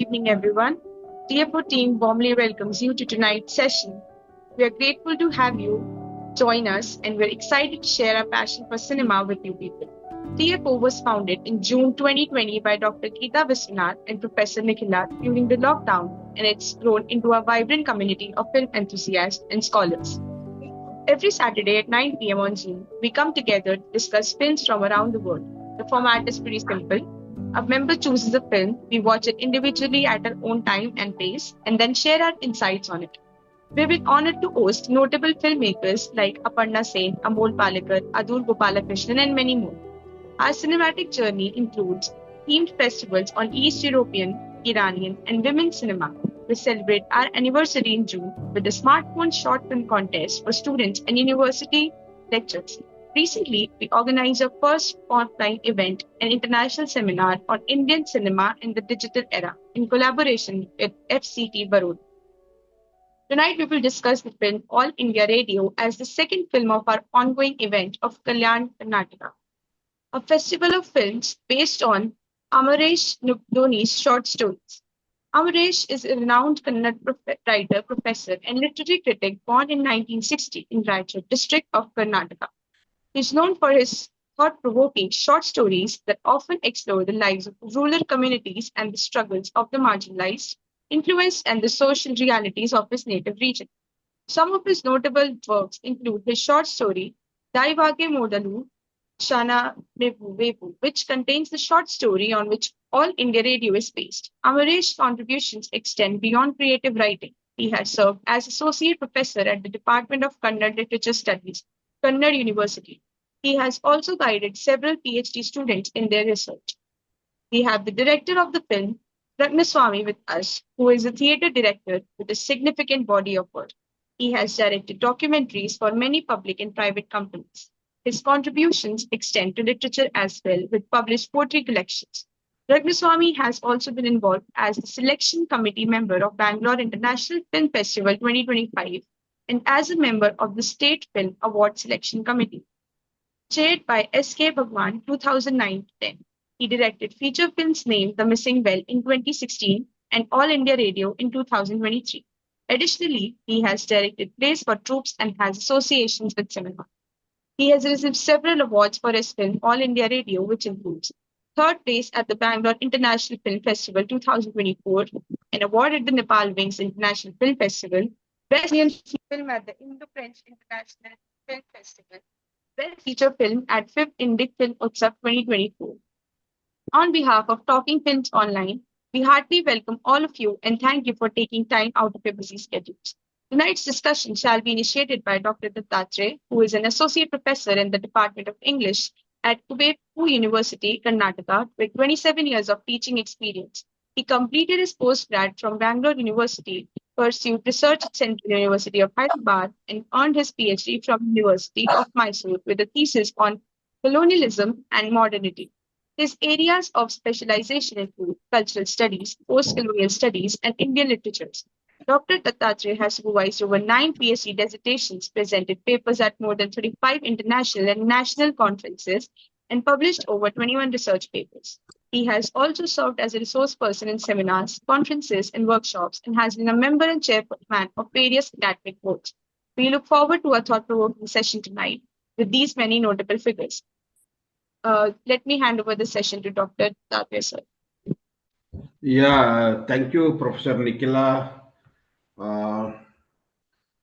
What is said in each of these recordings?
evening, everyone. TFO team warmly welcomes you to tonight's session. We are grateful to have you join us, and we're excited to share our passion for cinema with you people. TFO was founded in June 2020 by Dr. Geeta Viswanath and Professor Nikhila during the lockdown, and it's grown into a vibrant community of film enthusiasts and scholars. Every Saturday at 9 p.m. on Zoom, we come together to discuss films from around the world. The format is pretty simple. A member chooses a film, we watch it individually at our own time and pace, and then share our insights on it. We've been honored to host notable filmmakers like Aparna Sen, Amol Palekar, Adur Gopalakrishnan, and many more. Our cinematic journey includes themed festivals on East European, Iranian, and women's cinema. We celebrate our anniversary in June with the smartphone short film contest for students and university lectures. Recently, we organized our first online event, an international seminar on Indian cinema in the digital era, in collaboration with FCT Baroda. Tonight, we will discuss the film All India Radio as the second film of our ongoing event of Kalyan Karnataka, a festival of films based on Amaresh Dhoni's short stories. Amaresh is a renowned Kannada writer, professor, and literary critic born in 1960 in Raichur district of Karnataka. He is known for his thought-provoking short stories that often explore the lives of rural communities and the struggles of the marginalized, influenced, and the social realities of his native region. Some of his notable works include his short story Daivage Modalu Shana Vepu, which contains the short story on which All India Radio is based. Amaresh's contributions extend beyond creative writing. He has served as associate professor at the Department of Kannada Literature Studies, Kannada University. He has also guided several PhD students in their research. We have the director of the film, Rangaswami, with us, who is a theatre director with a significant body of work. He has directed documentaries for many public and private companies. His contributions extend to literature as well, with published poetry collections. Rangaswamy has also been involved as the selection committee member of Bangalore International Film Festival 2025 and as a member of the State Film Award Selection Committee. Chaired by S.K. Bhagwan 2009-10. He directed feature films named The Missing Bell in 2016 and All India Radio in 2023. Additionally, he has directed plays for troops and has associations with cinema. He has received several awards for his film All India Radio, which includes third place at the Bangalore International Film Festival 2024, an award at the Nepal Wings International Film Festival, Best Indian Film at the Indo-French International Film Festival, Best Feature Film at 5th Indic Film Utsav 2024. On behalf of Talking Films Online, we heartily welcome all of you and thank you for taking time out of your busy schedules. Tonight's discussion shall be initiated by Dr. Dattatreya, who is an associate professor in the Department of English at Kuvepu University, Karnataka, with 27 years of teaching experience. He completed his postgrad from Bangalore University, pursued research at Central University of Hyderabad, and earned his PhD from University of Mysore with a thesis on colonialism and modernity. His areas of specialization include cultural studies, post-colonial studies, and Indian literatures. Dr. Dattatreya has supervised over 9 PhD dissertations, presented papers at more than 35 international and national conferences, and published over 21 research papers. He has also served as a resource person in seminars, conferences, and workshops, and has been a member and chairman of various academic boards. We look forward to a thought-provoking session tonight with these many notable figures. Let me hand over the session to Dr. Dattatreya, sir. Yeah, thank you, Professor Nikhila,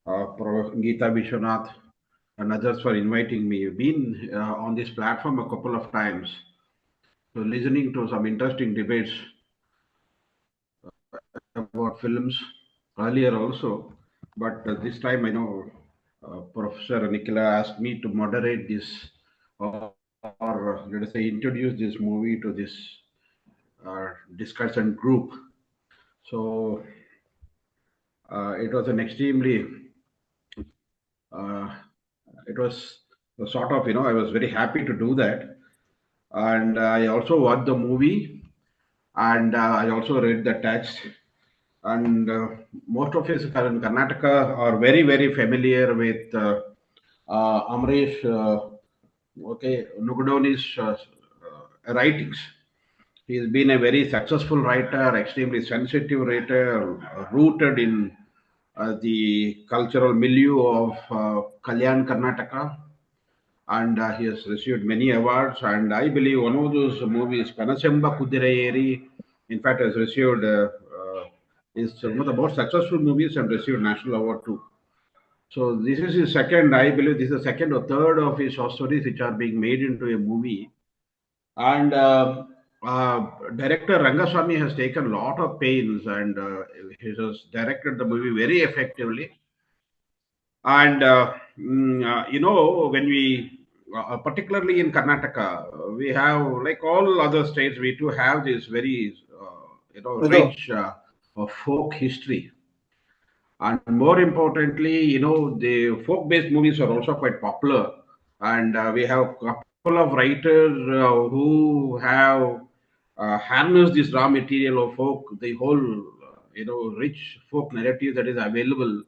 Geeta Vishwanath, and others for inviting me. You've been on this platform a couple of times, so listening to some interesting debates about films earlier also. But this time, I know Professor Nikhila asked me to moderate this, or let us say, introduce this movie to this discussion group. So it was an extremely uh, it was a sort of, I was very happy to do that. And I also watched the movie, and I also read the text. And most of us in Karnataka are very, very familiar with Amresh Nugudoni's writings. He's been a very successful writer, extremely sensitive writer, rooted in the cultural milieu of Kalyan, Karnataka, and he has received many awards. And I believe one of those movies, Kanasemba Kudirayeri, in fact, has received is one of the most successful movies and received national award too. So this is his second, I believe, this is the second or third of his short stories which are being made into a movie. And director Rangaswami has taken a lot of pains, and he has directed the movie very effectively. And when we, particularly in Karnataka, we have, like all other states, we too have this very, rich folk history. And more importantly, the folk-based movies are also quite popular. And we have a couple of writers who have harnessed this raw material of folk, the whole, rich folk narrative that is available,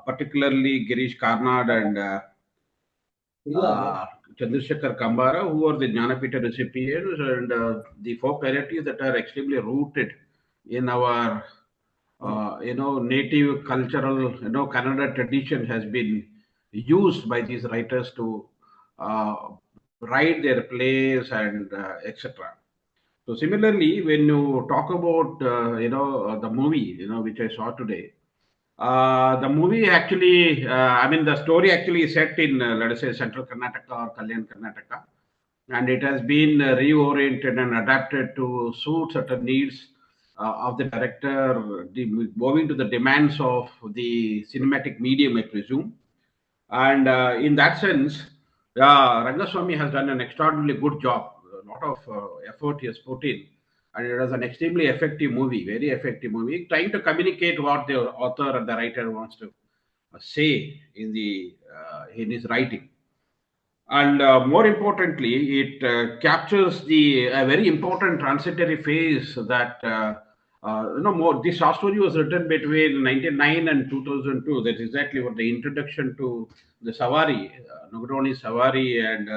particularly Girish Karnad and Chandrasekhar Kambara, who are the Jnanapita recipients, and the folk narratives that are extremely rooted in our, native cultural, Kannada tradition has been used by these writers to uh, write their plays and etc. So similarly, when you talk about, the movie, which I saw today, the movie actually, I mean, the story actually is set in, let us say, central Karnataka or Kalyan Karnataka, and it has been reoriented and adapted to suit certain needs of the director, moving to the demands of the cinematic medium, I presume. And in that sense, Rangaswamy has done an extraordinarily good job. A lot of effort he has put in, and it was an extremely effective movie, very effective movie, trying to communicate what the author and the writer wants to say in his writing. And more importantly, it captures the a very important transitory phase that more. This short story was written between 1909 and 2002. That's exactly what the introduction to the Savari, Nagaroni Savari, and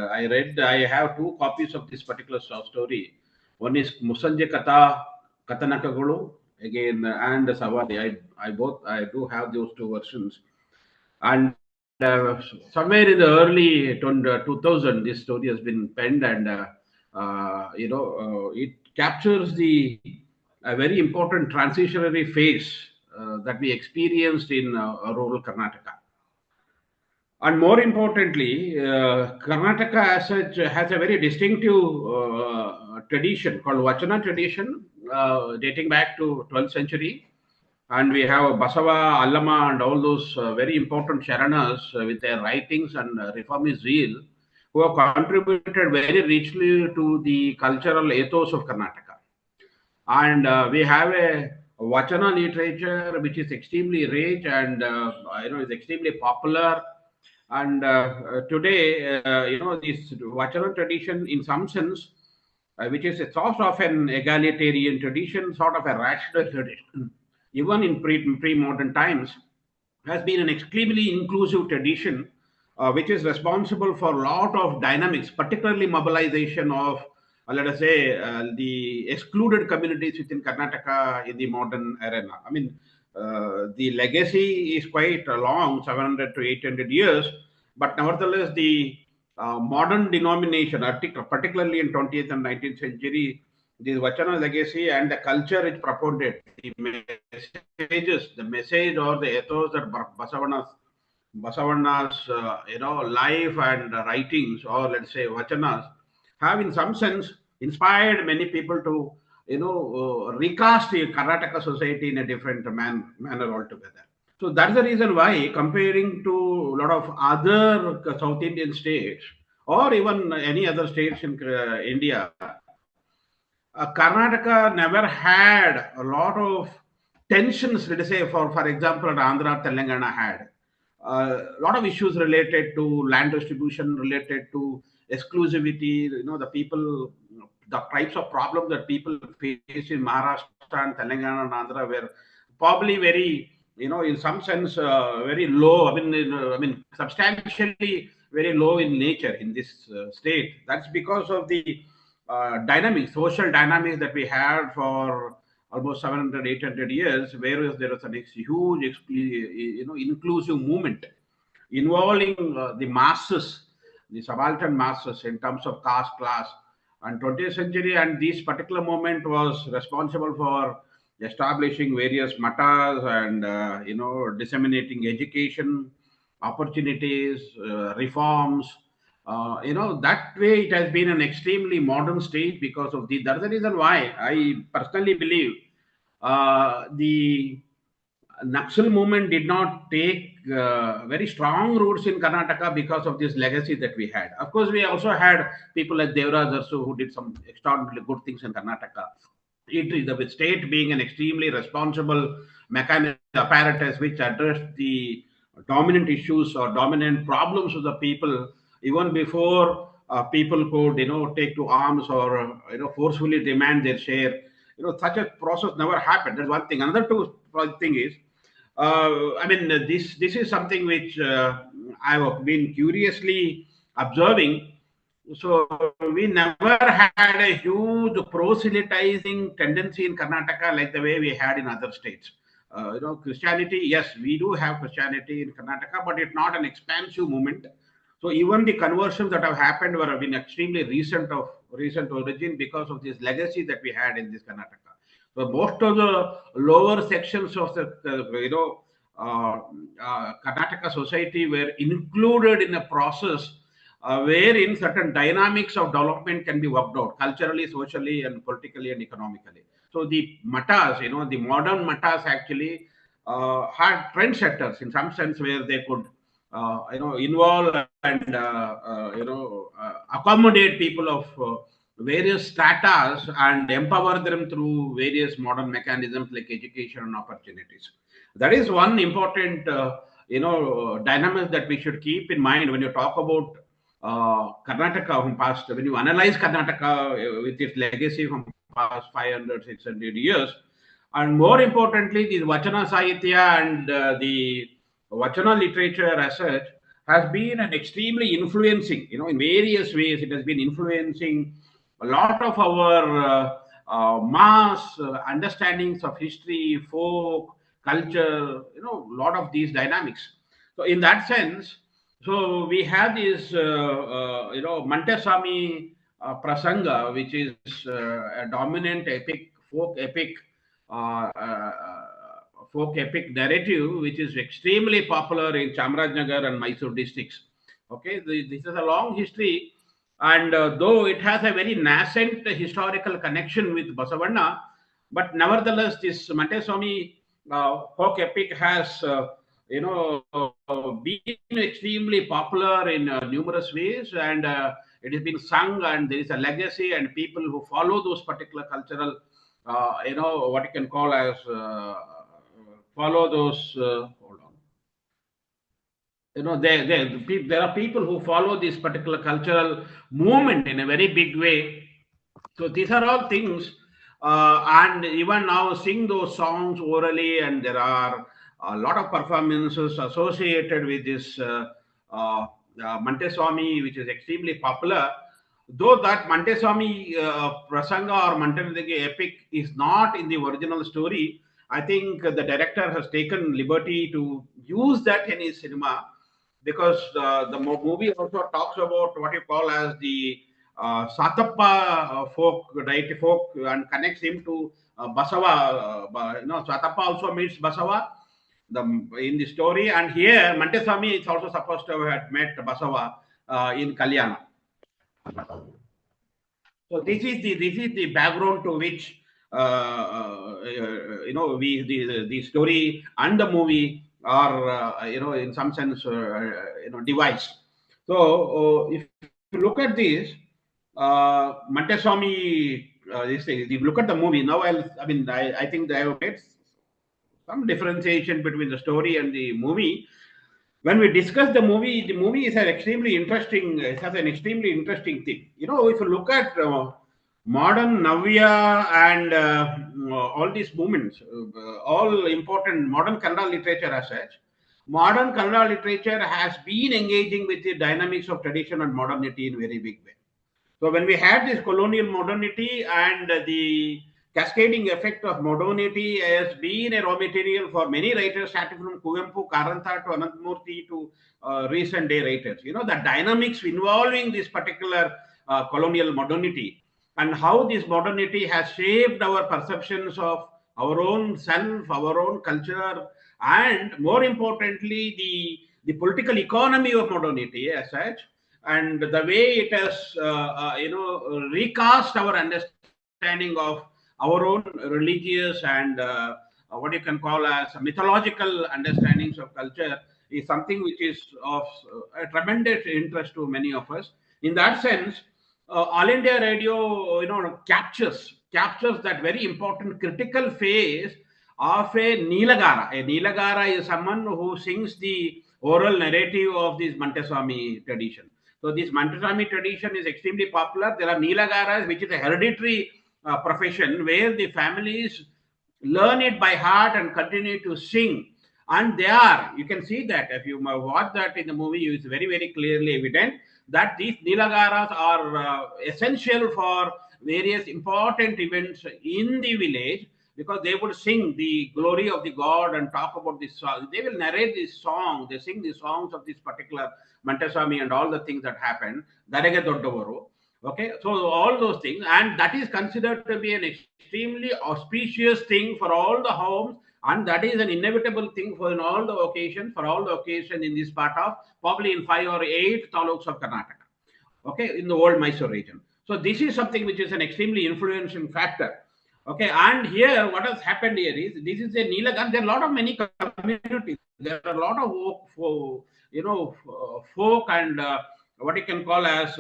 I have two copies of this particular short story. One is Musanje Kata Katanakagulu again, and Savari. I do have those two versions. And somewhere in the early 2000, this story has been penned, and it captures the a very important transitionary phase that we experienced in rural Karnataka. And more importantly, Karnataka as such has a very distinctive tradition called Vachana tradition, dating back to 12th century. And we have Basava, Allama, and all those very important Sharanas with their writings and reformist zeal, who have contributed very richly to the cultural ethos of Karnataka. And we have a Vachana literature which is extremely rich, and is extremely popular. And today, this Vachana tradition, in some sense, which is a sort of an egalitarian tradition, sort of a rational tradition, even in pre-modern times, has been an extremely inclusive tradition, which is responsible for a lot of dynamics, particularly mobilization of, let us say, the excluded communities within Karnataka in the modern arena. I mean, the legacy is quite long, 700 to 800 years, but nevertheless, the modern denomination, particularly in 20th and 19th century, the Vachana legacy and the culture it propounded, the messages, the message or the ethos that Basavana's life and writings, or let's say Vachanas, have in some sense inspired many people to recast the Karnataka society in a different manner altogether. So that's the reason why, comparing to a lot of other South Indian states or even any other states in India, Karnataka never had a lot of tensions. Let us say, for example, Andhra, Telangana had a lot of issues related to land distribution, related to exclusivity. The people, the types of problems that people face in Maharashtra and Telangana and Andhra were probably very, in some sense, very low. Substantially very low in nature in this state. That's because of the dynamics, social dynamics that we had for almost 700, 800 years, whereas there was a huge, inclusive movement involving the masses, the subaltern masses in terms of caste, class, and 20th century. And this particular movement was responsible for establishing various matas and disseminating education opportunities, reforms. That way it has been an extremely modern state because of the. That's the reason why I personally believe the Naxal movement did not take very strong roots in Karnataka because of this legacy that we had. Of course, we also had people like Devraj Arsu who did some extraordinarily good things in Karnataka. It is the state being an extremely responsible mechanism apparatus which addressed the dominant issues or dominant problems of the people even before people could take to arms or forcefully demand their share. Such a process never happened. That's one thing. Another two thing is, this is something which I've been curiously observing. So we never had a huge proselytizing tendency in Karnataka like the way we had in other states. Christianity, yes, we do have Christianity in Karnataka, but it's not an expansive movement. So even the conversions that have happened were have been extremely recent origin because of this legacy that we had in this Karnataka. So most of the lower sections of the Karnataka society were included in a process wherein certain dynamics of development can be worked out culturally, socially, and politically and economically. So the matas, the modern matas actually had trendsetters in some sense where they could, involve and accommodate people of various stratas and empower them through various modern mechanisms like education and opportunities. That is one important, dynamics that we should keep in mind when you talk about Karnataka from past, when you analyze Karnataka with its legacy from past 500, 600 years, and more importantly, the Vachana Sahitya and the Vachana literature as such has been an extremely influencing, in various ways, it has been influencing a lot of our mass understandings of history, folk, culture, a lot of these dynamics. So, in that sense, so we have this, Montesami Prasanga, which is a dominant epic, uh, uh, folk epic narrative, which is extremely popular in Chamarajanagar and Mysore districts. Okay, this is a long history, and though it has a very nascent historical connection with Basavanna, but nevertheless, this Montesami folk epic has, been extremely popular in numerous ways, and it has been sung, and there is a legacy, and people who follow those particular cultural, what you can call as follow those. Hold on. There are people who follow this particular cultural movement in a very big way. So these are all things, and even now sing those songs orally, and there are a lot of performances associated with this Montesami, which is extremely popular. Though that Montesami Prasanga or Montesami epic is not in the original story, I think the director has taken liberty to use that in his cinema because the movie also talks about what you call as the Satappa folk, right? Folk, and connects him to Basava. Satappa also means Basava the in the story, and here Montesami is also supposed to have met Basava in Kalyana. So this is the background to which we the story and the movie are in some sense devised. So if you look at this, Montesami, this thing, if you look at the movie now, I think they have made some differentiation between the story and the movie. When we discuss the movie is an extremely interesting. It has an extremely interesting thing. If you look at modern Navya and all these movements, all important modern Kannada literature as such, modern Kannada literature has been engaging with the dynamics of tradition and modernity in very big way. So when we had this colonial modernity and the cascading effect of modernity has been a raw material for many writers, starting from Kuvempu, Karanta to Anantmurti to recent day writers. The dynamics involving this particular colonial modernity and how this modernity has shaped our perceptions of our own self, our own culture, and more importantly, the political economy of modernity as such, and the way it has recast our understanding of our own religious and what you can call as mythological understandings of culture is something which is of a tremendous interest to many of us. In that sense, all India Radio, captures that very important critical phase of a Nilagara. A Nilagara is someone who sings the oral narrative of this Montesami tradition. So this Montesami tradition is extremely popular. There are Nilagaras, which is a hereditary profession where the families learn it by heart and continue to sing. And you can see that if you watch that in the movie, it's very, very clearly evident that these Nilagaras are essential for various important events in the village, because they would sing the glory of the god and talk about this song. They will narrate this song, they sing the songs of this particular Montesami and all the things that happened. Darege Doddavaru. Okay, so all those things, and that is considered to be an extremely auspicious thing for all the homes, and that is an inevitable thing for in all the occasions, for all the occasion in this part of probably in 5 or 8 taluks of Karnataka. Okay, in the old Mysore region. So this is something which is an extremely influential factor. Okay, and here what has happened here is this is a Neelagan. There are a lot of many communities. There are a lot of folk and what you can call as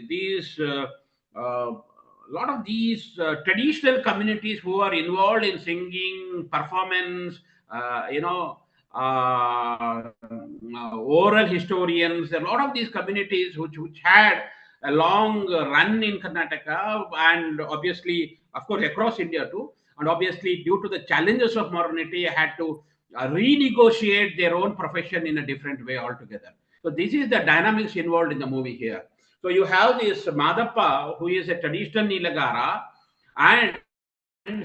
these lot of these traditional communities who are involved in singing, performance, oral historians. There are a lot of these communities which had a long run in Karnataka and obviously, of course, across India too. And obviously, due to the challenges of modernity, had to renegotiate their own profession in a different way altogether. So this is the dynamics involved in the movie here. So you have this Madappa, who is a traditional Nilagara, and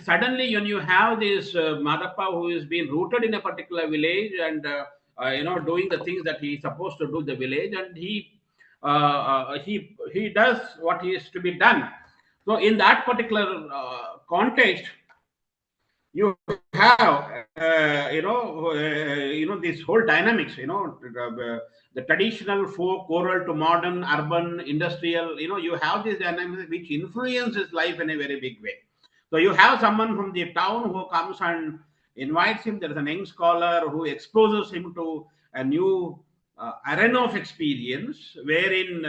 suddenly when you have this Madappa, who is being rooted in a particular village and doing the things that he's supposed to do in the village, and he does what is to be done. So in that particular context, you have this whole dynamics, the traditional folk oral to modern urban industrial, you have this dynamics which influences life in a very big way. So you have someone from the town who comes and invites him. There is an young scholar who exposes him to a new arena of experience wherein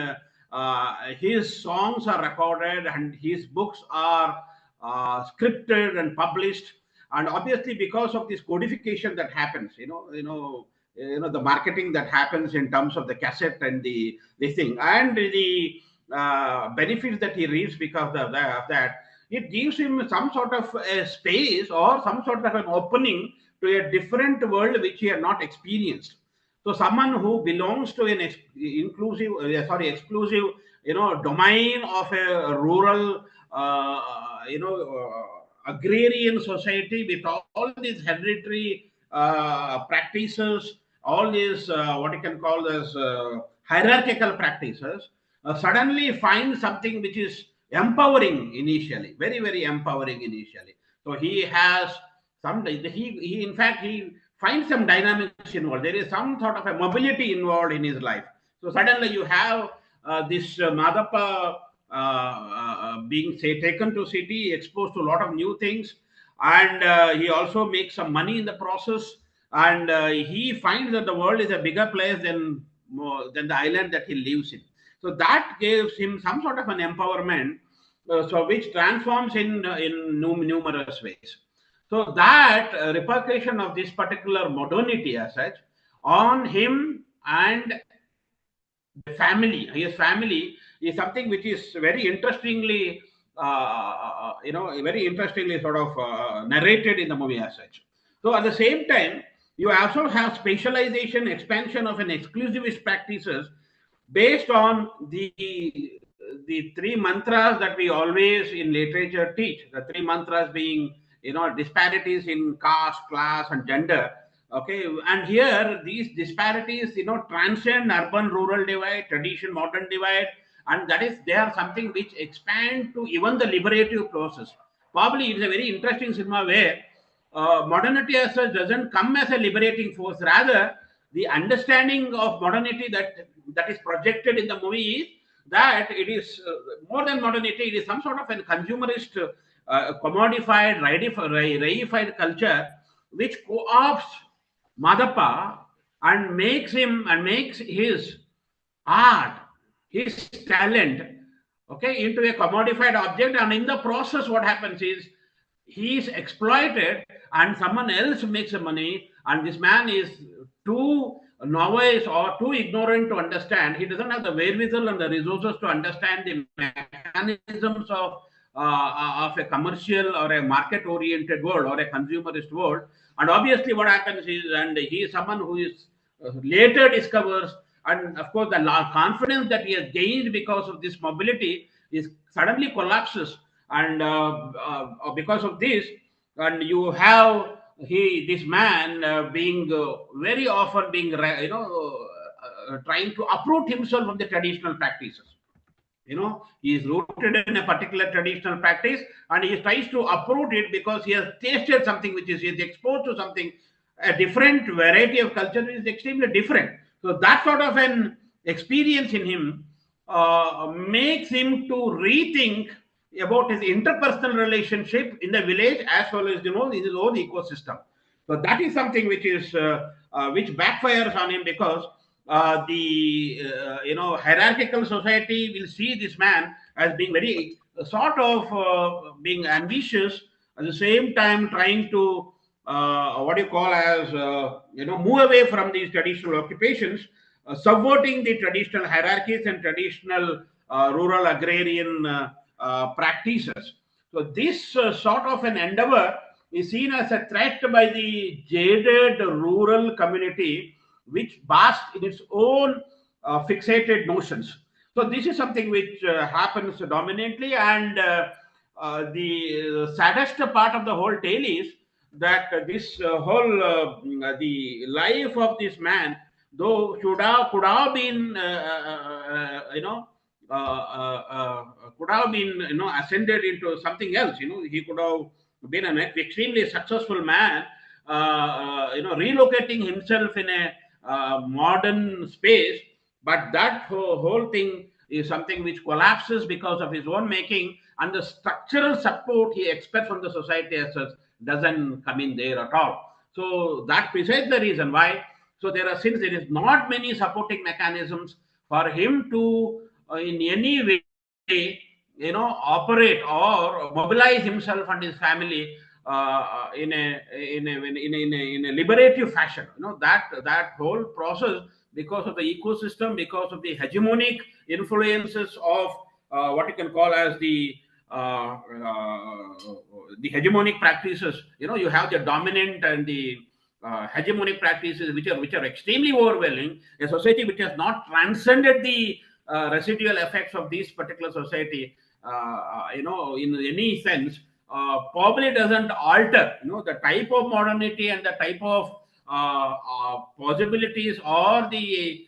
his songs are recorded and his books are scripted and published. And obviously because of this codification that happens, the marketing that happens in terms of the cassette and the thing and the benefits that he reaps because of that, it gives him some sort of a space or some sort of an opening to a different world which he had not experienced. So someone who belongs to an exclusive, domain of a rural, agrarian society with all these hereditary practices, all these what you can call as hierarchical practices, suddenly find something which is empowering initially, very, very empowering initially. So he has he in fact he finds some dynamics involved. There is some sort of a mobility involved in his life. So suddenly you have this Madappa being say taken to city, exposed to a lot of new things, and he also makes some money in the process. And he finds that the world is a bigger place than the island that he lives in. So that gives him some sort of an empowerment, so which transforms in numerous ways. So that repercussion of this particular modernity as such on him and the family, his family, is something which is very interestingly, very interestingly sort of narrated in the movie as such. So at the same time, you also have specialization, expansion of an exclusivist practices based on the three mantras that we always in literature teach, the three mantras being, disparities in caste, class, and gender. Okay, and here these disparities, transcend urban rural divide, tradition modern divide, and that is they are something which expand to even the liberative process. Probably it's a very interesting cinema where modernity as such doesn't come as a liberating force. Rather, the understanding of modernity that is projected in the movie is that it is more than modernity. It is some sort of a consumerist, commodified, reified culture which co-opts Madappa and makes his art, his talent, okay, into a commodified object. And in the process, what happens is he is exploited and someone else makes the money. And this man is too novice or too ignorant to understand. He doesn't have the wherewithal and the resources to understand the mechanisms of a commercial or a market oriented world or a consumerist world. And obviously what happens is, and he is someone who is later discovers, and of course the confidence that he has gained because of this mobility is suddenly collapses. And because of this, and you have this man being very often being trying to uproot himself from the traditional practices. He is rooted in a particular traditional practice, and he tries to uproot it because he has tasted something which is, he is exposed to something, a different variety of culture is extremely different. So that sort of an experience in him makes him to rethink about his interpersonal relationship in the village as well as in his own ecosystem. So that is something which is which backfires on him, because the hierarchical society will see this man as being very sort of being ambitious, at the same time trying to what you call as move away from these traditional occupations, subverting the traditional hierarchies and traditional rural agrarian practices. So this sort of an endeavor is seen as a threat by the jaded rural community, which basks in its own fixated notions. So this is something which happens dominantly, and the saddest part of the whole tale is that this whole the life of this man, though could have been could have been ascended into something else. He could have been an extremely successful man, relocating himself in a modern space. But that whole thing is something which collapses because of his own making, and the structural support he expects from the society as such doesn't come in there at all. So that besides the reason why. So there are, since there is not many supporting mechanisms for him to in any way operate or mobilize himself and his family in a liberative fashion. That whole process, because of the ecosystem, because of the hegemonic influences of what you can call as the hegemonic practices. You have the dominant and the hegemonic practices which are extremely overwhelming. A society which has not transcended the residual effects of this particular society, in any sense, probably doesn't alter, the type of modernity and the type of possibilities or the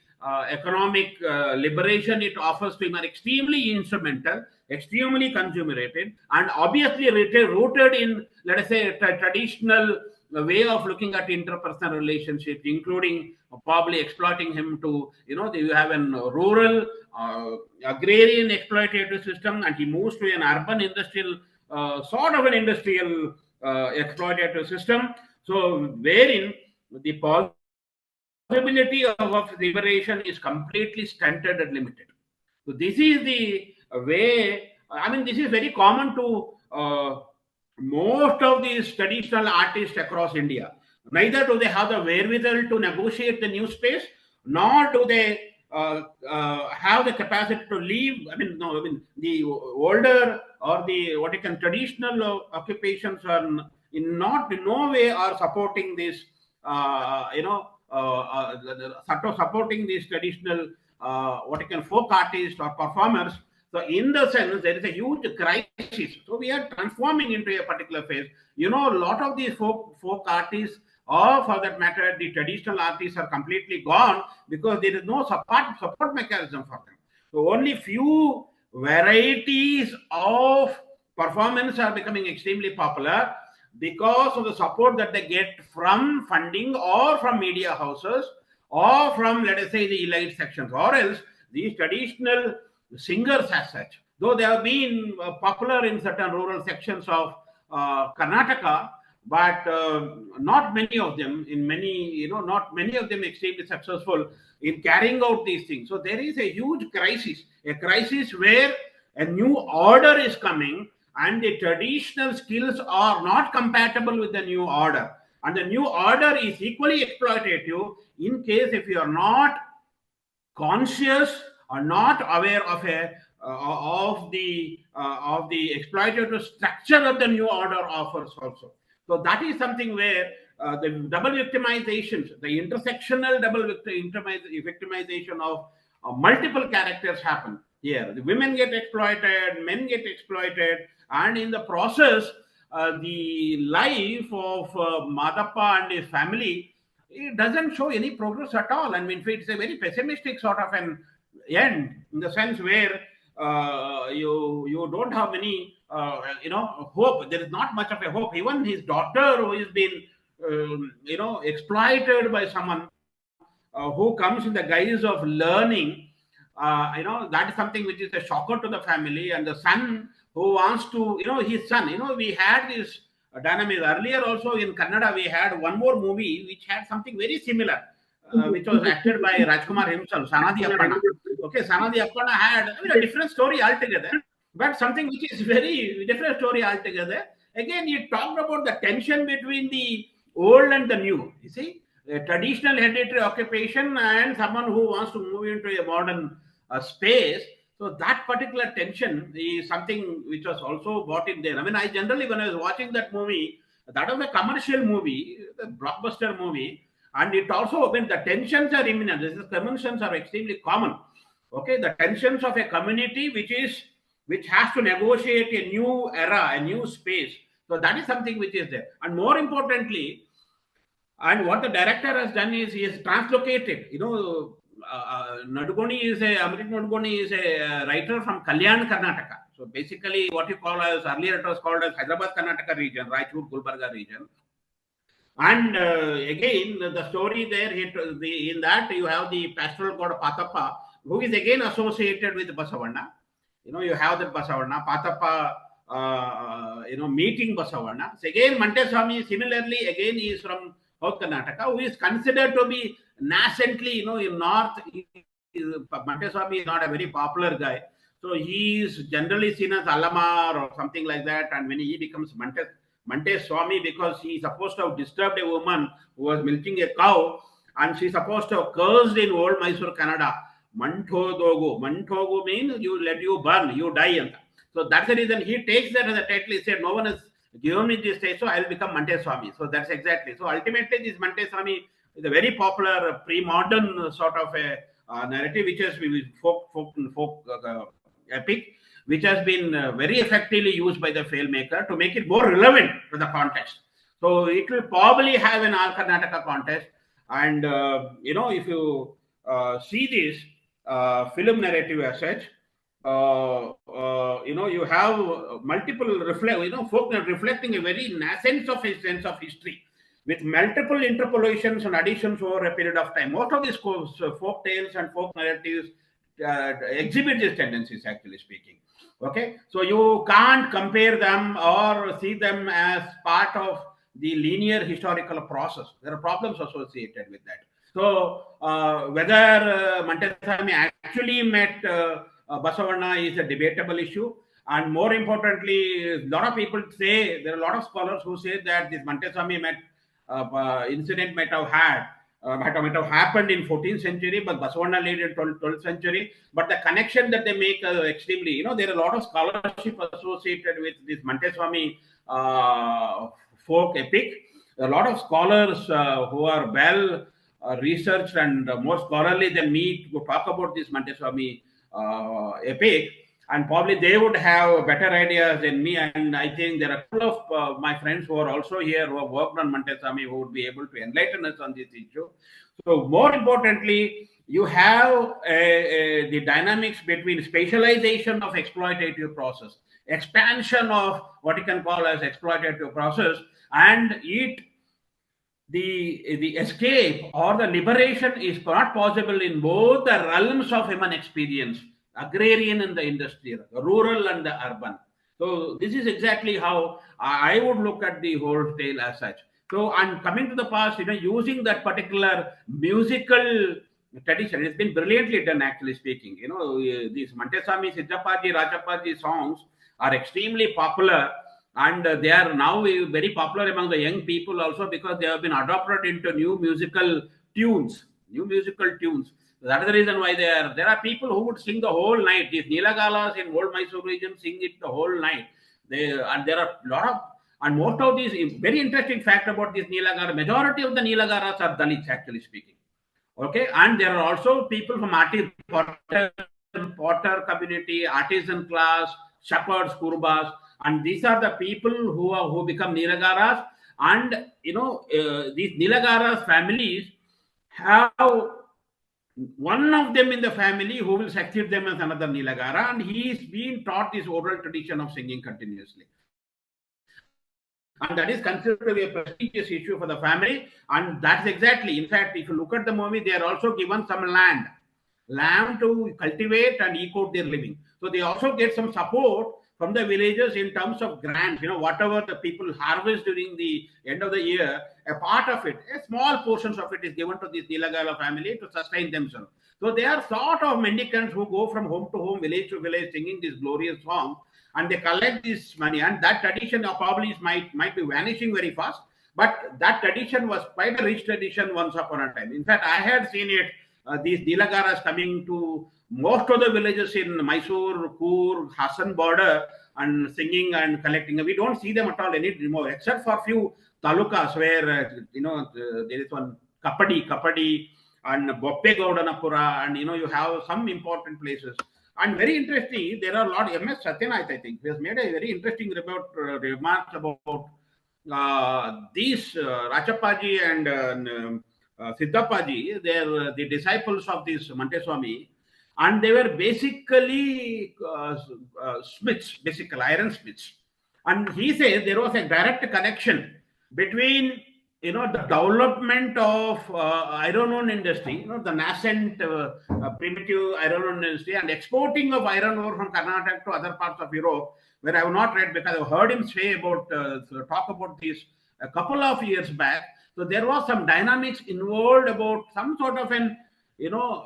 economic liberation it offers to him are extremely instrumental, extremely consumerated, and obviously rooted in, let us say, a traditional way of looking at interpersonal relationships, including probably exploiting him to, you have a rural agrarian exploitative system, and he moves to an urban industrial sort of an industrial exploitative system. So wherein the possibility of liberation is completely stunted and limited. So this is the way. I mean, this is very common to most of these traditional artists across India. Neither do they have the wherewithal to negotiate the new space, nor do they have the capacity to leave. I mean, no, I mean the older or the what you can traditional occupations are in no way are supporting this. Supporting these traditional what you can folk artists or performers. So in the sense, there is a huge crisis. So we are transforming into a particular phase. A lot of these folk artists, or for that matter, the traditional artists are completely gone because there is no support mechanism for them. So only few varieties of performance are becoming extremely popular because of the support that they get from funding or from media houses or from, let us say, the elite sections, or else these traditional singers as such, though they have been popular in certain rural sections of Karnataka, but not many of them not many of them extremely successful in carrying out these things. So there is a huge crisis, a crisis where a new order is coming and the traditional skills are not compatible with the new order. And the new order is equally exploitative in case if you are not conscious or not aware of the exploitative structure of the new order offers also. So that is something where the double victimizations, the intersectional double victimization of multiple characters happen here. The women get exploited, men get exploited, and in the process, the life of Madappa and his family, it doesn't show any progress at all. I mean, it's a very pessimistic sort of an end, in the sense where you don't have any hope. There is not much of a hope. Even his daughter, who has been exploited by someone who comes in the guise of learning, that is something which is a shocker to the family. And the son who wants to, his son, we had this dynamic earlier also in Kannada. We had one more movie which had something very similar, which was acted by Rajkumar himself, Sanadi Appana. Okay, Sanadi Appana had a different story altogether, but something which is very different story altogether. Again, he talked about the tension between the old and the new. You see, a traditional hereditary occupation and someone who wants to move into a modern space. So that particular tension is something which was also brought in there. I mean, I generally, when I was watching that movie, that was a commercial movie, a blockbuster movie, and it also, when the tensions are imminent, these tensions are extremely common. Okay, the tensions of a community which has to negotiate a new era, a new space. So that is something which is there. And more importantly, and what the director has done is he has translocated. Nadugoni is Amrit Nadugoni is a writer from Kalyan, Karnataka. So basically, what you call as earlier it was called as Hyderabad, Karnataka region, Raichur, Gulbarga region. And again, the story there, in that you have the pastoral god Patappa, who is again associated with Basavanna. You have that Basavanna, Patappa, meeting Basavanna. So again, Manteswami, similarly, again, he is from South Karnataka, who is considered to be nascently, in North. Manteswami is not a very popular guy. So he is generally seen as Alamar or something like that. And when he becomes Manteswami, because he is supposed to have disturbed a woman who was milking a cow, and she is supposed to have cursed in old Mysore, Kannada. Manthodogu. Manthogu means you burn, you die. So that's the reason he takes that as a title. He said, no one has given me this stage, so I'll become Manteswami. So that's exactly. So ultimately, this Manteswami is a very popular pre-modern sort of a narrative, which has been folk epic, which has been very effectively used by the filmmaker to make it more relevant to the context. So it will probably have an all Karnataka context. And, if you see this film narrative as such, you have multiple folk reflecting a very sense of history, with multiple interpolations and additions over a period of time. Most of these folk tales and folk narratives exhibit these tendencies, actually speaking. Okay, so you can't compare them or see them as part of the linear historical process. There are problems associated with that. So whether Manteswami actually met Basavanna is a debatable issue. And more importantly, a lot of people say, there are a lot of scholars who say that this Manteswami incident might have happened in 14th century, but Basavanna lived in 12th century. But the connection that they make extremely, there are a lot of scholarship associated with this Manteswami folk epic. A lot of scholars who are well researched and more scholarly than me to talk about this Manteswami epic. and probably they would have better ideas than me. And I think there are a couple of my friends who are also here who have worked on Montessori who would be able to enlighten us on this issue. So more importantly, you have the dynamics between specialization of exploitative process, expansion of what you can call as exploitative process, and the escape or the liberation is not possible in both the realms of human experience, agrarian and the industrial, the rural and the urban. So this is exactly how I would look at the whole tale as such. So, and coming to the past, using that particular musical tradition, it's been brilliantly done, actually speaking. These Montessori, Siddhapaji, Rajapaji songs are extremely popular, and they are now very popular among the young people also, because they have been adopted into new musical tunes. That is the reason why there are people who would sing the whole night. These Nilagalas in old Mysore region sing it the whole night. And there are a lot of, and most of these, very interesting fact about this Nilagara, majority of the Nilagaras are Dalits, actually speaking. Okay, and there are also people from potter community, artisan class, shepherds, kurbas, and these are the people who become Nilagaras. And these Nilagaras families have one of them in the family who will succeed them as another Nilagara, and he is being taught this oral tradition of singing continuously. And that is considered to be a prestigious issue for the family. And that's exactly, in fact, if you look at the movie, they are also given some land to cultivate and eke out their living. So they also get some support from the villagers in terms of grants. Whatever the people harvest during the end of the year, a part of it, a small portions of it, is given to this Nilagala family to sustain themselves. So they are sort of mendicants who go from home to home, village to village, singing this glorious song, and they collect this money. And that tradition probably might be vanishing very fast, but that tradition was quite a rich tradition once upon a time. In fact, I had seen it, these Nilagaras coming to most of the villages in Mysore, Coorg, Hassan border, and singing and collecting. We don't see them at all anymore, except for a few talukas where there is one Kapadi, and Boppe Gaudanapura, and you have some important places. And very interesting, there are a lot. MS Satyanath, I think, has made a very interesting remarks about these Rachapaji and Siddhapaji. They are the disciples of this Montessori, and they were basically smiths, basically iron smiths. And he says there was a direct connection between the development of iron ore industry, the nascent primitive iron ore industry, and exporting of iron ore from Karnataka to other parts of Europe, where I have not read, because I've heard him say talk about this a couple of years back. So there was some dynamics involved about some sort of an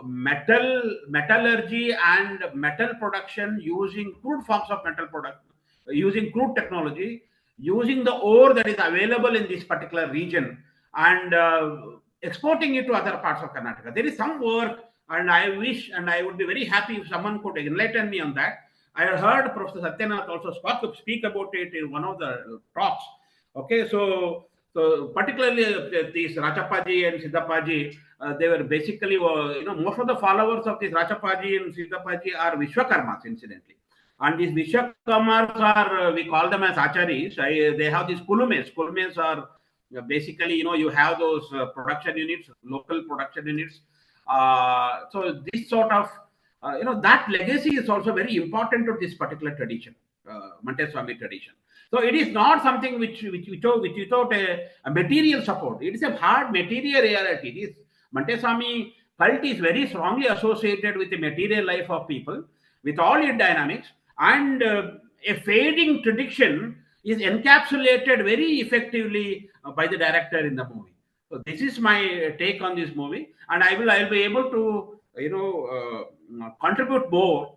metallurgy and metal production using crude forms of metal product, using crude technology, using the ore that is available in this particular region, and exporting it to other parts of Karnataka. There is some work, and I wish, and I would be very happy if someone could enlighten me on that. I heard Professor Satyanath also speak about it in one of the talks. Okay, so particularly these Rachapaji and Siddhapaji, they were basically, most of the followers of this Rachapaji and Siddhapaji are Vishwakarmas, incidentally. And these Vishwakarmas are, we call them as Acharis. They have these Kulumes. Kulumes are basically, you have those production units, local production units. So this sort of, that legacy is also very important to this particular tradition, Montessori tradition. So it is not something which without a material support. It is a hard material reality. This Montessori cult is very strongly associated with the material life of people, with all its dynamics, and a fading tradition is encapsulated very effectively by the director in the movie. So this is my take on this movie, and I'll be able to contribute more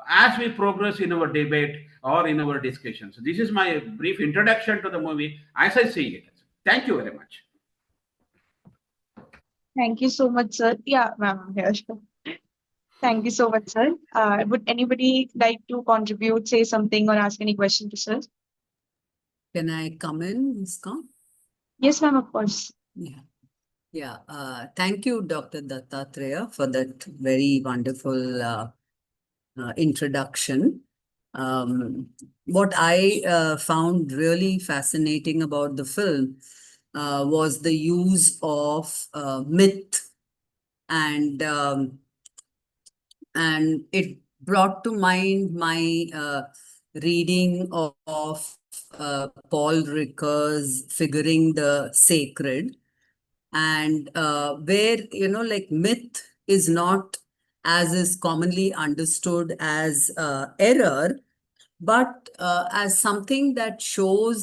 as we progress in our debate or in our discussion. So this is my brief introduction to the movie as I see it. Thank you very much. Thank you so much, sir. Yeah, ma'am. Yeah, sure. Thank you so much, sir. Would anybody like to contribute, say something, or ask any question to sir? Can I come in, Ms. Khan? Yes, ma'am, of course. Yeah. Thank you, Dr. Dattatreya, for that very wonderful introduction. What I found really fascinating about the film was the use of myth, and it brought to mind my reading of Paul Ricoeur's Figuring the Sacred, and where, like, myth is not, as is commonly understood, as error, but as something that shows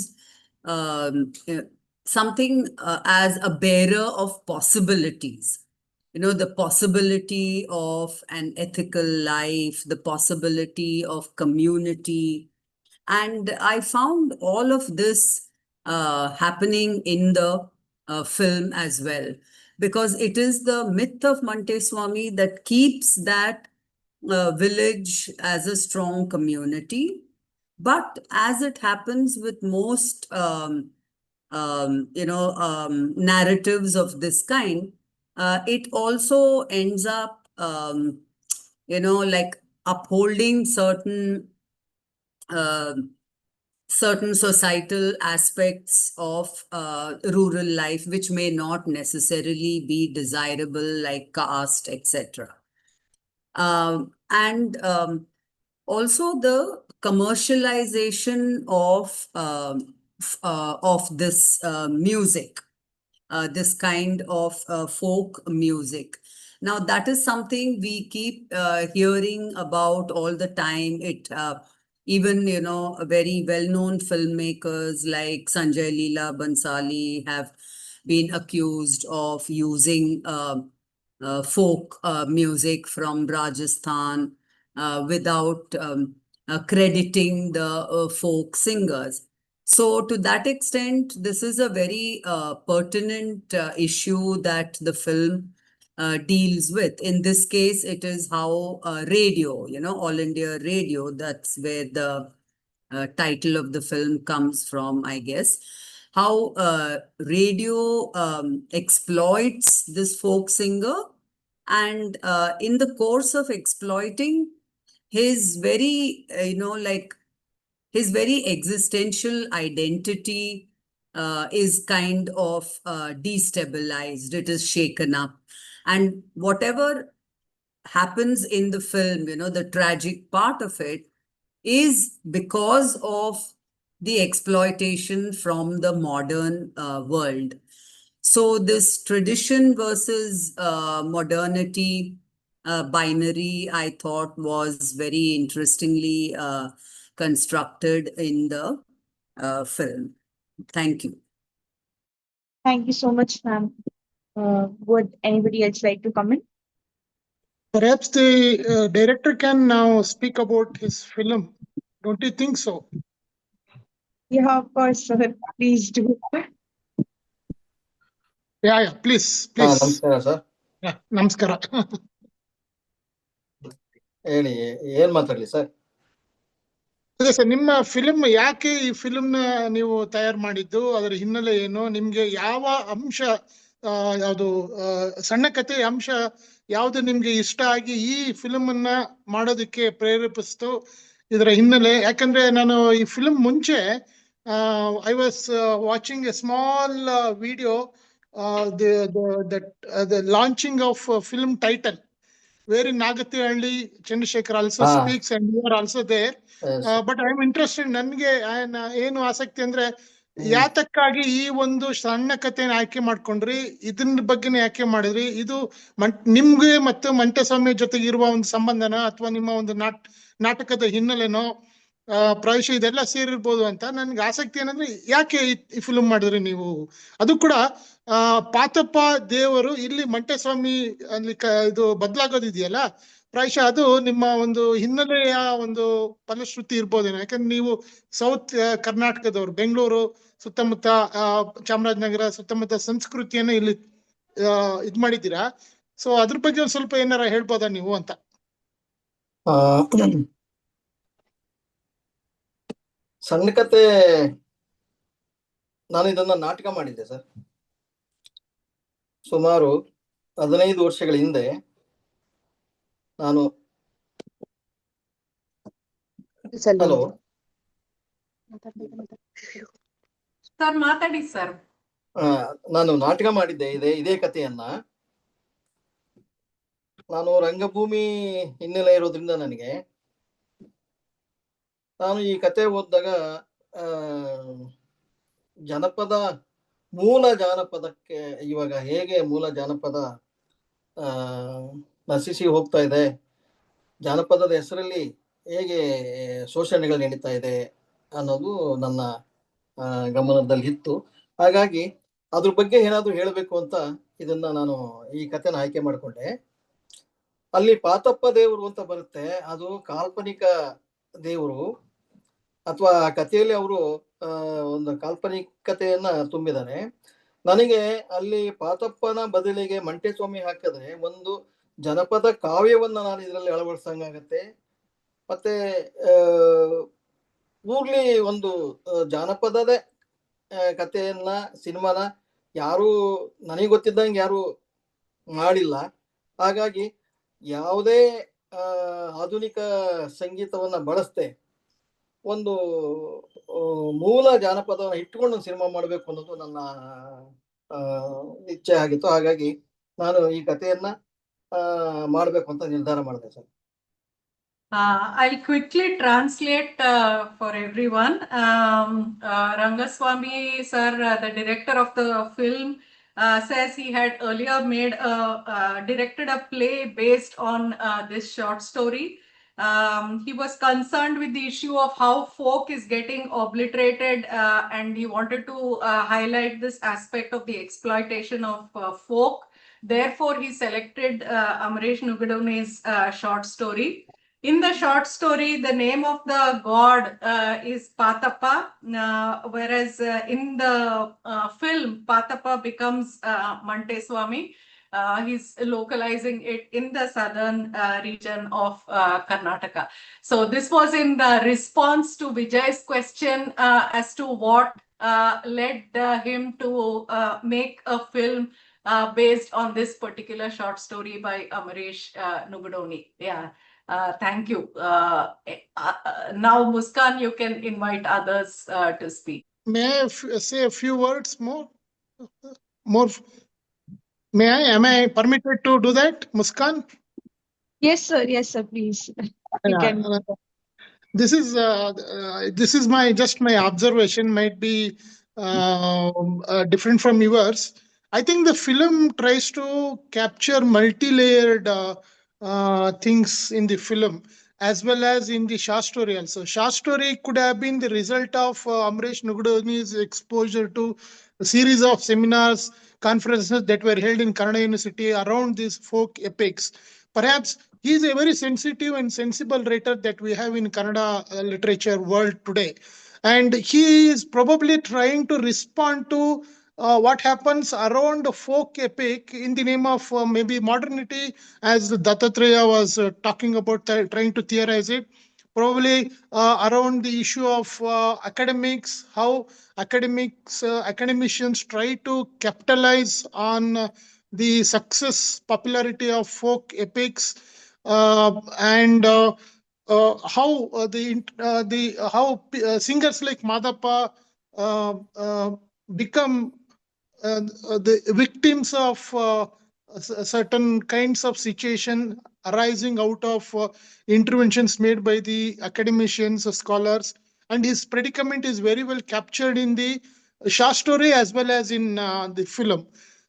something as a bearer of possibilities. The possibility of an ethical life, the possibility of community. And I found all of this happening in the film as well, because it is the myth of Monteswami that keeps that village as a strong community. But as it happens with most narratives of this kind, it also ends up like upholding certain societal aspects of rural life, which may not necessarily be desirable, like caste, etc. And also the commercialization of this music, this kind of folk music. Now, that is something we keep hearing about all the time. Even, very well-known filmmakers like Sanjay Leela Bansali have been accused of using folk music from Rajasthan without crediting the folk singers. So to that extent, this is a very pertinent issue that the film deals with. In this case, it is how radio, All India Radio, that's where the title of the film comes from, I guess. How radio exploits this folk singer, and in the course of exploiting, his very, his very existential identity is kind of destabilized. It is shaken up. And whatever happens in the film, the tragic part of it is because of the exploitation from the modern world. So this tradition versus modernity binary, I thought, was very interestingly constructed in the film. Thank you. Thank you so much, ma'am. Would anybody else like to comment? Perhaps the director can now speak about his film. Don't you think so? Yeah, of course, sir. Please do. Yeah, please, please. ನಮಸ್ಕಾರ sir. ನಮಸ್ಕಾರ. ಹೇಳಿ, ಏನ್ ಮಾತಾಡ್ಲಿ sir? ಅದೇ sir, ನಿಮ್ಮ film ಯಾಕೆ ಈ film ನೀವು ತಯಾರು ಮಾಡಿದ್ದು, ಅದರ ಹಿನ್ನೆಲೆ ಏನು, ನಿಮ್ಗೆ ಯಾವ ಅಂಶ, ಯಾವುದು ಸಣ್ಣ ಕಥೆ ಅಂಶ ಯಾವ್ದು ನಿಮ್ಗೆ ಇಷ್ಟ ಆಗಿ ಈ ಫಿಲ್ಮ್ ಅನ್ನ ಮಾಡೋದಕ್ಕೆ ಪ್ರೇರೇಪಿಸ್ತು, ಇದರ ಹಿನ್ನೆಲೆ? ಯಾಕಂದ್ರೆ ನಾನು ಈ ಫಿಲ್ಮ್ ಮುಂಚೆ I was watching A small video, the launching of film title, wherein Nagatihalli Chandrasekhar also speaks, and you are also there. But I am interested, ನನಗೆ ಏನು ಆಸಕ್ತಿ ಅಂದ್ರೆ, ಯಾತಕ್ಕಾಗಿ ಈ ಒಂದು ಸಣ್ಣ ಕಥೆನ ಆಯ್ಕೆ ಮಾಡ್ಕೊಂಡ್ರಿ, ಇದನ್ನ ಬಗ್ಗೆನೇ ಯಾಕೆ ಮಾಡಿದ್ರಿ, ಇದು ನಿಮ್ಗೆ ಮತ್ತು ಮಂಟಸ್ವಾಮಿ ಜೊತೆಗೆ ಇರುವ ಒಂದು ಸಂಬಂಧನ, ಅಥವಾ ನಿಮ್ಮ ಒಂದು ನಾಟಕದ ಹಿನ್ನೆಲೆನೋ, ಪ್ರಾಯಶಃ ಇದೆಲ್ಲ ಸೇರಿರ್ಬೋದು ಅಂತ ನನ್ಗೆ ಆಸಕ್ತಿ. ಏನಂದ್ರೆ, ಯಾಕೆ ಈ ಫಿಲ್ಮ್ ಮಾಡಿದ್ರಿ ನೀವು? ಅದು ಕೂಡ ಪಾತಪ್ಪ ದೇವರು ಇಲ್ಲಿ ಮಂಟಸ್ವಾಮಿ ಅಲ್ಲಿ ಇದು ಬದಲಾಗೋದಿದೆಯಲ್ಲ, ಪ್ರಾಯಶಃ ಅದು ನಿಮ್ಮ ಒಂದು ಹಿನ್ನೆಲೆಯ ಒಂದು ಫಲಶ್ರುತಿ ಇರ್ಬೋದೇನೋ. ಯಾಕಂದ್ರೆ ನೀವು ಸೌತ್ ಕರ್ನಾಟಕದವ್ರು, ಬೆಂಗಳೂರು ಸುತ್ತಮುತ್ತ, ಚಾಮರಾಜನಗರ ಸುತ್ತಮುತ್ತ ಸಂಸ್ಕೃತಿಯನ್ನು ಇಲ್ಲಿ ಇದ್ ಮಾಡಿದ್ದೀರಾ. ಸೊ ಅದ್ರ ಬಗ್ಗೆ ಒಂದ್ ಸ್ವಲ್ಪ ಏನಾರ ಹೇಳ್ಬೋದಾ ನೀವು ಅಂತ? ಸಣ್ಣ ಕತೆ, ನಾನು ಇದನ್ನ ನಾಟಕ ಮಾಡಿದ್ದೆ ಸರ್. ಸುಮಾರು 15 ವರ್ಷಗಳ ಹಿಂದೆ ನಾನು ಹಲೋ ಸರ್ ಮಾತಾಡಿ ಸರ್. ನಾನು ನಾಟಕ ಮಾಡಿದ್ದೆ ಇದೇ ಕಥೆಯನ್ನ. ನಾನು ರಂಗಭೂಮಿ ಹಿನ್ನೆಲೆ ಇರೋದ್ರಿಂದ ನಾನು ಈ ಕತೆ ಓದಿದಾಗ ಮೂಲ ಜಾನಪದಕ್ಕೆ ಇವಾಗ ಹೇಗೆ ಮೂಲ ಜಾನಪದ ನಶಿಸಿ ಹೋಗ್ತಾ ಇದೆ, ಜಾನಪದದ ಹೆಸರಲ್ಲಿ ಹೇಗೆ ಶೋಷಣೆಗಳು ನಡೀತಾ ಇದೆ ಅನ್ನೋದು ನನ್ನ ಗಮನದಲ್ಲಿ ಇತ್ತು. ಹಾಗಾಗಿ ಅದ್ರ ಬಗ್ಗೆ ಏನಾದ್ರು ಹೇಳಬೇಕು ಅಂತ ನಾನು ಈ ಕಥೆನ ಆಯ್ಕೆ ಮಾಡಿಕೊಂಡೆ. ಅಲ್ಲಿ ಪಾತಪ್ಪ ದೇವರು ಅಂತ ಬರುತ್ತೆ, ಅದು ಕಾಲ್ಪನಿಕ ದೇವರು, ಅಥವಾ ಆ ಕಥೆಯಲ್ಲಿ ಅವರು ಒಂದು ಕಾಲ್ಪನಿಕತೆಯನ್ನ ತುಂಬಿದ್ದಾರೆ. ನನಗೆ ಅಲ್ಲಿ ಪಾತಪ್ಪನ ಬದಲಿಗೆ ಮಂಟೇಸ್ವಾಮಿ ಹಾಕಿದ್ರೆ ಒಂದು ಜನಪದ ಕಾವ್ಯವನ್ನ ನಾನು ಇದರಲ್ಲಿ ಅಳವಡಿಸಂಗಾಗತ್ತೆ. ಮತ್ತೆ ಊರ್ಲಿ ಒಂದು ಜಾನಪದದ ಕಥೆಯನ್ನ ಸಿನಿಮಾನ ಯಾರು ನನಗೆ ಗೊತ್ತಿದ್ದಂಗೆ ಯಾರು ಮಾಡಿಲ್ಲ. ಹಾಗಾಗಿ ಯಾವುದೇ ಆಧುನಿಕ ಸಂಗೀತವನ್ನ ಬಳಸದೆ ಒಂದು ಮೂಲ ಜಾನಪದವನ್ನ ಇಟ್ಕೊಂಡು ಒಂದು ಸಿನಿಮಾ ಮಾಡಬೇಕು ಅನ್ನೋದು ನನ್ನ ಇಚ್ಛೆ ಆಗಿತ್ತು. ಹಾಗಾಗಿ ನಾನು ಈ ಕಥೆಯನ್ನ ಮಾಡಬೇಕು ಅಂತ ನಿರ್ಧಾರ ಮಾಡಿದೆ sir. I'll quickly translate for everyone. Rangaswami sir, the director of the film, says he had earlier directed a play based on this short story. He was concerned with the issue of how folk is getting obliterated, and he wanted to highlight this aspect of the exploitation of folk. Therefore, he selected Amresh Nugadone's short story. In the short story, the name of the god is Patappa, whereas in the film, Patappa becomes Manteswami. He's localizing it in the southern region of Karnataka. So this was in the response to Vijay's question as to what led him to make a film based on this particular short story by Amresh Nugadoni. Yeah. Thank you. Now, Muskan, you can invite others to speak. May I say a few words more? May I? Am I permitted to do that, Muskan? Yes, sir. Yes, sir. Please. You can. This is my observation. Might be different from yours. I think the film tries to capture multi-layered things in the film, as well as in the short story also. Short story could have been the result of Amresh Nugadoni's exposure to a series of seminars, conferences that were held in Kannada University around these folk epics. Perhaps he is a very sensitive and sensible writer that we have in Kannada literature world today. And he is probably trying to respond to what happens around folk epic in the name of maybe modernity, as Dattatreya was talking about, trying to theorize it. Probably around the issue of academics, how academicians try to capitalize on the success, popularity of folk epics, and how singers like Madappa become the victims of certain kinds of situation arising out of interventions made by the academicians, scholars, and his predicament is very well captured in the short story as well as in the film.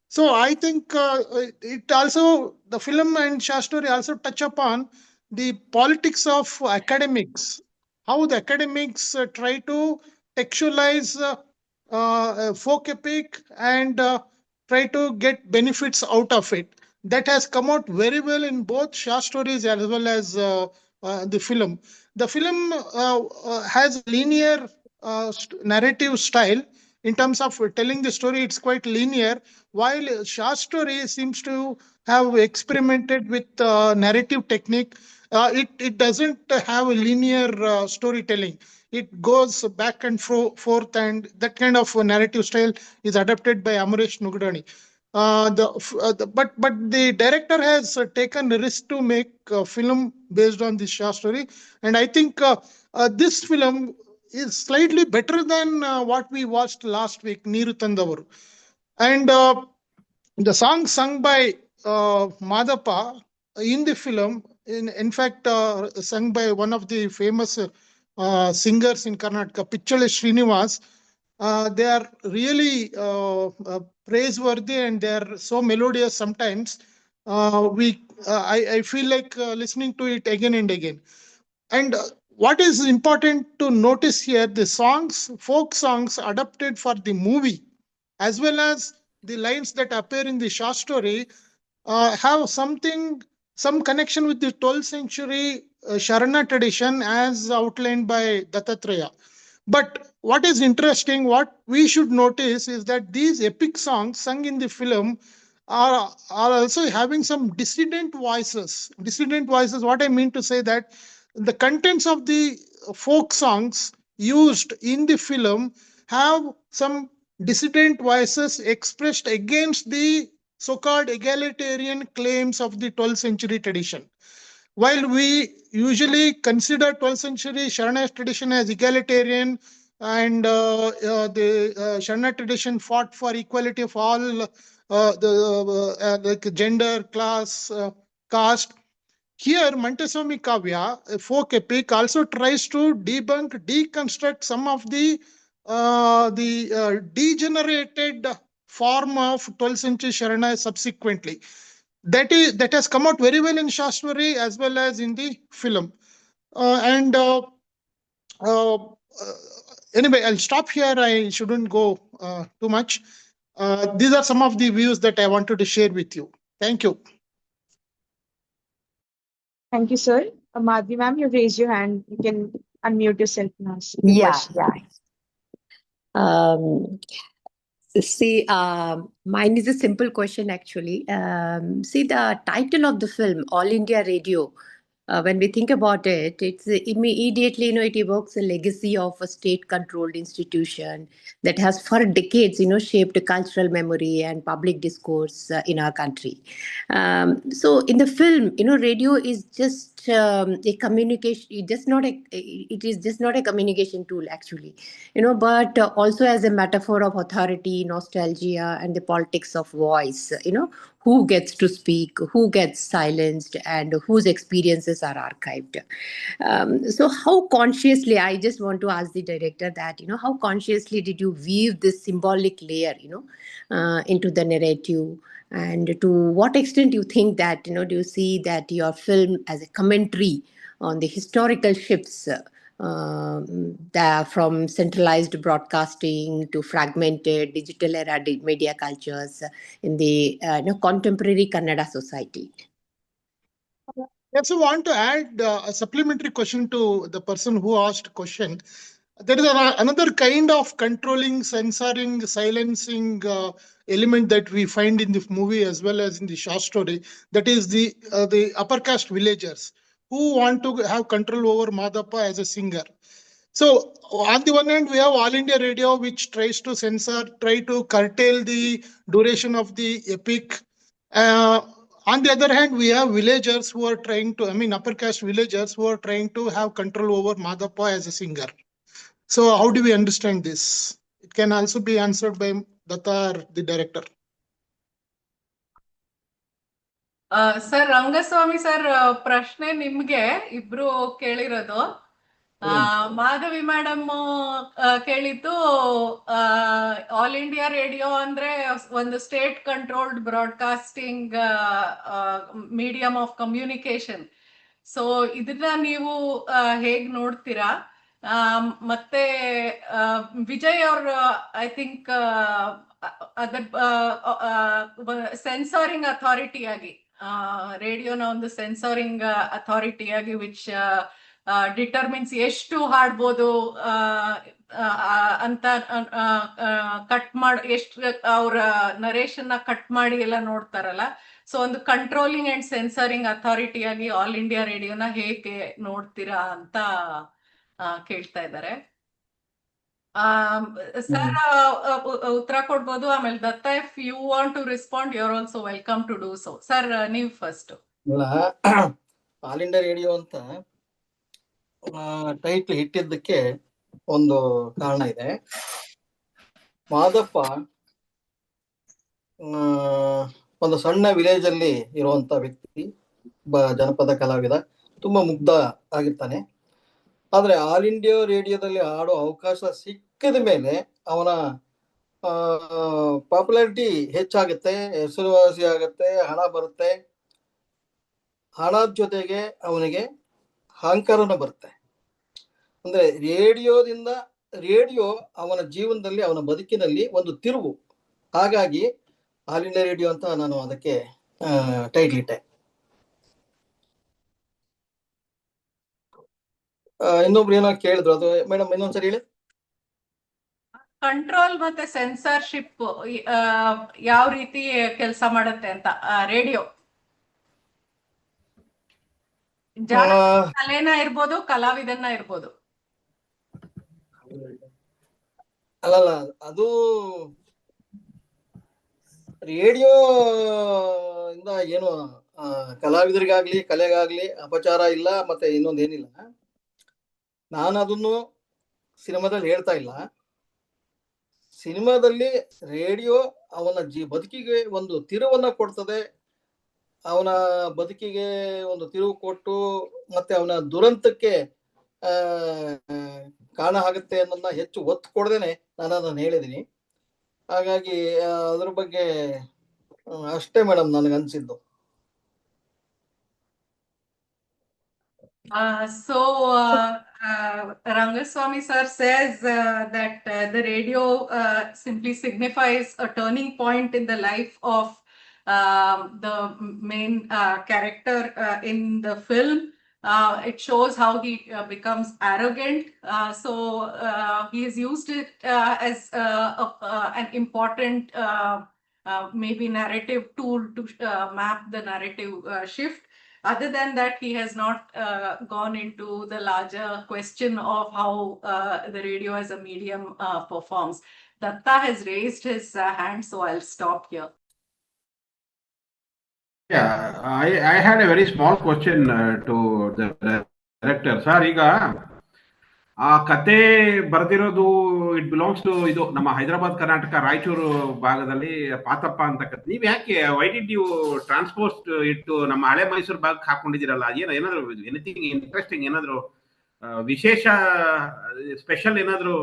So I think the film and short story also touch upon the politics of academics, how the academics try to textualize folk epic and try to get benefits out of it. That has come out very well in both short stories as well as the film. The film has linear narrative style. In terms of telling the story, it's quite linear, while short story seems to have experimented with narrative technique. It doesn't have a linear storytelling. It goes back and forth, and that kind of narrative style is adapted by Amresh Nugadani. But the director has taken a risk to make a film based on this short story, and I think this film is slightly better than what we watched last week, Neeru Tandavaru. And the song sung by Madhappa in the film, in fact, sung by one of the famous singers in Karnataka, Pichale Srinivas. They are really praiseworthy, and they are so melodious sometimes. I feel like listening to it again and again. And what is important to notice here, the songs, folk songs adapted for the movie, as well as the lines that appear in the short story, have some connection with the 12th century Sharana tradition as outlined by Dattatreya. But what is interesting, what we should notice is that these epic songs sung in the film are also having some dissident voices. Dissident voices, what I mean to say that the contents of the folk songs used in the film have some dissident voices expressed against the so-called egalitarian claims of the 12th century tradition. While we usually consider 12th century Sharanite tradition as egalitarian, and the Sharana tradition fought for equality of all like gender, class, caste. Here, Montesami Kavya, a folk epic, also tries to deconstruct some of the degenerated form of 12th century Sharana subsequently. That has come out very well in Shastri as well as in the film. And uh, uh, Anyway, I'll stop here. I shouldn't go too much. These are some of the views that I wanted to share with you. Thank you. Thank you, sir. Madhvi ma'am, you raised your hand. You can unmute yourself and ask your question. Um, See, mine is a simple question actually. See, the title of the film, All India Radio, when we think about it, it's immediately, it evokes a legacy of a state-controlled institution that has for decades, shaped cultural memory and public discourse in our country. So in the film, radio is just a communication. It is just not a communication tool actually, but also as a metaphor of authority, nostalgia, and the politics of voice. Who gets to speak, who gets silenced, and whose experiences are archived. So how consciously, I just want to ask the director that, how consciously did you weave this symbolic layer, into the narrative? And to what extent do you think that, do you see that your film as a commentary on the historical shifts from centralized broadcasting to fragmented digital era media cultures in the contemporary Kannada society? I also want to add a supplementary question to the person who asked question. There is another kind of controlling, censoring, silencing element that we find in the movie as well as in the short story. That is the upper caste villagers who want to have control over Madhappa as a singer. So on the one hand, we have All India Radio, which tries to censor, try to curtail the duration of the epic. On the other hand, we have villagers who are trying to, upper caste villagers who are trying to have control over Madhappa as a singer. So how do we understand this? It can also be answered by Datta, the director. Sir Rangaswamy sir, ಪ್ರಶ್ನೆ ನಿಮ್ಗೆ ಇಬ್ರು ಕೇಳಿರೋದು. Madhavi madam ಕೇಳಿದ್ದು all India radio ಅಂದ್ರೆ ಒಂದು state controlled broadcasting medium of communication. So ಇದನ್ನ ನೀವು ಹೇಗ್ ನೋಡ್ತೀರಾ? ಮತ್ತೆ ವಿಜಯ್ ಅವ್ರ ಐ ಥಿಂಕ್ ಅದರ್ ಸೆನ್ಸಾರಿಂಗ್ ಅಥಾರಿಟಿಯಾಗಿ, ರೇಡಿಯೋನ ಒಂದು ಸೆನ್ಸಾರಿಂಗ್ ಅಥಾರಿಟಿಯಾಗಿ ವಿಚ್ ಡಿಟರ್ಮಿನ್ಸ್ ಎಷ್ಟು ಹಾಡ್ಬೋದು ಅಂತ ಕಟ್ ಮಾಡಿ, ಎಷ್ಟು ಅವ್ರ ನರೇಶನ್ ಕಟ್ ಮಾಡಿ ಎಲ್ಲ ನೋಡ್ತಾರಲ್ಲ. ಸೊ ಒಂದು ಕಂಟ್ರೋಲಿಂಗ್ ಅಂಡ್ ಸೆನ್ಸರಿಂಗ್ ಅಥಾರಿಟಿಯಾಗಿ ಆಲ್ ಇಂಡಿಯಾ ರೇಡಿಯೋನ ಹೇಗೆ ನೋಡ್ತೀರಾ ಅಂತ ಕೇಳ್ತಾ ಇದ್ದಾರೆ. ಸರ್ ಉತ್ತರ ಕೊಡ್ಬೋದು, ಆಮೇಲೆ Datta if you want to respond you are also welcome to do so. Sir ನೀವು ಫಸ್ಟ್. ಇಲ್ಲ, ಆಲ್ ಇಂಡಿಯಾ ರೇಡಿಯೋ ಅಂತ ಟೈಟ್ಲ್ ಇಟ್ಟಿದ್ದಕ್ಕೆ ಒಂದು ಕಾರಣ ಇದೆ. ಮಾದಪ್ಪ ಒಂದು ಸಣ್ಣ ವಿಲೇಜ್ ಅಲ್ಲಿ ಇರುವಂತ ವ್ಯಕ್ತಿ, ಜನಪದ ಕಲಾವಿದ, ತುಂಬಾ ಮುಗ್ಧ ಆಗಿರ್ತಾನೆ. ಆದ್ರೆ ಆಲ್ ಇಂಡಿಯಾ ರೇಡಿಯೋದಲ್ಲಿ ಆಡೋ ಅವಕಾಶ ಸಿಕ್ಕಿದ ಮೇಲೆ ಅವನ ಪಾಪ್ಯುಲಾರಿಟಿ ಹೆಚ್ಚಾಗುತ್ತೆ, ಹೆಸರುವಾಸಿ ಆಗುತ್ತೆ, ಹಣ ಬರುತ್ತೆ. ಹಣದ ಜೊತೆಗೆ ಅವನಿಗೆ ಅಹಂಕಾರನೂ ಬರುತ್ತೆ. ಅಂದ್ರೆ ರೇಡಿಯೋ ಅವನ ಜೀವನದಲ್ಲಿ, ಅವನ ಬದುಕಿನಲ್ಲಿ ಒಂದು ತಿರುವು. ಹಾಗಾಗಿ ಆಲ್ ಇಂಡಿಯಾ ರೇಡಿಯೋ ಅಂತ ನಾನು ಅದಕ್ಕೆ ಟೈಟ್ಲ್ ಇಟ್ಟೆ. ಇನ್ನೊಬ್ರು ಏನೋ ಕೇಳಿದ್ರು, ಅದು ಮೇಡಮ್ ಇನ್ನೊಂದ್ಸರಿ ಹೇಳಿ. ಕಂಟ್ರೋಲ್ ಮತ್ತೆ ಸೆನ್ಸರ್ಶಿಪ್ ಯಾವ ರೀತಿ ಕೆಲಸ ಮಾಡುತ್ತೆ ಅಂತ ರೇಡಿಯೋ. ಕಲೆನ ಇರ್ಬೋದು, ಕಲಾವಿದನ್ನ ಇರ್ಬೋದು. ಅಲ್ಲಲ್ಲ, ಅದು ರೇಡಿಯೋ ಇಂದ ಏನು ಕಲಾವಿದರಿಗಾಗ್ಲಿ ಕಲೆಗಾಗ್ಲಿ ಅಪಚಾರ ಇಲ್ಲ, ಮತ್ತೆ ಇನ್ನೊಂದೇನಿಲ್ಲ. ನಾನು ಅದನ್ನು ಸಿನಿಮಾದಲ್ಲಿ ಹೇಳ್ತಾ ಇಲ್ಲ. ಸಿನಿಮಾದಲ್ಲಿ ರೇಡಿಯೋ ಅವನ ಬದುಕಿಗೆ ಒಂದು ತಿರುವನ್ನ ಕೊಡ್ತದೆ. ಅವನ ಬದುಕಿಗೆ ಒಂದು ತಿರುವು ಕೊಟ್ಟು ಮತ್ತೆ ಅವನ ದುರಂತಕ್ಕೆ ಕಾರಣ ಆಗುತ್ತೆ ಅನ್ನೋದನ್ನ ಹೆಚ್ಚು ಒತ್ತು ಕೊಡದೇನೆ ನಾನು ಅದನ್ನು ಹೇಳಿದ್ದೀನಿ. ಹಾಗಾಗಿ ಅದ್ರ ಬಗ್ಗೆ ಅಷ್ಟೇ madam ನನಗನ್ಸಿದ್ದು. So Rangaswami sir says that the radio simply signifies a turning point in the life of the main character in the film. It shows how he becomes arrogant. So he has used it as an important maybe narrative tool to map the narrative shift. Other than that, he has not gone into the larger question of how the radio as a medium performs. Datta has raised his hand, so I'll stop here. Yeah, I had a very small question to the director. Sir, ಈಗ ಆ ಕತೆ ಬರೆದಿರೋದು it belongs to ಇದು ನಮ್ಮ ಹೈದರಾಬಾದ್ ಕರ್ನಾಟಕ ರಾಯಚೂರು ಭಾಗದಲ್ಲಿ ಪಾತಪ್ಪ ಅಂತ ಕತೆ. ನೀವ್ ಯಾಕೆ ವೈ ಡಿಡ್ ಯು ಟ್ರಾನ್ಸ್ಪೋಸ್ ಇಟ್ಟು ನಮ್ಮ ಹಳೆ ಮೈಸೂರು ಭಾಗಕ್ಕೆ ಹಾಕೊಂಡಿದ್ದೀರಲ್ಲ? ಏನಾದ್ರು ಎನಿಥಿಂಗ್ ಇಂಟ್ರೆಸ್ಟಿಂಗ್, ಏನಾದ್ರು ವಿಶೇಷ ಸ್ಪೆಷಲ್ ಏನಾದ್ರು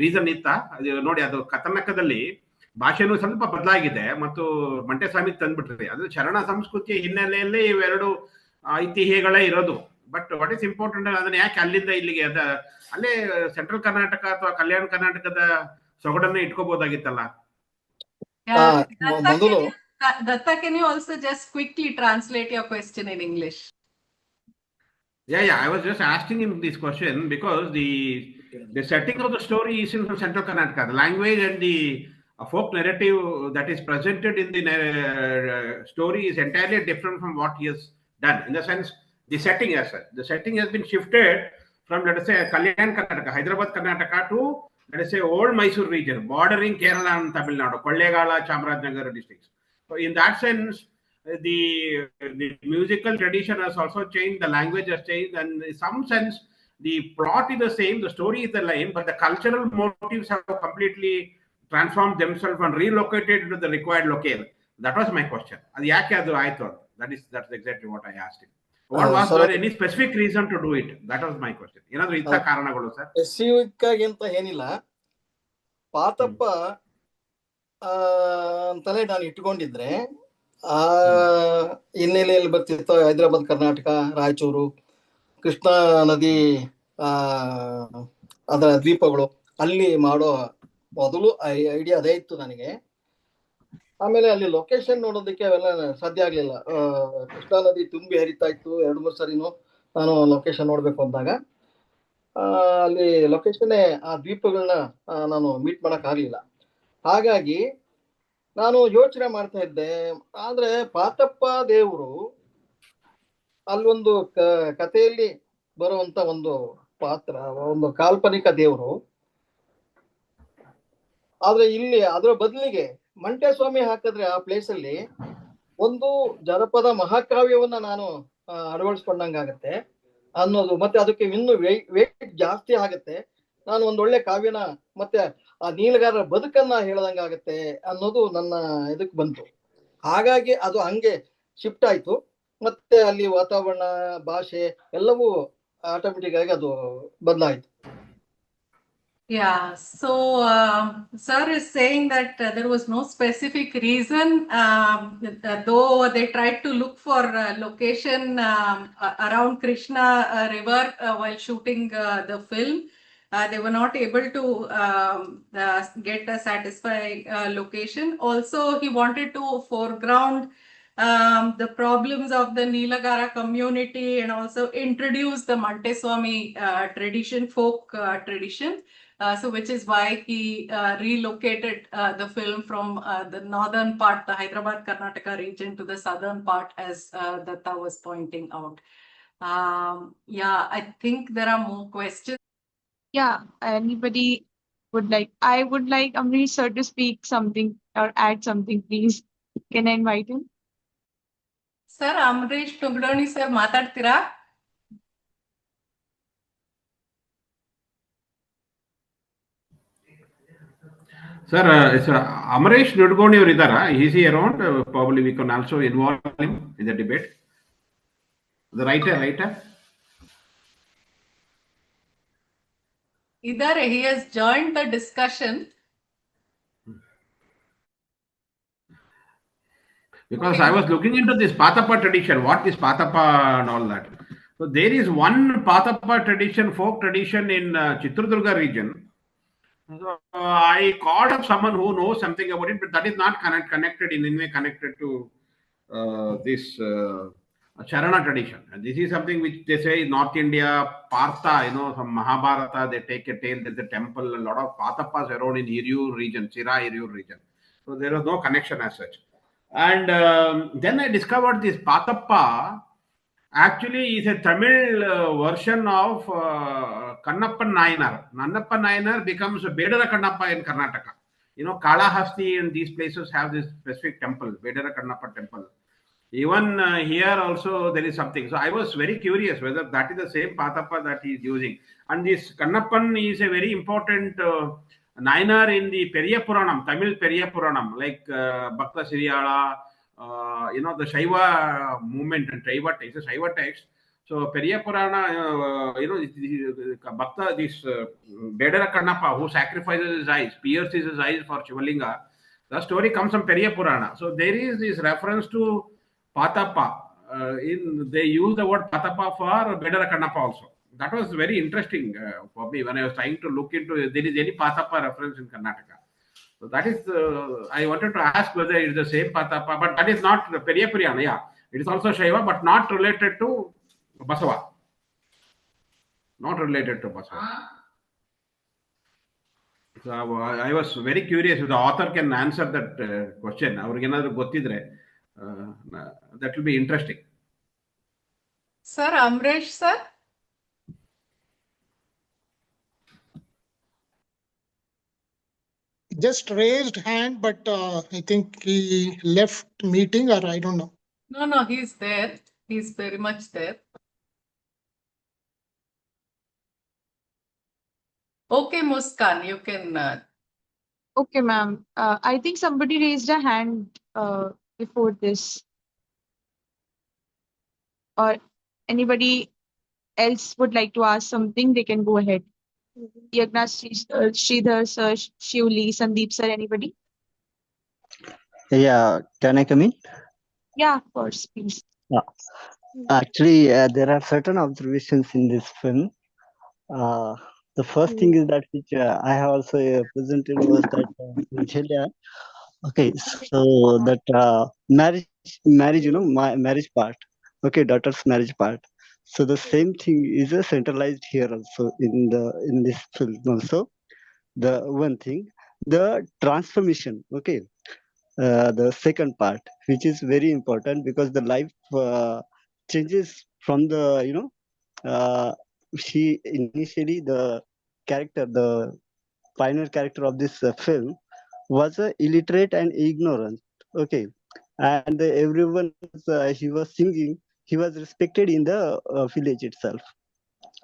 ರೀಸನ್ ಇತ್ತಾ? ಅದು ನೋಡಿ, ಅದು ಕಥನಕದಲ್ಲಿ ಭಾಷೆನೂ ಸ್ವಲ್ಪ ಬದಲಾಗಿದೆ ಮತ್ತು ಮಂಟೆಸ್ವಾಮಿ ತಂದ್ಬಿಟ್ರಿ. ಅದು ಶರಣ ಸಂಸ್ಕೃತಿಯ ಹಿನ್ನೆಲೆಯಲ್ಲಿ ಇವೆರಡು ಐತಿಹ್ಯಗಳೇ ಇರೋದು. ಬಟ್ ವಾಟ್ ಈಸ್ ಇಂಪಾರ್ಟೆಂಟ್, ಅದನ್ನ ಯಾಕೆ ಅಲ್ಲಿಂದ ಇಲ್ಲಿಗೆ ಅಲ್ಲೇ ಸೆಂಟ್ರಲ್ ಕರ್ನಾಟಕ ಅಥವಾ ಕಲ್ಯಾಣ ಕರ್ನಾಟಕದ ಸೊಗಡನ್ನ ಇಟ್ಕೋಬಹುದಾಗಿತ್ತಲ್ಲ? Datta, can you also just quickly translate your question in English? Yeah, I was just asking him this question because the setting of the story is in central Karnataka. The language and the folk narrative that is presented in the story is entirely different from what he has done. In the sense, the setting as such, the setting has been shifted from, let us say, Kalyan Karnataka, Hyderabad Karnataka to, let us say, old Mysore region, bordering Kerala and Tamil Nadu, Kollegala, Chamarajanagar districts. So in that sense, the musical tradition has also changed, the language has changed, and in some sense, the plot is the same, the story is the same, but the cultural motives have completely transformed themselves and relocated to the required locale. That was my question. That's exactly what I asked him. What was there any specific reason to do it? That was my question. ಏನಾದ್ರು ಇಂಥ ಕಾರಣಗಳು sir? Specific ಆಗಿ ಅಂತ ಏನಿಲ್ಲ. ಪಾತಪ್ಪ ಅಂತಲೇ ನಾನು ಇಟ್ಕೊಂಡಿದ್ರೆ ಆ ಹಿನ್ನೆಲೆಯಲ್ಲಿ ಬರ್ತಿತ್ತು ಹೈದರಾಬಾದ್ ಕರ್ನಾಟಕ, ರಾಯಚೂರು, ಕೃಷ್ಣಾ ನದಿ ಅದರ ದ್ವೀಪಗಳು, ಅಲ್ಲಿ ಮಾಡೋ ಮೊದಲು ಐಡಿಯಾ ಅದೇ ಇತ್ತು ನನಗೆ. ಆಮೇಲೆ ಅಲ್ಲಿ ಲೊಕೇಶನ್ ನೋಡೋದಕ್ಕೆ ಅವೆಲ್ಲ ಸಾಧ್ಯ ಆಗ್ಲಿಲ್ಲ. ಕೃಷ್ಣಾ ನದಿ ತುಂಬಿ ಹರಿತಾ ಇತ್ತು. 2-3 ಸರಿನೂ ನಾನು ಲೊಕೇಶನ್ ನೋಡ್ಬೇಕು ಅಂದಾಗ ಅಲ್ಲಿ ಲೊಕೇಶನ್ನೇ ಆ ದ್ವೀಪಗಳನ್ನ ನಾನು ಮೀಟ್ ಮಾಡಕ್ ಆಗ್ಲಿಲ್ಲ. ಹಾಗಾಗಿ ನಾನು ಯೋಚನೆ ಮಾಡ್ತಾ ಇದ್ದೆ, ಆದ್ರೆ ಪಾತಪ್ಪ ದೇವರು ಅಲ್ಲೊಂದು ಕಥೆಯಲ್ಲಿ ಬರುವಂತ ಒಂದು ಪಾತ್ರ, ಒಂದು ಕಾಲ್ಪನಿಕ ದೇವರು. ಆದ್ರೆ ಇಲ್ಲಿ ಅದರ ಬದಲಿಗೆ ಮಂಟೇಸ್ವಾಮಿ ಹಾಕಿದ್ರೆ ಆ ಪ್ಲೇಸ್ ಅಲ್ಲಿ ಒಂದು ಜನಪದ ಮಹಾಕಾವ್ಯವನ್ನ ನಾನು ಅಳವಡಿಸ್ಕೊಂಡಂಗಾಗತ್ತೆ ಅನ್ನೋದು, ಮತ್ತೆ ಅದಕ್ಕೆ ಇನ್ನು ವೇಟ್ ಜಾಸ್ತಿ ಆಗತ್ತೆ. ನಾನು ಒಂದೊಳ್ಳೆ ಕಾವ್ಯನ ಮತ್ತೆ ಆ ನೀಲಗಾರರ ಬದುಕನ್ನ ಹೇಳ್ದಂಗಾಗತ್ತೆ ಅನ್ನೋದು ನನ್ನ ಇದಕ್ಕೆ ಬಂತು. ಹಾಗಾಗಿ ಅದು ಹಂಗೆ ಶಿಫ್ಟ್ ಆಯ್ತು. ಮತ್ತೆ ಅಲ್ಲಿ ವಾತಾವರಣ, ಭಾಷೆ ಎಲ್ಲವೂ ಆಟೋಮೆಟಿಕ್ ಆಗಿ ಅದು ಬದಲಾಯಿತು. Yeah, so sir is saying that there was no specific reason, though they tried to look for location around Krishna river while shooting the film. They were not able to get a satisfying location. Also, he wanted to foreground the problems of the Nilagara community and also introduce the Monteswami tradition, folk tradition. So which is why he relocated the film from the northern part, the Hyderabad Karnataka region, to the southern part, as Datta was pointing out. Yeah, I think there are more questions. Yeah, anybody would like? I would like Amrish sir to speak something or add something, please. Can I invite him? Sir, Amrish Tugdoni sir, ಮಾತಾಡ್ತೀರಾ? Sir, Amresh Nudgoni ಅವರು ಇದ್ದಾರಾ? Is he around? Probably we can also involve him in the debate. The writer. ಇದ್ದಾರೆ, he has joined the discussion. Because okay. I was looking into this Patappa tradition, what is Patappa and all that. So there is one Patappa tradition, folk tradition in Chitradurga region. So I called up someone who knows something about it, but that is not connected in any way connected to this Charana tradition. And this is something which they say in North India, Partha, from Mahabharata, they take a tale, there's a temple, a lot of Patappas around in Hirur region, Chira Hirur region. So there is no connection as such. And then I discovered this Patappa actually is a Tamil version of Kannappan Nayanar. Kannappan Nayanar becomes Bedara Kannappa in Karnataka. Kalahasti and these places have this specific temple, Bedara Kannappa temple. Even here also there is something. So I was very curious whether that is the same Patappa that he is using. And this Kannappan is a very important Nayanar in the Periya Puranam, Tamil Periya Puranam, like Bhakta Siriyala, the Shaiva movement and Shaiva text, the Shaiva text. So Periya Purana, Bhakta, this Bedara Kannappa who sacrifices his eyes, pierces his eyes for Shivalinga, the story comes from Periya Purana. So there is this reference to Patappa. They use the word Patappa for Bedara Kannappa also. That was very interesting for me when I was trying to look into if there is any Patappa reference in Karnataka. So that is, I wanted to ask whether it is the same Patappa, but that is not Periya Purana. Yeah, it is also Shaiva, but not related to Basava. Not related to Basava. So I was very curious if the author can answer that question. That will be interesting. Sir, Amresh sir. Just raised hand, but I think he left meeting, or I don't know. No, he's there. He's very much there. Okay, Muskan, you can. Okay, ma'am. I think somebody raised a hand before this. Or anybody else would like to ask something, they can go ahead. Yagna, Sridhar sir, Shivli, Sandeep sir, anybody? Yeah, can I come in? Yeah, of course, please. Yeah. Actually, there are certain observations in this film. The first thing is that which I have also presented was that okay, so that marriage, marriage part. Okay, daughter's marriage part. So the same thing is centralized here also in this film also. The one thing, the transformation. Okay, the second part, which is very important because the life changes from the she initially the character, the pioneer character of this film, was illiterate and ignorant. Okay, and everyone he was singing. He was respected in the village itself.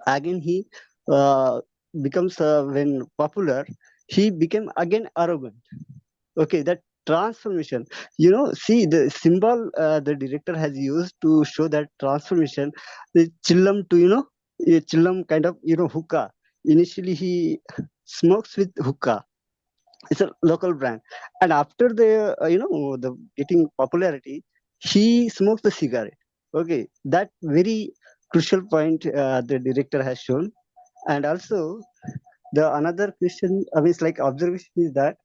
Again, he uh, becomes when popular, he became again arrogant. Okay, that transformation, see the symbol the director has used to show that transformation, the chillam to a chillam kind of hookah. Initially he smokes with hookah. It's a local brand, and after the the getting popularity, he smokes the cigarette. Okay, that very crucial point the director has shown. And also the another question, I mean, it's like observation is that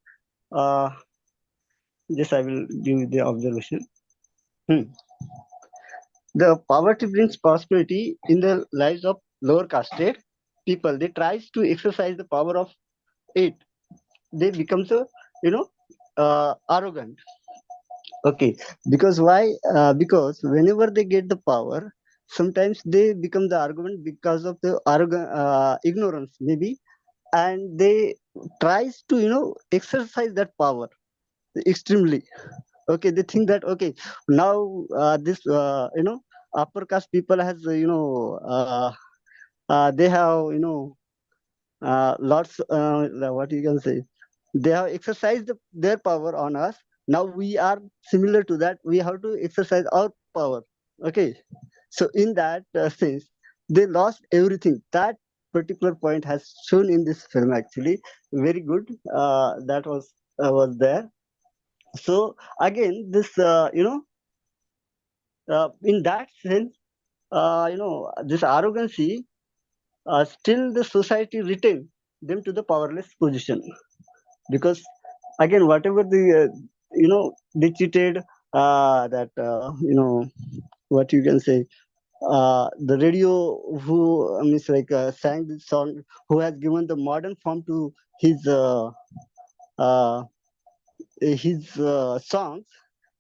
uh, yes, I will give the observation. Hmm. The poverty brings prosperity in the lives of lower caste people. They tries to exercise the power of it. They become so, arrogant. Okay, because why? Because whenever they get the power, sometimes they become the argument because of the arrogant ignorance, maybe, and they tries to exercise that power extremely. Okay, they think that okay, now this upper caste people has they have lots what you can say, they have exercised their power on us. Now we are similar to that, we have to exercise our power. Okay, so in that sense they lost everything. That particular point has shown in this film actually very good. That was there. So again this in that sense this arrogancy, still the society retain them to the powerless position. Because again whatever the they cheated that what you can say, the radio who means like sang this song, who has given the modern form to his uh, songs,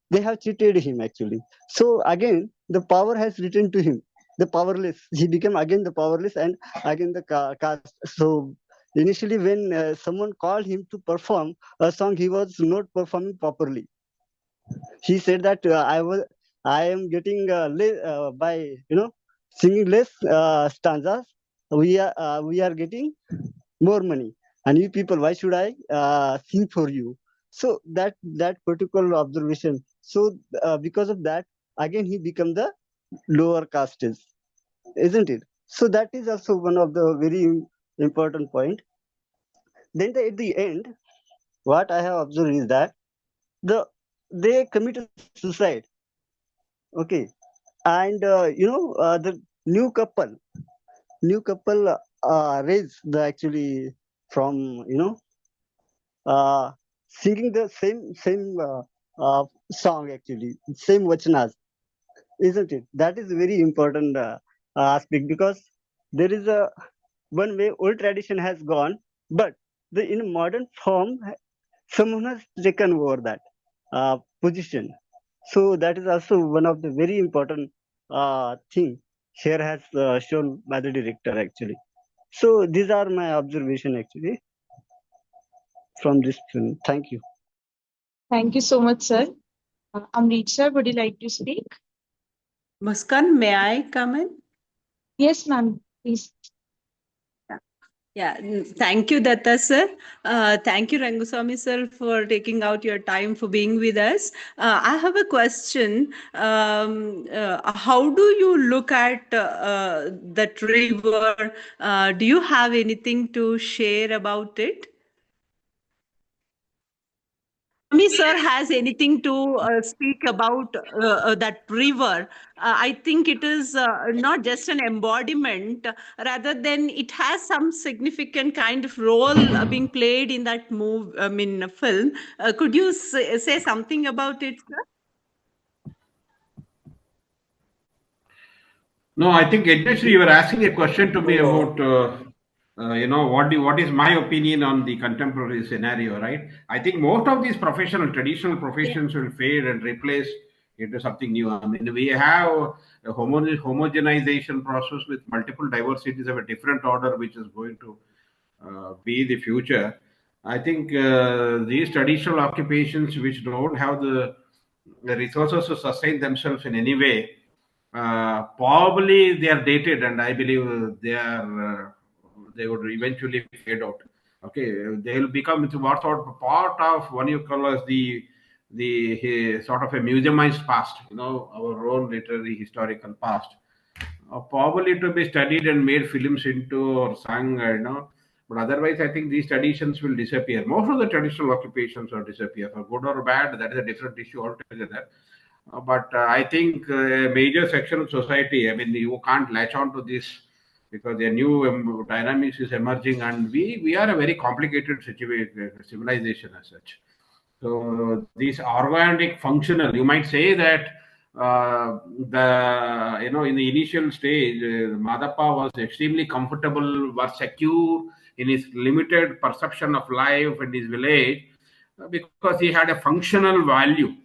they have cheated him actually. So again the power has returned to him, the powerless, he became again the powerless, and again the caste. So initially when someone called him to perform a song, he was not performing properly. He said that I am getting by singing less stanzas, we are getting more money, and you people, why should I sing for you? So that particular observation. So because of that, again he become the lower castes, isn't it? So that is also one of the very important point. Then at the end, what I have observed is that the they committed suicide. Okay, and the new couple raised the actually from uh, singing the same song, actually same vachanas, isn't it? That is very important aspect, because there is a one way old tradition has gone, but the in modern form someone has taken over that position. So that is also one of the very important thing here has shown by the director actually. So these are my observation actually from this film. Thank you. Thank you so much, sir. Amrit sir, would you like to speak? Muskan, may I come in? Yes, ma'am, please. Yeah, thank you, Datta sir. Thank you, Rangaswami sir, for taking out your time for being with us. I have a question. How do you look at that river? Do you have anything to share about it? Swami sir has anything to speak about that river. I think it is not just an embodiment, rather than it has some significant kind of role being played in that film. Could you say something about it, sir? No, I think initially you were asking a question to me about, what is my opinion on the contemporary scenario, right? I think most of these traditional professions will fade and replace into something new. I mean, we have a homogenization process with multiple diversities of a different order, which is going to be the future. I think these traditional occupations which don't have the resources to sustain themselves in any way, probably they are dated, and I believe they would eventually fade out. Okay, they will become into what sort of part of what you call as the sort of a museumized past. Our own literary historical past. Probably to be studied and made films into or sung, but otherwise, I think these traditions will disappear. Most of the traditional occupations will disappear, for good or bad. That is a different issue altogether. But I think a major section of society, I mean, you can't latch on to this because a new dynamics is emerging, and we are a very complicated civilization as such. So these organic functional, you might say that in the initial stage, Madappa was extremely comfortable, was secure in his limited perception of life in his village because he had a functional value,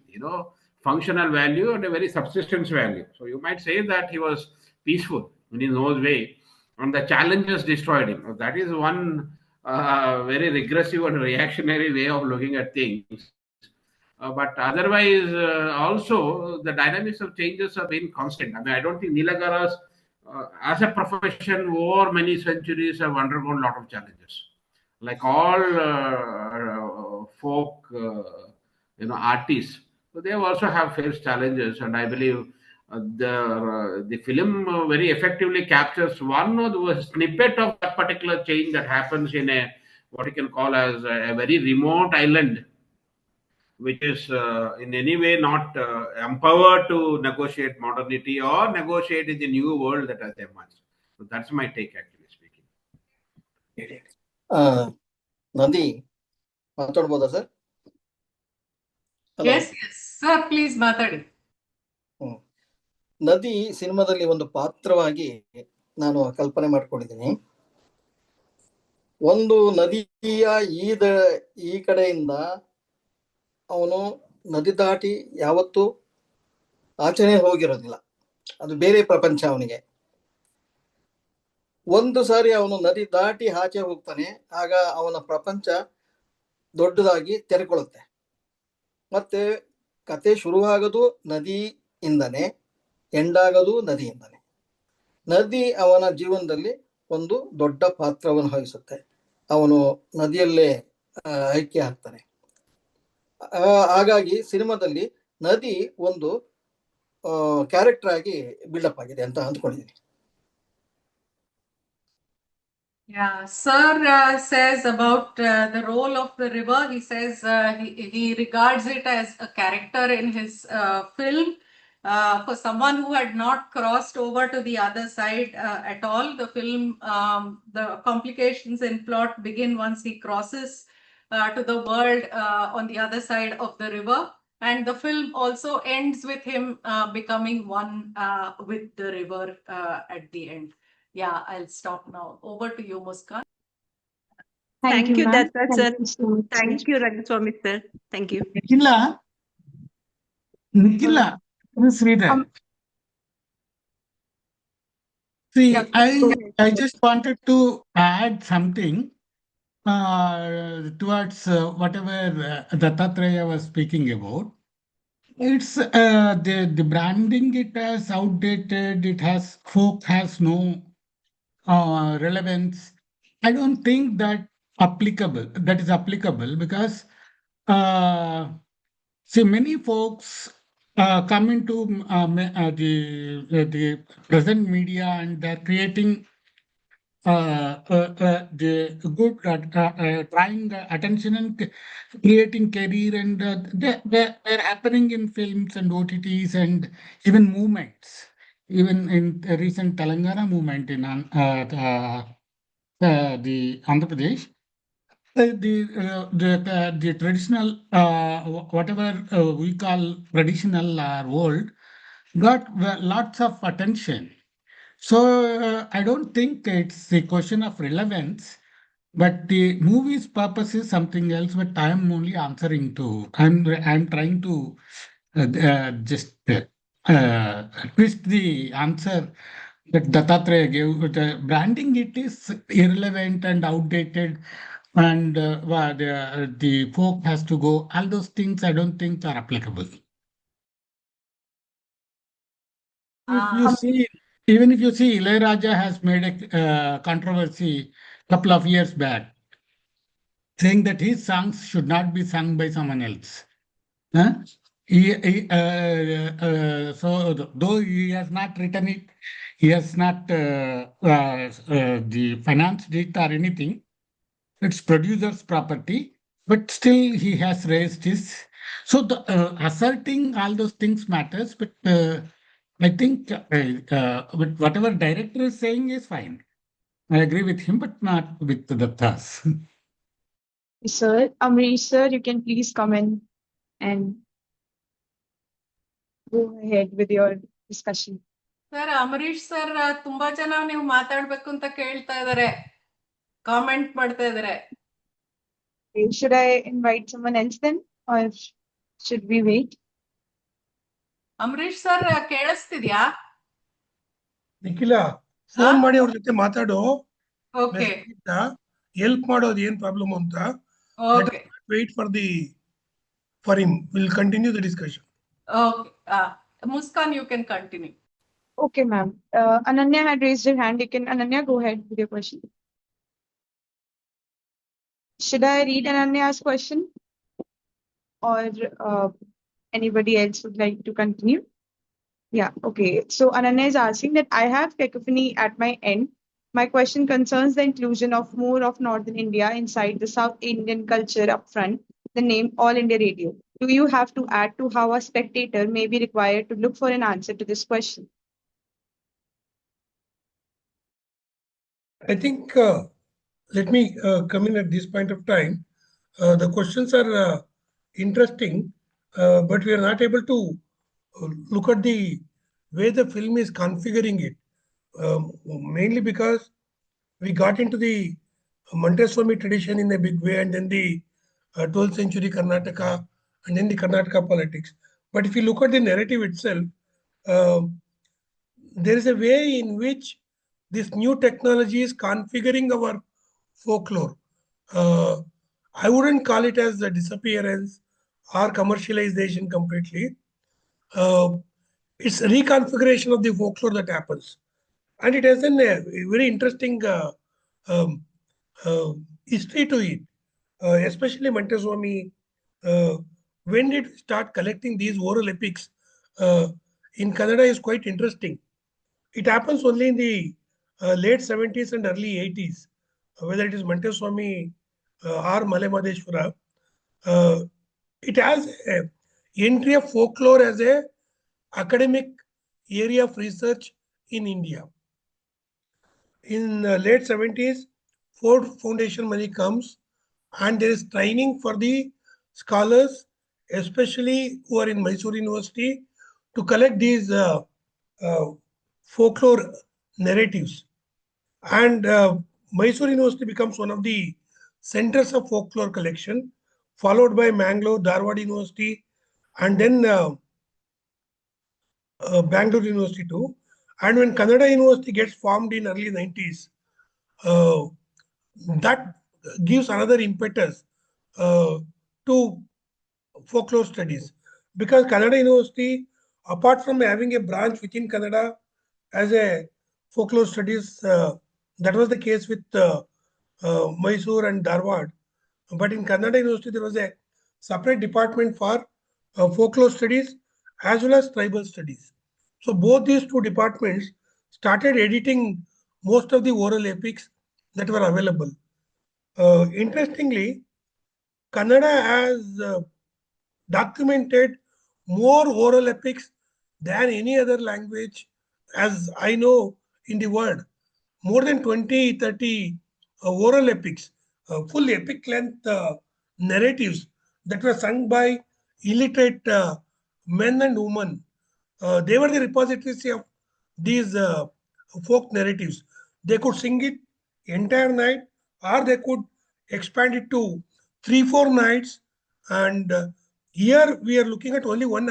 functional value and a very subsistence value. So you might say that he was peaceful in his own way, and the challenges destroyed him. That is one very regressive and reactionary way of looking at things. But otherwise, also the dynamics of changes have been constant. I mean, I don't think Nilagaras, as a profession, over many centuries, have undergone a lot of challenges. Like all folk, artists, so they also have faced challenges, and I believe the film very effectively captures one of the snippet of that particular change that happens in a what you can call as a very remote island, which is in any way not empowered to negotiate modernity or negotiate in the new world that has emerged. So that's my take, actually speaking. Nandi ಮಾತಾಡ್ಬೋದಾ sir? Yes, sir, please ಮಾತಾಡಿ. ನದಿ ಸಿನಿಮಾದಲ್ಲಿ ಒಂದು ಪಾತ್ರವಾಗಿ ನಾನು ಕಲ್ಪನೆ ಮಾಡ್ಕೊಂಡಿದ್ದೀನಿ. ಒಂದು ನದಿಯ ಈ ಕಡೆಯಿಂದ ಅವನು ನದಿ ದಾಟಿ ಯಾವತ್ತೂ ಆಚೆನೆ ಹೋಗಿರೋದಿಲ್ಲ, ಅದು ಬೇರೆ ಪ್ರಪಂಚ ಅವನಿಗೆ. ಒಂದು ಸಾರಿ ಅವನು ನದಿ ದಾಟಿ ಆಚೆ ಹೋಗ್ತಾನೆ, ಆಗ ಅವನ ಪ್ರಪಂಚ ದೊಡ್ಡದಾಗಿ ತೆರೆಕೊಳ್ಳುತ್ತೆ. ಮತ್ತೆ ಕತೆ ಶುರುವಾಗೋದು ನದಿಯಿಂದನೇ, ಎಂಡಾಗೋದು ನದಿಯಿಂದನೇ. ನದಿ ಅವನ ಜೀವನದಲ್ಲಿ ಒಂದು ದೊಡ್ಡ ಪಾತ್ರವನ್ನು ವಹಿಸುತ್ತೆ. ಅವನು ನದಿಯಲ್ಲೇ ಐಕ್ಯ ಆಗ್ತಾನೆ. ಹಾಗಾಗಿ ಸಿನಿಮಾದಲ್ಲಿ ನದಿ ಒಂದು ಕ್ಯಾರೆಕ್ಟರ್ ಆಗಿ ಬಿಲ್ಡಪ್ ಆಗಿದೆ ಅಂತ ಅಂದ್ಕೊಂಡಿದ್ದೀನಿ. Yeah, sir says about the role of the river. He says he regards it as a character in his film. For someone who had not crossed over to the other side at all, the film, the complications in plot begin once he crosses to the world on the other side of the river. And the film also ends with him becoming one with the river at the end. Yeah, I'll stop now. Over to you, Muskan. Thank you, ma'am. Datta sir. Thank you so much. Thank you, Rangaswami sir. Thank you. Nikhila, Sridhar. See, I just wanted to add something towards whatever Dattatreya was speaking about. It's the branding it as outdated, folk has no relevance. I don't think that is applicable because see, many folks come into the present media and they're creating the good trying attention and creating career, and they're happening in films and OTTs and even movements. Even in the recent Telangana movement in the Andhra Pradesh, the traditional whatever we call traditional world got lots of attention. So I don't think it's a question of relevance, but the movie's purpose is something else. But I am only answering to. I'm trying to just twist the answer that Dattatreya gave. The branding it is irrelevant and outdated. and the folk has to go. All those things I don't think are applicable. If you see, even if you see, Ilayaraja has made a controversy couple of years back, saying that his songs should not be sung by someone else. Huh? Though he has not written it, he has not the financed it or anything. It's producer's property, but still he has raised his. So asserting all those things matters, but I think with whatever director is saying is fine. I agree with him, but not with the thus. Sir, Amrish sir, you can please come in and go ahead with your discussion. Sir Amaresh sir ತುಂಬಾ ಜನ ನೀವು ಮಾತಾಡ್ಬೇಕು ಅಂತ ಕೇಳ್ತಾ ಇದಾರೆ, comment ಮಾಡ್ತಾ ಇದಾರೆ. Should I invite someone else then, or should we wait? Amaresh sir ಕೇಳಿಸ್ತಿದ್ಯಾ? ನಿಖಿಲ ಫೋನ್ ಮಾಡಿ ಅವ್ರ ಜೊತೆ ಮಾತಾಡೋ, ಓಕೆ, ಹೆಲ್ಪ್ ಮಾಡೋದು ಏನ್ ಪ್ರಾಬ್ಲಮ್ ಅಂತ. Okay, wait for him, will continue the discussion. Okay. Muskan, you can continue. Okay, ma'am. Ananya had raised her hand. Ananya, go ahead with your question. Should I read Ananya's question, or anybody else would like to continue? Yeah, okay. So Ananya is asking that I have cacophony at my end. My question concerns the inclusion of more of Northern India inside the South Indian culture up front, the name All India Radio. Do you have to add to how a spectator may be required to look for an answer to this question? I think let me come in at this point of time. The questions are interesting, but we are not able to look at the way the film is configuring it. Mainly because we got into the Montesquieu tradition in a big way, and then the 12th century Karnataka, and then the Karnataka politics. But if you look at the narrative itself, there is a way in which this new technology is configuring our folklore. I wouldn't call it as a disappearance or commercialization completely. It's a reconfiguration of the folklore that happens. And it has a very interesting history to it, especially Montesquieu. When did we start collecting these oral epics in Kannada is quite interesting. It happens only in the late 70s and early 80s, whether it is Montesquieu or Male Madheshwara. It has an entry of folklore as a academic area of research in India. In late 70s, Ford Foundation money comes, and there is training for the scholars, especially who are in Mysore University, to collect these folklore narratives. And Mysore University becomes one of the centers of folklore collection, followed by Mangalore, Dharwad University, and then Bangalore University too. And when Kannada University gets formed in early 90s, that gives another impetus to folklore studies. Because Kannada University, apart from having a branch within Kannada as a folklore studies, that was the case with Mysore and Dharwad. But in Kannada University, there was a separate department for folklore studies as well as tribal studies. So both these two departments started editing most of the oral epics that were available. Interestingly, Kannada has documented more oral epics than any other language, as I know, in the world. More than 20, 30 oral epics, full epic length narratives that were sung by illiterate men and women. They were the repositories of these folk narratives. They could sing it entire night, or they could expand it to 3-4 nights. And here we are looking at only one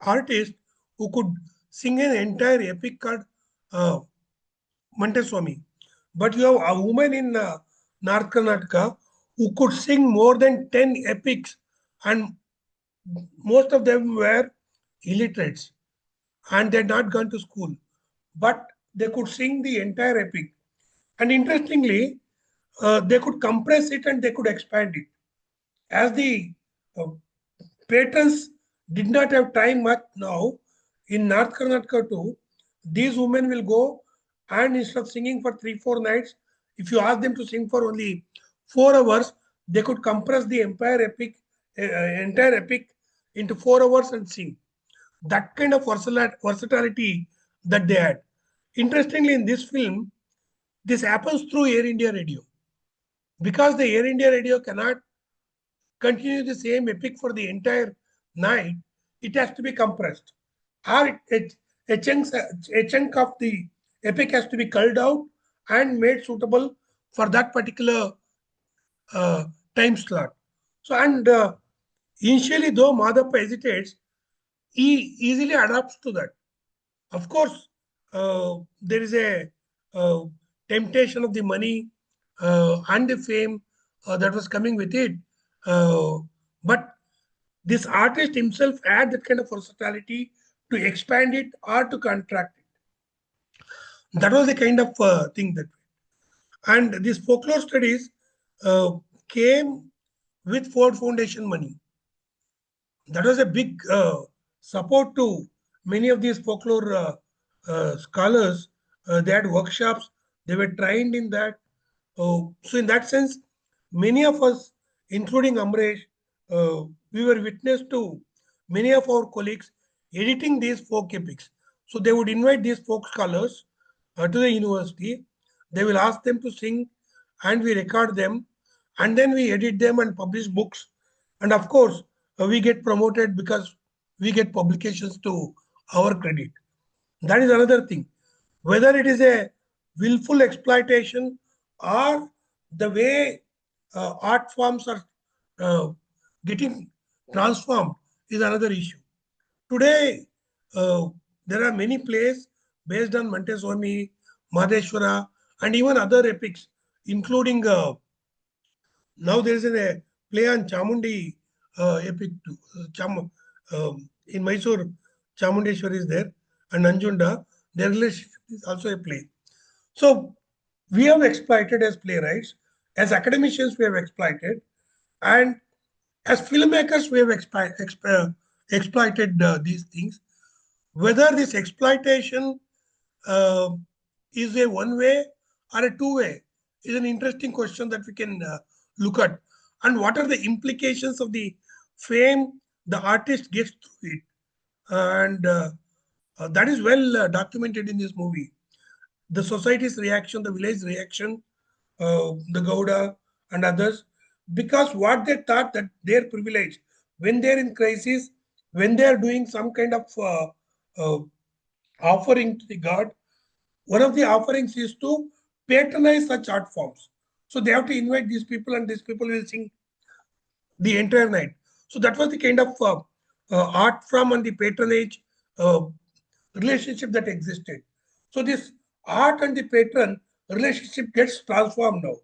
artist who could sing an entire epic called Montesquieu. But you have a woman in North Karnataka who could sing more than 10 epics, and most of them were illiterates and they had not gone to school, but they could sing the entire epic. And interestingly, they could compress it and they could expand it. As the uh, patrons did not have time much now, in North Karnataka too, these women will go and instead of singing for 3-4 nights, if you ask them to sing for only 4 hours, they could compress the entire epic into 4 hours and sing. That kind of versatility that they had. Interestingly, in this film, this happens through Air India Radio because the Air India Radio cannot continue the same epic for the entire night. It has to be compressed, or a chunk of the epic has to be culled out and made suitable for that particular uh, time slot. So, and initially, though Madhappa hesitates, he easily adapts to that. Of course, there is a uh, temptation of the money and the fame that was coming with it. But this artist himself had that kind of versatility to expand it or to contract it. That was the kind of thing that. And these folklore studies uh, came with Ford Foundation money. That was a big support to many of these folklore scholars. They had workshops, they were trained in that. So, in that sense, many of us, including Amresh, we were witness to many of our colleagues editing these folk epics. So, they would invite these folk scholars to the university. They will ask them to sing, and we record them, and then we edit them and publish books. And of course, we get promoted because we get publications to our credit. That is another thing. Whether it is a willful exploitation or the way art forms are uh, getting transformed is another issue. Today, uh, there are many plays based on Montesquieu, Madheshwara, and even other epics, including now there is a play on Chamundi epic too. In Mysore, Chamundeshwari is there, and Nanjunda. Their relationship is also a play. So we have exploited as playwrights, as academicians we have exploited, and as filmmakers we have exploited these things. Whether this exploitation uh, is a one way or a two way is an interesting question that we can look at. And what are the implications of the fame the artist gets through it? And that is well documented in this movie. The society's reaction, the village reaction, the Gouda and others, because what they thought that their privilege, when they're in crisis, when they are doing some kind of uh, offering to the god, one of the offerings is to patronize such art forms. So they have to invite these people, and these people will sing the entire night. So that was the kind of art form and the patronage uh, relationship that existed. So this art and the patron relationship gets transformed now.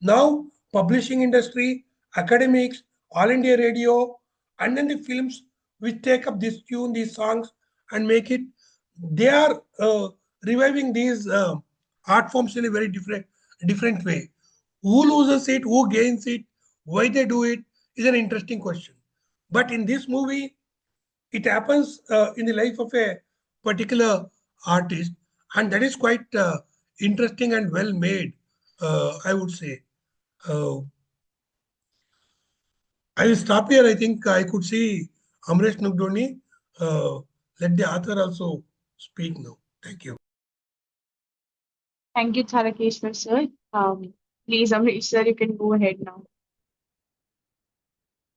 Now, publishing industry, academics, All India Radio, and then the films which take up this tune, these songs, and make it, they are reviving these art forms in a very different way. Who loses it, who gains it, why they do it is an interesting question. But in this movie, it happens in the life of a particular artist, and that is quite interesting and well made, I would say. Uh, I will stop here. I think I could see Amresh Nugdoni. Let the author also speak now. Thank you. Thank you, Tarakeshwar sir. Please, Amrish sir, you can go ahead now.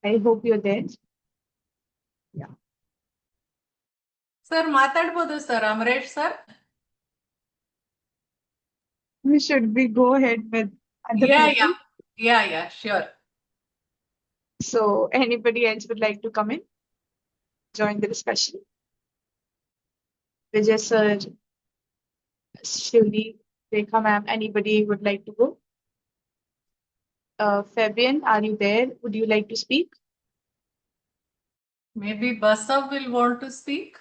I hope you're there. Yeah. Sir ಮಾತಾಡ್ಬೋದು sir Amaresh sir Should we go ahead with other people? Yeah, sure. So anybody else would like to come in? Join the discussion? Vijay sir, Shivli, Rekha ma'am, anybody would like to go? Fabian, are you there? Would you like to speak? Maybe Basav will want to speak.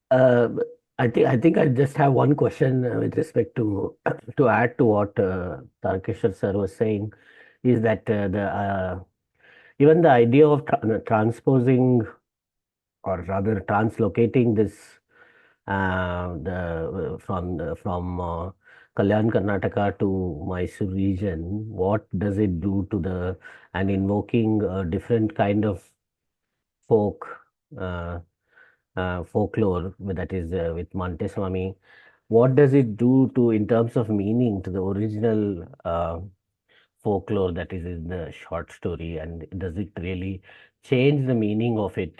Uh, I think I just have one question with respect to to add to what Tarkeshwar sir was saying, is that the even the idea of transposing, or rather translocating this the from Kalyan Karnataka to Mysore region, what does it do to the, and invoking a different kind of folk uh, folklore, that is with Monteswami, what does it do to, in terms of meaning, to the original folklore that is in the short story, and does it really change the meaning of it,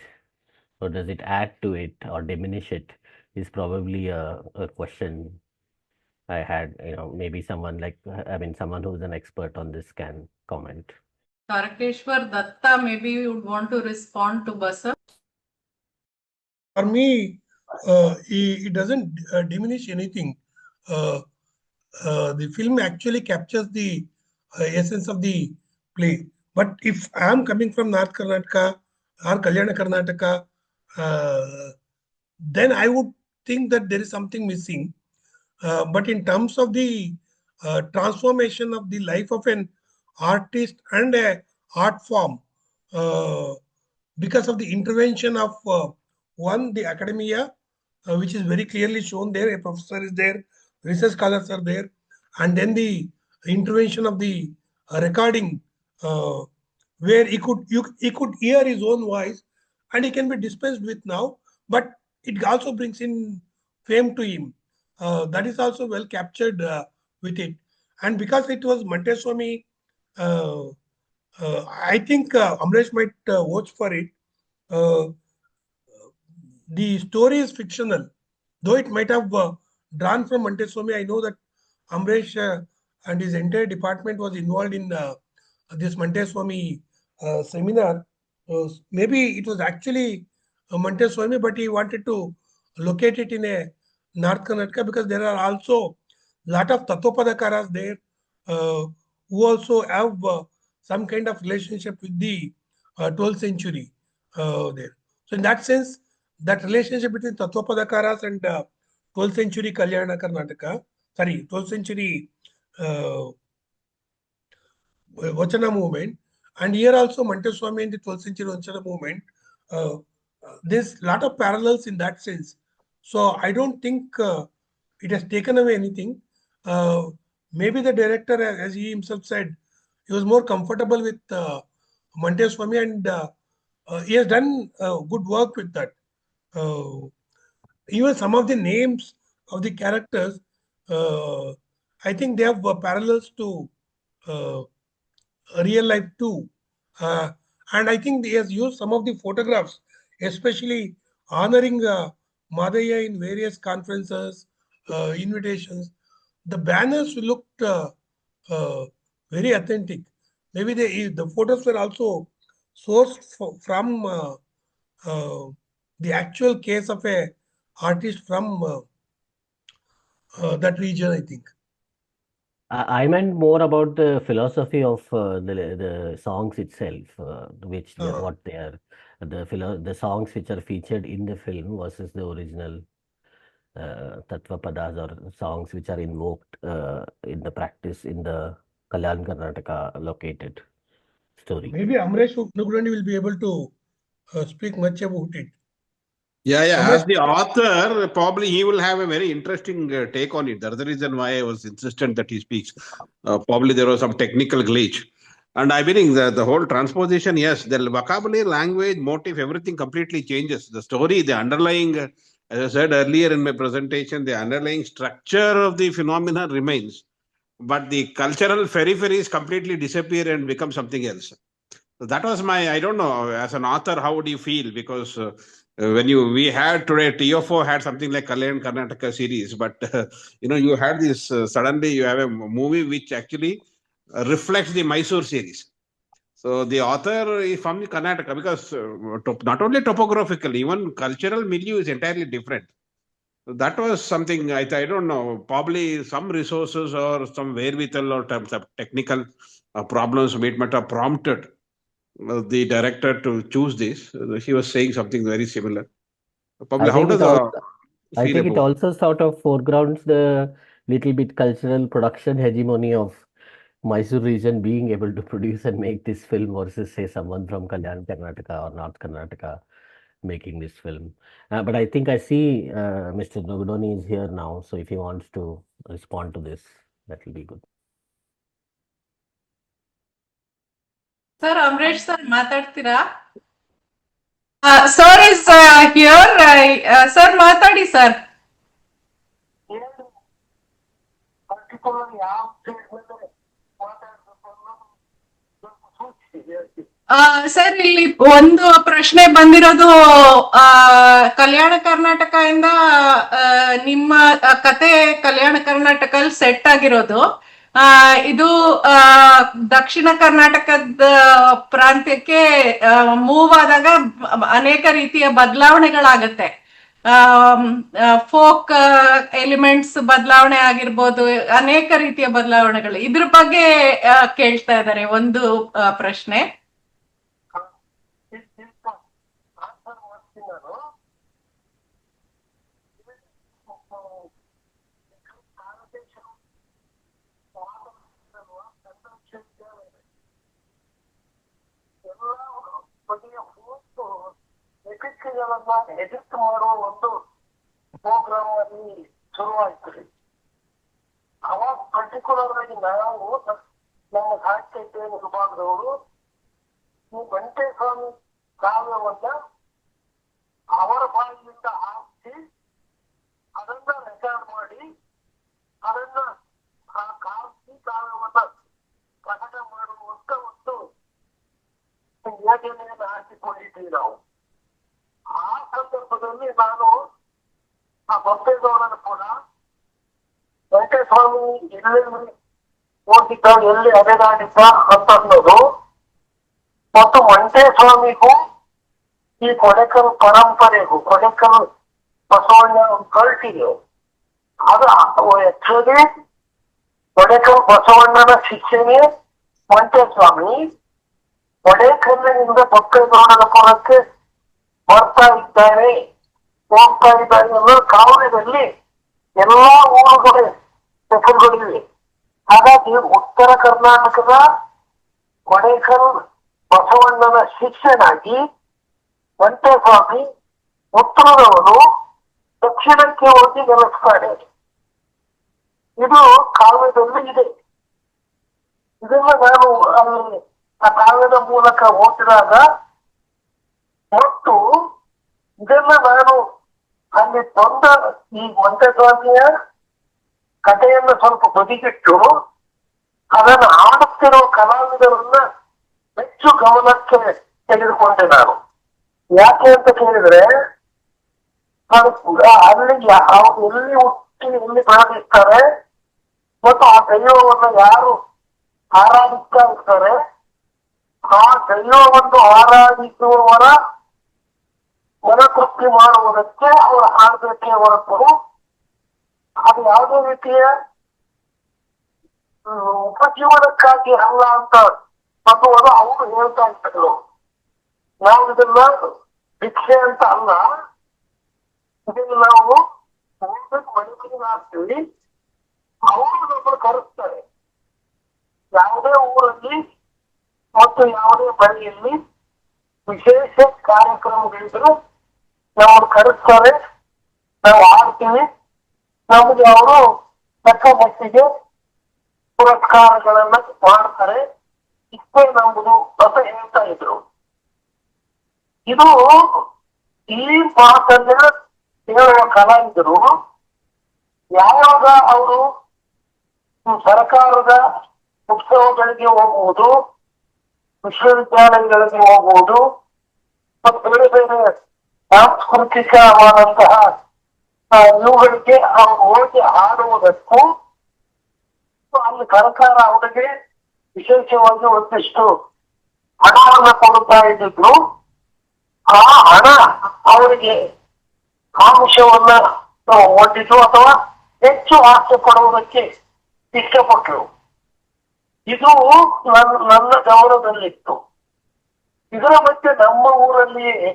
or does it add to it or diminish it, is probably a question I had. Maybe someone like, I mean, someone who's an expert on this can comment. Tarakeshwar Datta, maybe you would want to respond to Basav. For me, it doesn't diminish anything. The film actually captures the essence of the play. But if I am coming from North Karnataka or Kalyana Karnataka, then I would think that there is something missing. But in terms of the transformation of the life of an artist and a art form, uh, because of the intervention of one, the academia, which is very clearly shown there, a professor is there, research scholars are there, and then the intervention of the recording, where he could hear his own voice, and he can be dispensed with now, but it also brings in fame to him. That is also well captured with it. And because it was Monteswami, I think Amresh might watch for it. Uh, the story is fictional, though it might have drawn from Montesquieu. I know that Amresh and his entire department was involved in this Montesquieu seminar. Maybe it was actually Montesquieu, but he wanted to locate it in a North Karnataka, because there are also a lot of Tattvapadakaras there who also have some kind of relationship with the 12th century there. So in that sense, that relationship between Tattvapadakaras and 12th century Kalyana Karnataka, 12th century Vachana movement, and here also Monteswami and the 12th century Vachana movement, there's a lot of parallels in that sense. So I don't think it has taken away anything. Maybe the director, as he himself said, he was more comfortable with Monteswami, and he has done good work with that. Even some of the names of the characters, I think they have parallels to real life too. And I think he has used some of the photographs, especially honoring Madhya in various conferences, invitations. The banners looked very authentic. Maybe the photos were also sourced from the actual case of a artist from that region, I think. I meant more about the philosophy of the songs itself, what they are, the songs which are featured in the film versus the original Tattva Padas, or songs which are invoked in the practice in the Kalyan Karnataka located story. Maybe Amresh Nugrani will be able to speak much about it. Yeah. As the author, probably he will have a very interesting take on it. That's the reason why I was insistent that he speaks. Probably there was some technical glitch. And I believe that the whole transposition, yes, the vocabulary, language, motive, everything completely changes. The story, the underlying, as I said earlier in my presentation, the underlying structure of the phenomena remains. But the cultural peripheries completely disappear and become something else. So that was my, I don't know, as an author, how would you feel? Because we had today, TFO had something like Kalyan Karnataka series, but you had this, suddenly you have a movie which actually reflects the Mysore series. So the author is from Karnataka, because not only topographically, even cultural milieu is entirely different. That was something I don't know, probably some resources or some wherewithal or terms of technical problems might have prompted the director to choose this. He was saying something very similar. Probably, I how think does it also, I feel think it about? also sort of foregrounds the little bit cultural production hegemony of Mysore region being able to produce and make this film versus say someone from Kalyan Karnataka or North Karnataka making this film. But I think I see Mr. Nugudoni is here now, so if he wants to respond to this, that will be good. Sir Amaresh sir ಮಾತಾಡ್ತೀರಾ? Sir is here. Sir ಮಾತಾಡಿ sir. Sir ಇಲ್ಲಿ ಒಂದು ಪ್ರಶ್ನೆ ಬಂದಿರೋದು ಕಲ್ಯಾಣ ಕರ್ನಾಟಕ ಇಂದ ನಿಮ್ಮ ಕತೆ ಕಲ್ಯಾಣ ಕರ್ನಾಟಕದಲ್ಲಿ ಸೆಟ್ ಆಗಿರೋದು. ಇದು ದಕ್ಷಿಣ ಕರ್ನಾಟಕದ ಪ್ರಾಂತ್ಯಕ್ಕೆ ಮೂವ್ ಆದಾಗ ಅನೇಕ ರೀತಿಯ ಬದಲಾವಣೆಗಳಾಗತ್ತೆ. ಫೋಕ್ ಎಲಿಮೆಂಟ್ಸ್ ಬದಲಾವಣೆ ಆಗಿರ್ಬೋದು, ಅನೇಕ ರೀತಿಯ ಬದಲಾವಣೆಗಳು. ಇದ್ರ ಬಗ್ಗೆ ಕೇಳ್ತಾ ಇದ್ದಾರೆ ಒಂದು ಪ್ರಶ್ನೆ. ಎಡಿಟ್ ಮಾಡುವ ಒಂದು ಪ್ರೋಗ್ರಾಮ್ ಅಲ್ಲಿ ಶುರುವಾಯ್ತು. ಅವಾಗ ಪರ್ಟಿಕ್ಯುಲರ್ ಆಗಿ ನಾವು ನಮ್ಮ ಸಾಹಿತ್ಯ ವಿಭಾಗದವರು ಈ ವೆಂಕಟೇಸ್ವಾಮಿ ಕಾವ್ಯವನ್ನ ಅವರ ಬಾಯಿಯಿಂದ ಹಾಕಿ ಅದನ್ನ ರೆಕಾರ್ಡ್ ಮಾಡಿ ಅದನ್ನ ಆ ಕಾವ್ಯವನ್ನ ಪ್ರಕಟ ಮಾಡುವಂತ ಒಂದು ಯೋಜನೆಯನ್ನು ಹಾಕಿಕೊಂಡಿದ್ದೀವಿ ನಾವು. ಆ ಸಂದರ್ಭದಲ್ಲಿ ನಾನು ಆ ಬೊಪ್ಪೇಗೌಡನ ಕೂಡ ವೆಂಕಟಸ್ವಾಮಿ ಎಲ್ಲಿ ಹೋಗಿದ್ದ, ಎಲ್ಲಿ ಅಲೆದಾಡಿದ್ದ ಅಂತ ಅನ್ನೋದು ಮತ್ತು ವೆಂಕಟಸ್ವಾಮಿಗೂ ಈ ಕೊಡೆಕಲ್ ಪರಂಪರೆಗೂ ಕೊಡೆಕಲ್ ಬಸವಣ್ಣ ಕಲ್ಟಿಗೆ ಅದು ಆಕ್ಚುಲಿ ಕೊಡೆಕಲ್ ಬಸವಣ್ಣನ ಶಿಕ್ಷೆಗೆ ವೆಂಕಟಸ್ವಾಮಿ ಕೊಡೆಕಲ್ಲಿನಿಂದ ಬೊಪ್ಪೇಗೌಡನ ಪುರಕ್ಕೆ ಬರ್ತಾ ಇದ್ದಾರೆ, ಹೋಗ್ತಾ ಇದ್ದಾರೆ ಅನ್ನೋ ಕಾವಲಿನಲ್ಲಿ ಎಲ್ಲಾ ಊರುಗಳ ಹೆಸರುಗಳಿವೆ. ಹಾಗಾಗಿ ಉತ್ತರ ಕರ್ನಾಟಕದ ಕೊಡೇಕಲ್ ಬಸವಣ್ಣನ ಶಿಷ್ಯನಾಗಿ ವೆಂಕಟಸ್ವಾಮಿ ಉತ್ತರದವನು ದಕ್ಷಿಣಕ್ಕೆ ಹೋಗಿ ನೆಲೆಸ್ತಾನೆ. ಇದು ಕಾವ್ಯದಲ್ಲಿ ಇದೆ. ಇದನ್ನ ನಾನು ಅಲ್ಲಿ ಆ ಕಾವ್ಯದ ಮೂಲಕ ಓದಿದಾಗ ಮತ್ತು ಇದನ್ನ ನಾನು ಅಲ್ಲಿ ಬಂದ ಈ ವೆಂಕಟಸ್ವಾಮಿಯ ಕಥೆಯನ್ನು ಸ್ವಲ್ಪ ಬದಿಗಿಟ್ಟು ಅದನ್ನು ಆಡುತ್ತಿರುವ ಕಲಾವಿದರನ್ನ ಹೆಚ್ಚು ಗಮನಕ್ಕೆ ತೆಗೆದುಕೊಂಡೆ ನಾನು. ಯಾಕೆ ಅಂತ ಕೇಳಿದ್ರೆ ಅಲ್ಲಿ ಅವ್ರು ಎಲ್ಲಿ ಹುಟ್ಟಿ ಎಲ್ಲಿ ಬೆಳೆದಿರ್ತಾರೆ ಮತ್ತು ಆ ದೈವವನ್ನು ಯಾರು ಆರಾಧಿಸ್ತಾ ಇರ್ತಾರೆ, ಆ ದೈವವನ್ನು ಆರಾಧಿಸುವವರ ಮನತೃಪ್ತಿ ಮಾಡುವುದಕ್ಕೆ ಅವರು ಆಡಬೇಕೇ ಹೊರತು ಅದು ಯಾವುದೇ ರೀತಿಯ ಉಪಜೀವನಕ್ಕಾಗಿ ಅಲ್ಲ ಅಂತ ಅನ್ನುವುದು ಅವರು ಹೇಳ್ತಾ ಇದ್ರು. ನಾವು ಇದನ್ನ ಭಿಕ್ಷೆ ಅಂತ ಅಲ್ಲ, ಇದನ್ನು ನಾವು ಮನೆಗೆ ಹಾಕ್ತೀವಿ. ಅವರು ನಮ್ಮನ್ನು ಕರೆಸ್ತಾರೆ. ಯಾವುದೇ ಊರಲ್ಲಿ ಮತ್ತು ಯಾವುದೇ ಬಳಿಯಲ್ಲಿ ವಿಶೇಷ ಕಾರ್ಯಕ್ರಮಗಳಿದ್ರು ನಮ್ಮನ್ನು ಕರೆಸ್ತಾರೆ, ನಾವು ಆಡ್ತೀವಿ. ನಮಗೆ ಅವರು ತಕ್ಕ ಮಟ್ಟಿಗೆ ಪುರಸ್ಕಾರಗಳನ್ನ ಮಾಡ್ತಾರೆ. ಇಷ್ಟೇ ನಮ್ಮದು ಅಂತ ಹೇಳ್ತಾ ಇದ್ರು. ಇದು ಈ ಮಾತನ್ನ ಹೇಳುವ ಕಲಾವಿದರು ಯಾವಾಗ ಅವರು ಸರ್ಕಾರದ ಉತ್ಸವಗಳಿಗೆ ಹೋಗುವುದು, ವಿಶ್ವವಿದ್ಯಾಲಯಗಳಿಗೆ ಹೋಗುವುದು ಮತ್ತು ಬೇರೆ ಬೇರೆ ಸಾಂಸ್ಕೃತಿಕವಾದಂತಹ ಇವುಗಳಿಗೆ ಅವರು ಹೋಗಿ ಆಡುವುದಕ್ಕೂ ಅಲ್ಲಿ ಸರ್ಕಾರ ಅವರಿಗೆ ವಿಶೇಷವಾಗಿ ಒಂದಿಷ್ಟು ಹಣವನ್ನು ಕೊಡುತ್ತಾ ಇದ್ದಿದ್ರು. ಆ ಹಣ ಅವರಿಗೆ ಆಮಿಷವನ್ನ ಹೊಂದಿತು ಅಥವಾ ಹೆಚ್ಚು ಹಾಸ್ಯ ಪಡುವುದಕ್ಕೆ ಇಷ್ಟಪಟ್ಟರು. ಇದು ನನ್ನ ಗಮನದಲ್ಲಿತ್ತು. ಇದರ ಮಧ್ಯೆ ನಮ್ಮ ಊರಲ್ಲಿಯೇ,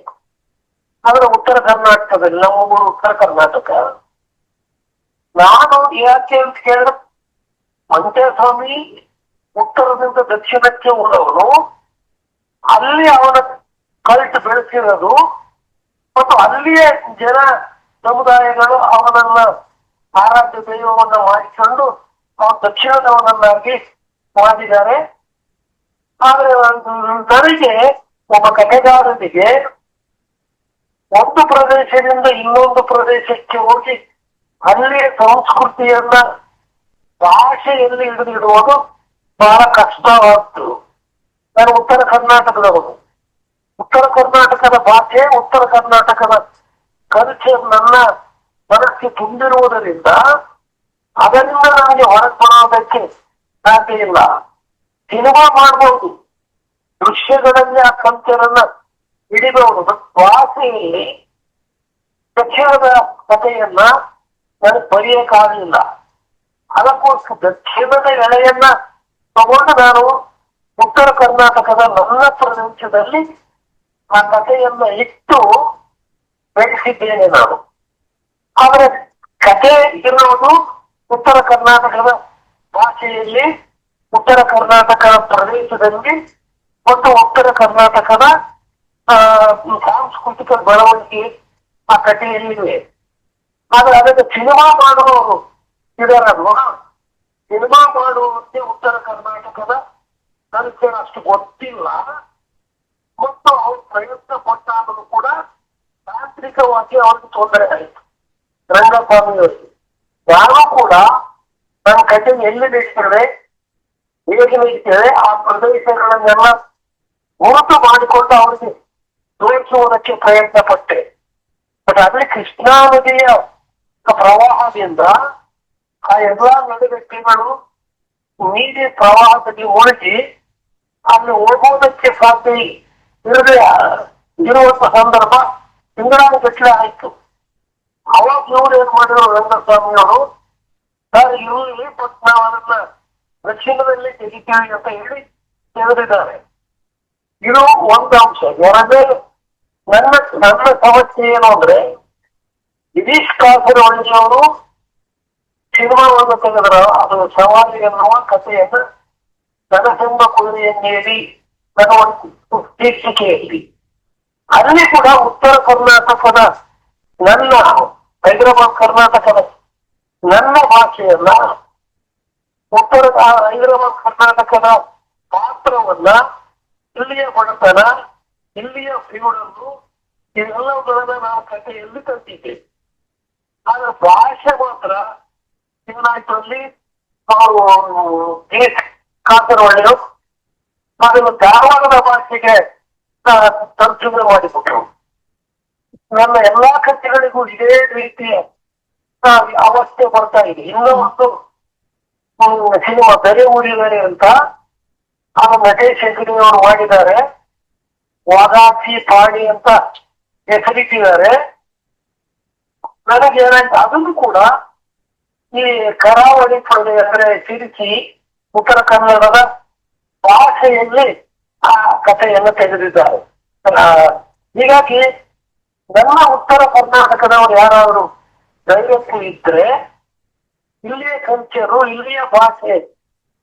ಅಂದ್ರೆ ಉತ್ತರ ಕರ್ನಾಟಕದಲ್ಲಿ, ನಮ್ಮ ಊರು ಉತ್ತರ ಕರ್ನಾಟಕ, ನಾನು ಯಾಕೆ ಅಂತ ಕೇಳಿದ್ರೆ ಮಂಟೇಸ್ವಾಮಿ ಉತ್ತರದಿಂದ ದಕ್ಷಿಣಕ್ಕೆ ಹೋದವನು, ಅಲ್ಲಿ ಅವನ ಕಲ್ಟ್ ಬೆಳೆಸಿರೋದು ಮತ್ತು ಅಲ್ಲಿಯೇ ಜನ ಸಮುದಾಯಗಳು ಅವನನ್ನ ಆರಾಧ್ಯ ದೈವವನ್ನ ಮಾಡಿಕೊಂಡು ಅವನು ದಕ್ಷಿಣದವನನ್ನಾಗಿ ಮಾಡಿದ್ದಾರೆ. ಆದ್ರೆ ನನಗೆ ಒಬ್ಬ ಕಥೆಗಾರನಿಗೆ ಒಂದು ಪ್ರದೇಶದಿಂದ ಇನ್ನೊಂದು ಪ್ರದೇಶಕ್ಕೆ ಹೋಗಿ ಅಲ್ಲಿಯ ಸಂಸ್ಕೃತಿಯನ್ನ ಭಾಷೆಯಲ್ಲಿ ಹಿಡಿದಿಡುವುದು ಬಹಳ ಕಷ್ಟವಾದ್ದು. ನಾನು ಉತ್ತರ ಕರ್ನಾಟಕದವನು. ಉತ್ತರ ಕರ್ನಾಟಕದ ಭಾಷೆ, ಉತ್ತರ ಕರ್ನಾಟಕದ ಕಲ್ಚರ್ ನನ್ನ ಮನಸ್ಸಿಗೆ ತುಂಬಿರುವುದರಿಂದ ಅದರಿಂದ ನನಗೆ ಹೊರಗೆ ಬರೋದಕ್ಕೆ ಸಾಧ್ಯ ಇಲ್ಲ. ಸಿನಿಮಾ ಮಾಡ್ಬೋದು, ದೃಶ್ಯಗಳಲ್ಲಿ ಆ ಕಲ್ಚರ್ ಅನ್ನ ಹಿಡಿಬಹುದು, ಭಾಷೆಯಲ್ಲಿ ದಕ್ಷಿಣದ ಕಥೆಯನ್ನ ನನಗೆ ಬರೆಯಕ್ಕಾಗಲಿಲ್ಲ. ಅದಕ್ಕೋಸ್ಕರ ದಕ್ಷಿಣದ ಎಳೆಯನ್ನ ತಗೊಂಡು ನಾನು ಉತ್ತರ ಕರ್ನಾಟಕದ ನನ್ನ ಪ್ರದೇಶದಲ್ಲಿ ಆ ಕಥೆಯನ್ನ ಇಟ್ಟು ಬೆಳೆಸಿದ್ದೇನೆ ನಾನು. ಆದ್ರೆ ಕಥೆ ಇರೋದು ಉತ್ತರ ಕರ್ನಾಟಕದ ಭಾಷೆಯಲ್ಲಿ, ಉತ್ತರ ಕರ್ನಾಟಕದ ಪ್ರದೇಶದಲ್ಲಿ ಮತ್ತು ಉತ್ತರ ಕರ್ನಾಟಕದ ಸಾಂಸ್ಕೃತಿಕ ಬೆಳವಣಿಗೆ ಆ ಕಥೆಯಲ್ಲಿವೆ. ಆದ್ರೆ ಅದಕ್ಕೆ ಸಿನಿಮಾ ಮಾಡುವವರು ಇದರಲ್ವ, ಸಿನಿಮಾ ಮಾಡುವಂತೆ ಉತ್ತರ ಕರ್ನಾಟಕದ ಕಲ್ಚರ್ ಅಷ್ಟು ಗೊತ್ತಿಲ್ಲ. ಮತ್ತು ಅವ್ರು ಪ್ರಯತ್ನ ಪಟ್ಟಾದರೂ ಕೂಡ ತಾಂತ್ರಿಕವಾಗಿ ಅವ್ರಿಗೆ ತೊಂದರೆ ಆಯಿತು. ರಂಗಸ್ವಾಮಿ ಅವರಿಗೆ ಯಾರು ಕೂಡ ನನ್ನ ಕಥೆ ಎಲ್ಲಿ ನಡೀತದೆ, ಹೇಗೆ ನಡೀತದೆ, ಆ ಪ್ರದೇಶಗಳನ್ನೆಲ್ಲ ಗುರುತು ಮಾಡಿಕೊಂಡು ಅವರಿಗೆ ತೋರಿಸುವುದಕ್ಕೆ ಪ್ರಯತ್ನ ಪಟ್ಟೆ. ಬಟ್ ಅಲ್ಲಿ ಕೃಷ್ಣಾ ನದಿಯ ಪ್ರವಾಹದಿಂದ ಆ ಎಲ್ಲಾ ನಡುಗಟ್ಟಿಗಳು ನೀರಿನ ಪ್ರವಾಹದಲ್ಲಿ ಮುಳುಗಿ ಅಲ್ಲಿ ಹೋಗುವುದಕ್ಕೆ ಸಾಧ್ಯ ಇರದೆ ಇರುವಂತ ಸಂದರ್ಭ ತಿಂಗಳಾನುಗಟ್ಟಲೆ ಆಯ್ತು. ಅವಾಗ ಇವರು ಏನ್ ಮಾಡಿದ್ರು, ರಂಗಸ್ವಾಮಿ ಅವರು, ಸರ್ ಇಲ್ಲಿ ಬಟ್ ನಾವು ಅದನ್ನ ದಕ್ಷಿಣದಲ್ಲಿ ತೆಗಿತೀವಿ ಅಂತ ಹೇಳಿ ತೆಗೆದಿದ್ದಾರೆ. ಇದು ಒಂದು ಅಂಶ. ಎರಡನೇ, ನನ್ನ ಸಮಸ್ಯೆ ಏನು ಅಂದ್ರೆ, ಗಿರೀಶ್ ಕಾಸರವಳ್ಳಿ ಅವರು ಸಿನಿಮಾವನ್ನು ತೆಗೆದ್ರ ಅದು ಸವಾರಿ ಎನ್ನುವ ಕಥೆಯನ್ನ ನನಸೆಂಬ ಕುದುರೆಯನ್ನೇರಿ ನನ್ನ ಒಂದು ಶೀರ್ಷಿಕೆಯಲ್ಲಿ, ಅಲ್ಲಿ ಕೂಡ ಉತ್ತರ ಕರ್ನಾಟಕದ ನನ್ನ ಹೈದರಾಬಾದ್ ಕರ್ನಾಟಕದ ನನ್ನ ಭಾಷೆಯನ್ನ, ಉತ್ತರ ಹೈದರಾಬಾದ್ ಕರ್ನಾಟಕದ ಪಾತ್ರವನ್ನ, ಇಲ್ಲಿಯ ಬಡತನ, ಇಲ್ಲಿಯ ಫ್ಯೂಡನ್ನು, ಇವೆಲ್ಲವುಗಳನ್ನ ನಾವು ಕಥೆಯಲ್ಲಿ ತಂದಿದ್ದೇವೆ. ಆದ್ರೆ ಭಾಷೆ ಮಾತ್ರ ಏನಾಯ್ತು ಅಲ್ಲಿ, ಅವರು ಕಾಸರವಳ್ಳಿಯು ಅದನ್ನು ಧಾರವಾಡದ ಭಾಷೆಗೆ ತರ್ಜುಮೆ ಮಾಡಿಬಿಟ್ರು. ನನ್ನ ಎಲ್ಲಾ ಕಥೆಗಳಿಗೂ ಇದೇ ರೀತಿಯ ಅವಸ್ಥೆ ಬರ್ತಾ ಇದೆ. ಇನ್ನೂ ಒಂದು ಸಿನಿಮಾ ಬೆಲೆ ಊರಿದರೆ ಅಂತ ಆ ನಟೇಶ್ ಹೆಗಡೆ ಅವರು ಮಾಡಿದ್ದಾರೆ. ವಾಗಾಚಿ ಪಾಡಿ ಅಂತ ಹೆಸರಿಟ್ಟಿದ್ದಾರೆ. ನನಗೆ ಏನಾಯ್ತು, ಅದನ್ನು ಕೂಡ ಈ ಕರಾವಳಿ ಪ್ರದೇಶ ಅಂದ್ರೆ ಸಿರಿಸಿ ಉತ್ತರ ಕನ್ನಡದ ಭಾಷೆಯಲ್ಲಿ ಆ ಕಥೆಯನ್ನು ತೆಗೆದಿದ್ದಾರೆ. ಹೀಗಾಗಿ ನನ್ನ ಉತ್ತರ ಕರ್ನಾಟಕದವರು ಯಾರಾದ್ರು ಧೈರ್ಯಕ್ಕೂ ಇದ್ರೆ, ಇಲ್ಲಿಯ ಕಲ್ಚರು, ಇಲ್ಲಿಯ ಭಾಷೆ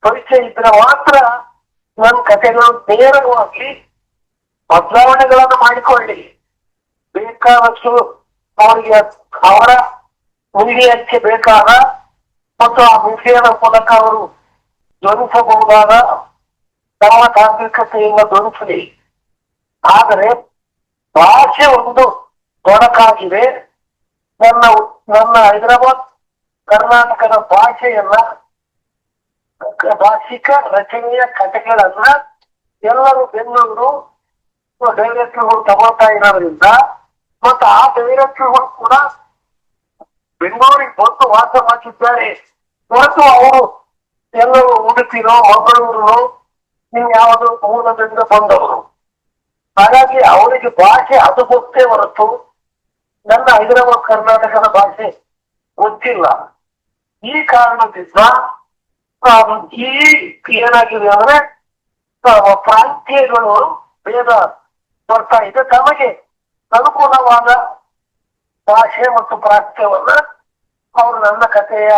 ಪರಿಚಯ ಇದ್ರೆ ಮಾತ್ರ ನನ್ನ ಕಥೆಗಳು ನೇರವಾಗಿ ಬದಲಾವಣೆಗಳನ್ನು ಮಾಡಿಕೊಳ್ಳಿ. ಬೇಕಾದಷ್ಟು ಅವರಿಗೆ ಅವರ ಮೀಡಿಯಾಕ್ಕೆ ಬೇಕಾದ ಮತ್ತು ಆ ಮೀಡಿಯಾದ ಮೂಲಕ ಅವರು ಧ್ವನಿಸಬಹುದಾದ ತಮ್ಮ ತಾಂತ್ರಿಕತೆಯಿಂದ ಧ್ವನಿಸಲಿ. ಆದರೆ ಭಾಷೆ ಒಂದು ತೊಡಕಾಗಿದೆ. ನನ್ನ ಹೈದರಾಬಾದ್ ಕರ್ನಾಟಕದ ಭಾಷೆಯನ್ನ, ಭಾಷಿಕ ರಚನೆಯ ಕಥೆಗಳನ್ನ ಎಲ್ಲರೂ ಬೆಂಗಳೂರು ಡೈರೆಕ್ಟರ್ಗಳು ತಗೊಳ್ತಾ ಇರೋದ್ರಿಂದ, ಮತ್ತು ಆ ಡೈರೆಕ್ಟರ್ಗಳು ಕೂಡ ಬೆಂಗಳೂರಿಗೆ ಬಂದು ವಾಸ ಮಾಡಿದ್ದಾರೆ ಹೊರತು ಅವರು ಎಲ್ಲರೂ ಉಡುಪಿನೋ ಮಂಗಳೂರು ಯಾವುದು ಮೂಲದಿಂದ ಬಂದವರು. ಹಾಗಾಗಿ ಅವರಿಗೆ ಭಾಷೆ ಅದು ಗೊತ್ತೇ ಹೊರತು ನನ್ನ ಹೈದರಾಬಾದ್ ಕರ್ನಾಟಕದ ಭಾಷೆ ಗೊತ್ತಿಲ್ಲ. ಈ ಕಾರಣದಿಂದ ಈ ಏನಾಗಿದೆ ಅಂದ್ರೆ ಪ್ರಾಂತ್ಯಗಳು ಭೇದ ಬರ್ತಾ ಇದೆ. ತಮಗೆ ಅನುಕೂಲವಾದ ಭಾಷೆ ಮತ್ತು ಪ್ರಾಂತ್ಯವನ್ನ ಅವರು ನನ್ನ ಕಥೆಯ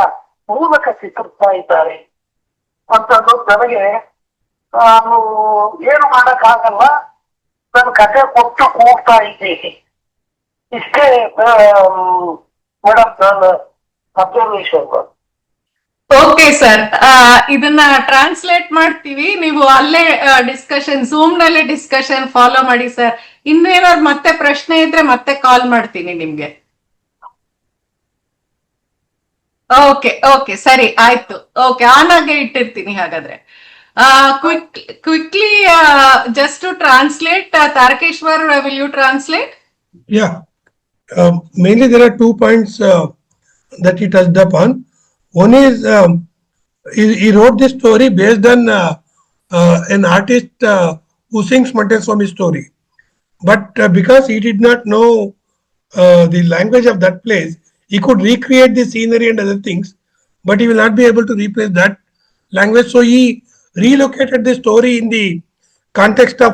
ಮೂಲಕ ಚಿತ್ರಿಸ್ತಾ ಇದ್ದಾರೆ ಅಂತಂದು ನನಗೆ ಏನು ಮಾಡಕ್ಕಾಗಲ್ಲ. ನನ್ನ ಕಥೆ ಕೊಟ್ಟು ಹೋಗ್ತಾ ಇದ್ದೀನಿ. ಇಷ್ಟೇ ಮೇಡಮ್ ನನ್ನ ಅಬ್ಸರ್ವೇಷನ್. ಓಕೆ ಸರ್, ಇದನ್ನ ಟ್ರಾನ್ಸ್ಲೇಟ್ ಮಾಡ್ತೀವಿ. ನೀವು ಅಲ್ಲೇ ಡಿಸ್ಕಷನ್, ಝೂಮ್ ನಲ್ಲೇ ಡಿಸ್ಕಷನ್ ಫಾಲೋ ಮಾಡಿ ಸರ್. ಇನ್ನೇನಾದ್ರು ಮತ್ತೆ ಪ್ರಶ್ನೆ ಇದ್ರೆ ಮತ್ತೆ ಕಾಲ್ ಮಾಡ್ತೀನಿ ನಿಮ್ಗೆ. ಓಕೆ ಸರಿ, ಆಯ್ತು. ಓಕೆ, ಆನ್ ಆಗೇ ಇಟ್ಟಿರ್ತೀನಿ ಹಾಗಾದ್ರೆ. Quickly just to translate, Tarakeshwar, will you translate? Yeah, mainly there are 2 points that he touched upon. One is he wrote this story based on an artist who sings Montessori story, but because he did not know the language of that place, he could recreate the scenery and other things, but he will not be able to replace that language. So he relocated the story in the context of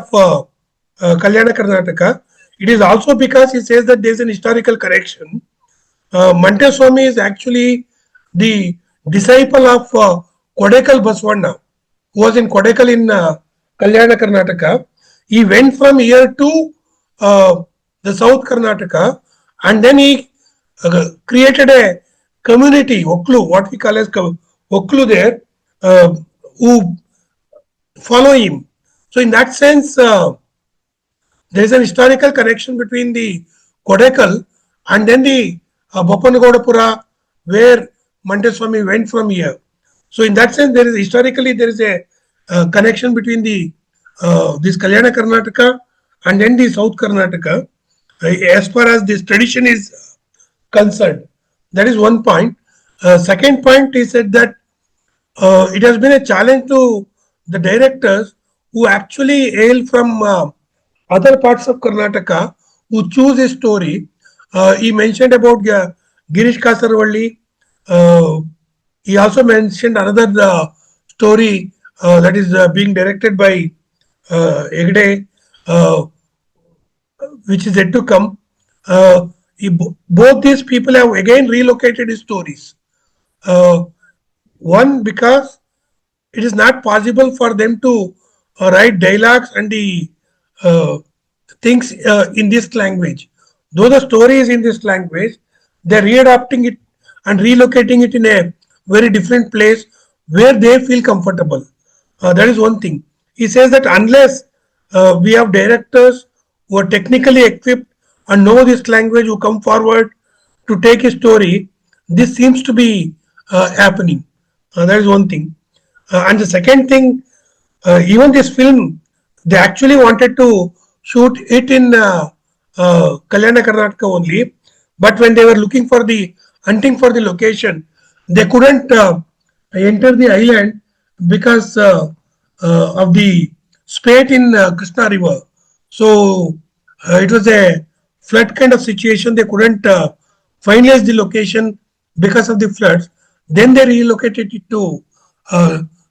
Kalyana Karnataka. It is also because he says that there is an historical correction. Montessori is actually the disciple of Kodekal Baswanda, who was in Kodekal in Kalyana Karnataka. He went from here to the South Karnataka, and then he created a community, Oklu, what we call as Oklu there, who follow him. So in that sense, there is an historical connection between the Kodekal and then the Bopanagodapura, where Montessori went from here. So in that sense, there is historically there is a connection between the this Kalyana Karnataka and then the South Karnataka, as far as this tradition is concerned. That is one point. Second point, he said that it has been a challenge to the directors who actually hail from other parts of Karnataka, who choose a story. He mentioned about Girish Kasarvalli. He also mentioned another story that is being directed by Hegde, which is yet to come. Both these people have again relocated his stories. One, because it is not possible for them to write dialogues and the things in this language. Though the story is in this language, they are readapting it and relocating it in a very different place where they feel comfortable. That is one thing. He says that unless we have directors who are technically equipped and know this language, who come forward to take a story, this seems to be happening. That is one thing. And the second thing, even this film, they actually wanted to shoot it in Kalyana Karnataka only, but when they were looking for the hunting for the location, they couldn't enter the island because of the spate in Krishna River. So it was a flood kind of situation. They couldn't finalize the location because of the floods. Then they relocated it to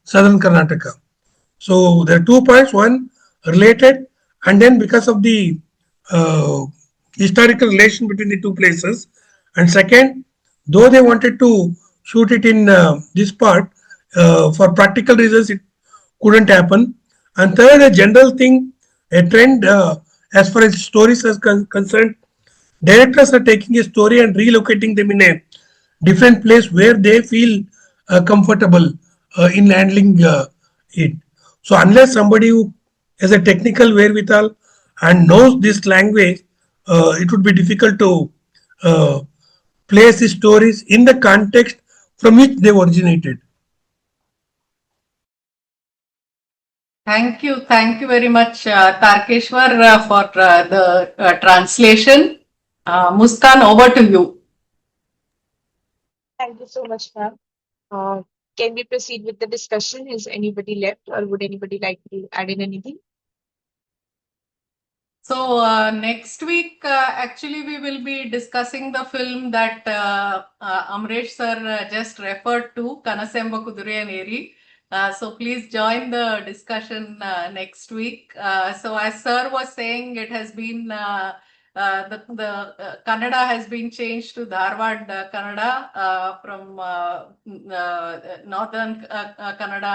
southern Karnataka. So there are 2 points. One, related, and then because of the uh, historical relation between the two places. And second, though they wanted to shoot it in this part, for practical reasons, it couldn't happen. And third, a general thing, a trend as far as stories are concerned, directors are taking a story and relocating them in a different place where they feel comfortable in handling it. So unless somebody who has a technical wherewithal and knows this language, it would be difficult to uh, place the stories in the context from which they originated. Thank you very much, Tarkeshwar, for the translation. Muskan, over to you. Thank you so much, ma'am. Can we proceed with the discussion? Is anybody left, or would anybody like to add in anything? So next week, actually, we will be discussing the film that Amresh sir just referred to, Kanasemba Kudureyaneri. So please join the discussion next week. So as sir was saying, it has been the Kannada has been changed to Dharwad Kannada from northern Kannada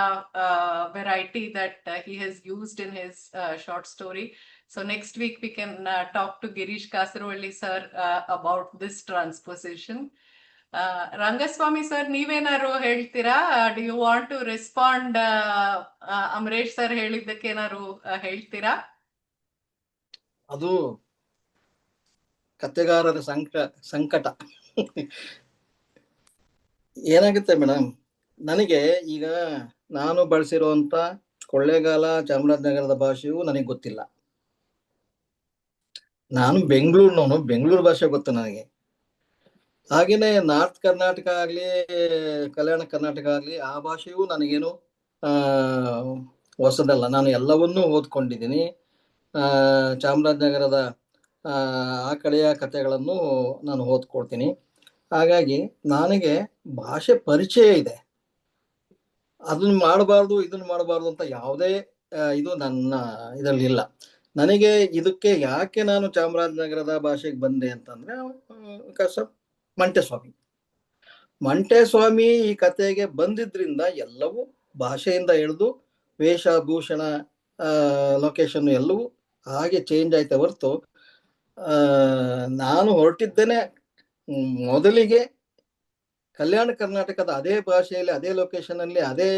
variety that he has used in his short story. So next week we can talk to Girish Kasarwalli sir about this transposition. Rangaswami sir, ನೀವೇನಾರು ಹೇಳ್ತೀರಾ? Do you want to respond? Amaresh sir ಹೇಳಿದ್ದಕ್ಕೇನಾರು ಹೇಳ್ತೀರಾ? ಅದು ಕಥೆಗಾರರ ಸಂಕಟ. ಏನಾಗುತ್ತೆ madam, ನನಗೆ ಈಗ ನಾನು ಬಳಸಿರುವಂತ ಕೊಳ್ಳೇಗಾಲ ಚಾಮರಾಜನಗರದ ಭಾಷೆಯೂ ನನಗೆ ಗೊತ್ತಿಲ್ಲ. ನಾನು ಬೆಂಗಳೂರಿನವನು, ಬೆಂಗಳೂರು ಭಾಷೆ ಗೊತ್ತು ನನಗೆ. ಹಾಗೇನೆ ನಾರ್ತ್ ಕರ್ನಾಟಕ ಆಗ್ಲಿ, ಕಲ್ಯಾಣ ಕರ್ನಾಟಕ ಆಗ್ಲಿ, ಆ ಭಾಷೆಯೂ ನನಗೇನು ಹೊಸದಲ್ಲ. ನಾನು ಎಲ್ಲವನ್ನೂ ಓದ್ಕೊಂಡಿದ್ದೀನಿ. ಚಾಮರಾಜನಗರದ ಆ ಕಡೆಯ ಕಥೆಗಳನ್ನು ನಾನು ಓದ್ಕೊಳ್ತೀನಿ. ಹಾಗಾಗಿ ನನಗೆ ಭಾಷೆ ಪರಿಚಯ ಇದೆ. ಅದನ್ನ ಮಾಡಬಾರ್ದು, ಇದನ್ನ ಮಾಡಬಾರ್ದು ಅಂತ ಯಾವುದೇ ಇದು ನನ್ನ ಇದರಲ್ಲಿ ಇಲ್ಲ. ನನಗೆ ಇದಕ್ಕೆ ಯಾಕೆ ನಾನು ಚಾಮರಾಜನಗರದ ಭಾಷೆಗೆ ಬಂದೆ ಅಂತಂದ್ರೆ, ಮಂಟೇಸ್ವಾಮಿ ಈ ಕಥೆಗೆ ಬಂದಿದ್ರಿಂದ ಎಲ್ಲವೂ ಭಾಷೆಯಿಂದ ಹಿಡಿದು ವೇಷಭೂಷಣ, ಲೊಕೇಶನ್ ಎಲ್ಲವೂ ಹಾಗೆ ಚೇಂಜ್ ಆಯ್ತಾ ಹೊರತು, ನಾನು ಹೊರಟಿದ್ದೇನೆ ಮೊದಲಿಗೆ ಕಲ್ಯಾಣ ಕರ್ನಾಟಕದ ಅದೇ ಭಾಷೆಯಲ್ಲಿ, ಅದೇ ಲೊಕೇಶನ್ ಅಲ್ಲಿ, ಅದೇ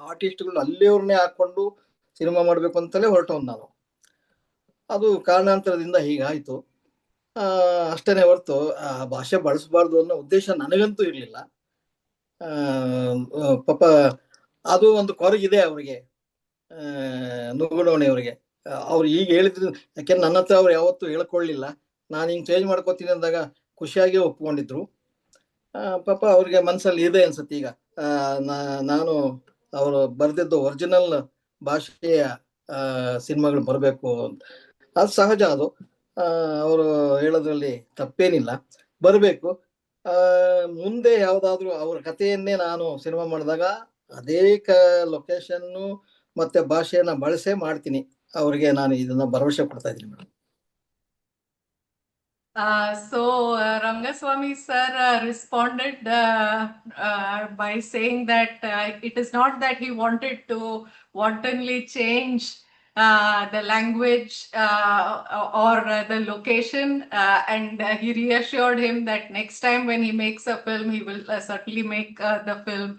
ಆರ್ಟಿಸ್ಟ್ಗಳು ಅಲ್ಲಿಯವ್ರನ್ನೇ ಹಾಕೊಂಡು ಸಿನಿಮಾ ಮಾಡ್ಬೇಕು ಅಂತಲೇ ಹೊರಟವನು ನಾನು. ಅದು ಕಾರಣಾಂತರದಿಂದ ಹೀಗಾಯ್ತು ಅಷ್ಟೇನೆ ಹೊರತು ಆ ಭಾಷೆ ಬಳಸಬಾರ್ದು ಅನ್ನೋ ಉದ್ದೇಶ ನನಗಂತೂ ಇರಲಿಲ್ಲ. ಪಾಪ ಅದು ಒಂದು ಕೊರಗಿದೆ ಅವರಿಗೆ, ನುಗುಡೋಣಿಯವರಿಗೆ. ಅವ್ರು ಈಗ ಹೇಳಿದ್ರು, ಯಾಕೆಂದ್ರೆ ನನ್ನ ಹತ್ರ ಅವ್ರು ಯಾವತ್ತೂ ಹೇಳ್ಕೊಳ್ಳಿಲ್ಲ. ನಾನು ಹಿಂಗೆ ಚೇಂಜ್ ಮಾಡ್ಕೋತೀನಿ ಅಂದಾಗ ಖುಷಿಯಾಗಿ ಒಪ್ಕೊಂಡಿದ್ರು. ಪಾಪ ಅವ್ರಿಗೆ ಮನಸ್ಸಲ್ಲಿ ಇದೆ ಅನ್ಸುತ್ತೆ ಈಗ ನಾನು ಅವರು ಬರೆದಿದ್ದು ಒರಿಜಿನಲ್ ಭಾಷೆಯ ಸಿನಿಮಾಗಳು ಬರಬೇಕು ಅಂತ. ಅದು ಸಹಜ, ಅದು ಅವರು ಹೇಳೋದ್ರಲ್ಲಿ ತಪ್ಪೇನಿಲ್ಲ, ಬರಬೇಕು. ಮುಂದೆ ಯಾವುದಾದ್ರೂ ಅವ್ರ ಕಥೆಯನ್ನೇ ನಾನು ಸಿನಿಮಾ ಮಾಡಿದಾಗ ಅದೇ ಲೊಕೇಶನ್ನು ಮತ್ತೆ ಭಾಷೆಯನ್ನ ಬಳಸೇ ಮಾಡ್ತೀನಿ. ಅವ್ರಿಗೆ ನಾನು ಇದನ್ನ ಭರವಸೆ ಕೊಡ್ತಾ ಇದ್ದೀನಿ madam. So Rangaswami sir responded by saying that it is not that he wanted to wantonly change the language or the location, and he reassured him that next time when he makes a film, he will certainly make the film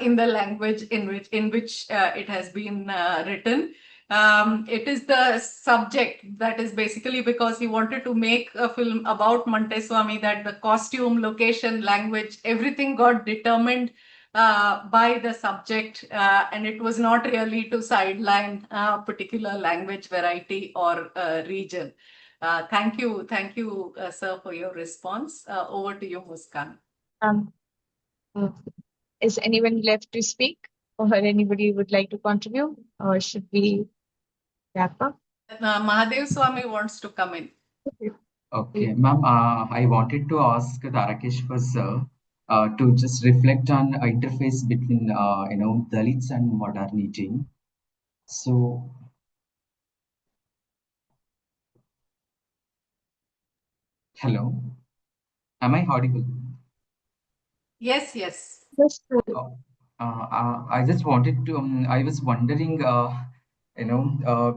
in the language in which it has been written. It is the subject that is basically because he wanted to make a film about Monteswami, that the costume, location, language, everything got determined by the subject, and it was not really to sideline a particular language variety or region. Thank you, sir, for your response. Over to you, Muskan. Is anyone left to speak, or anybody would like to contribute, or should we wrap up? Mahadev Swami wants to come in. Okay, ma'am, I wanted to ask Tarakeshwar sir to just reflect on interface between Dalits and modernity. So, hello, am I audible? Yes. I just wanted to. I was wondering,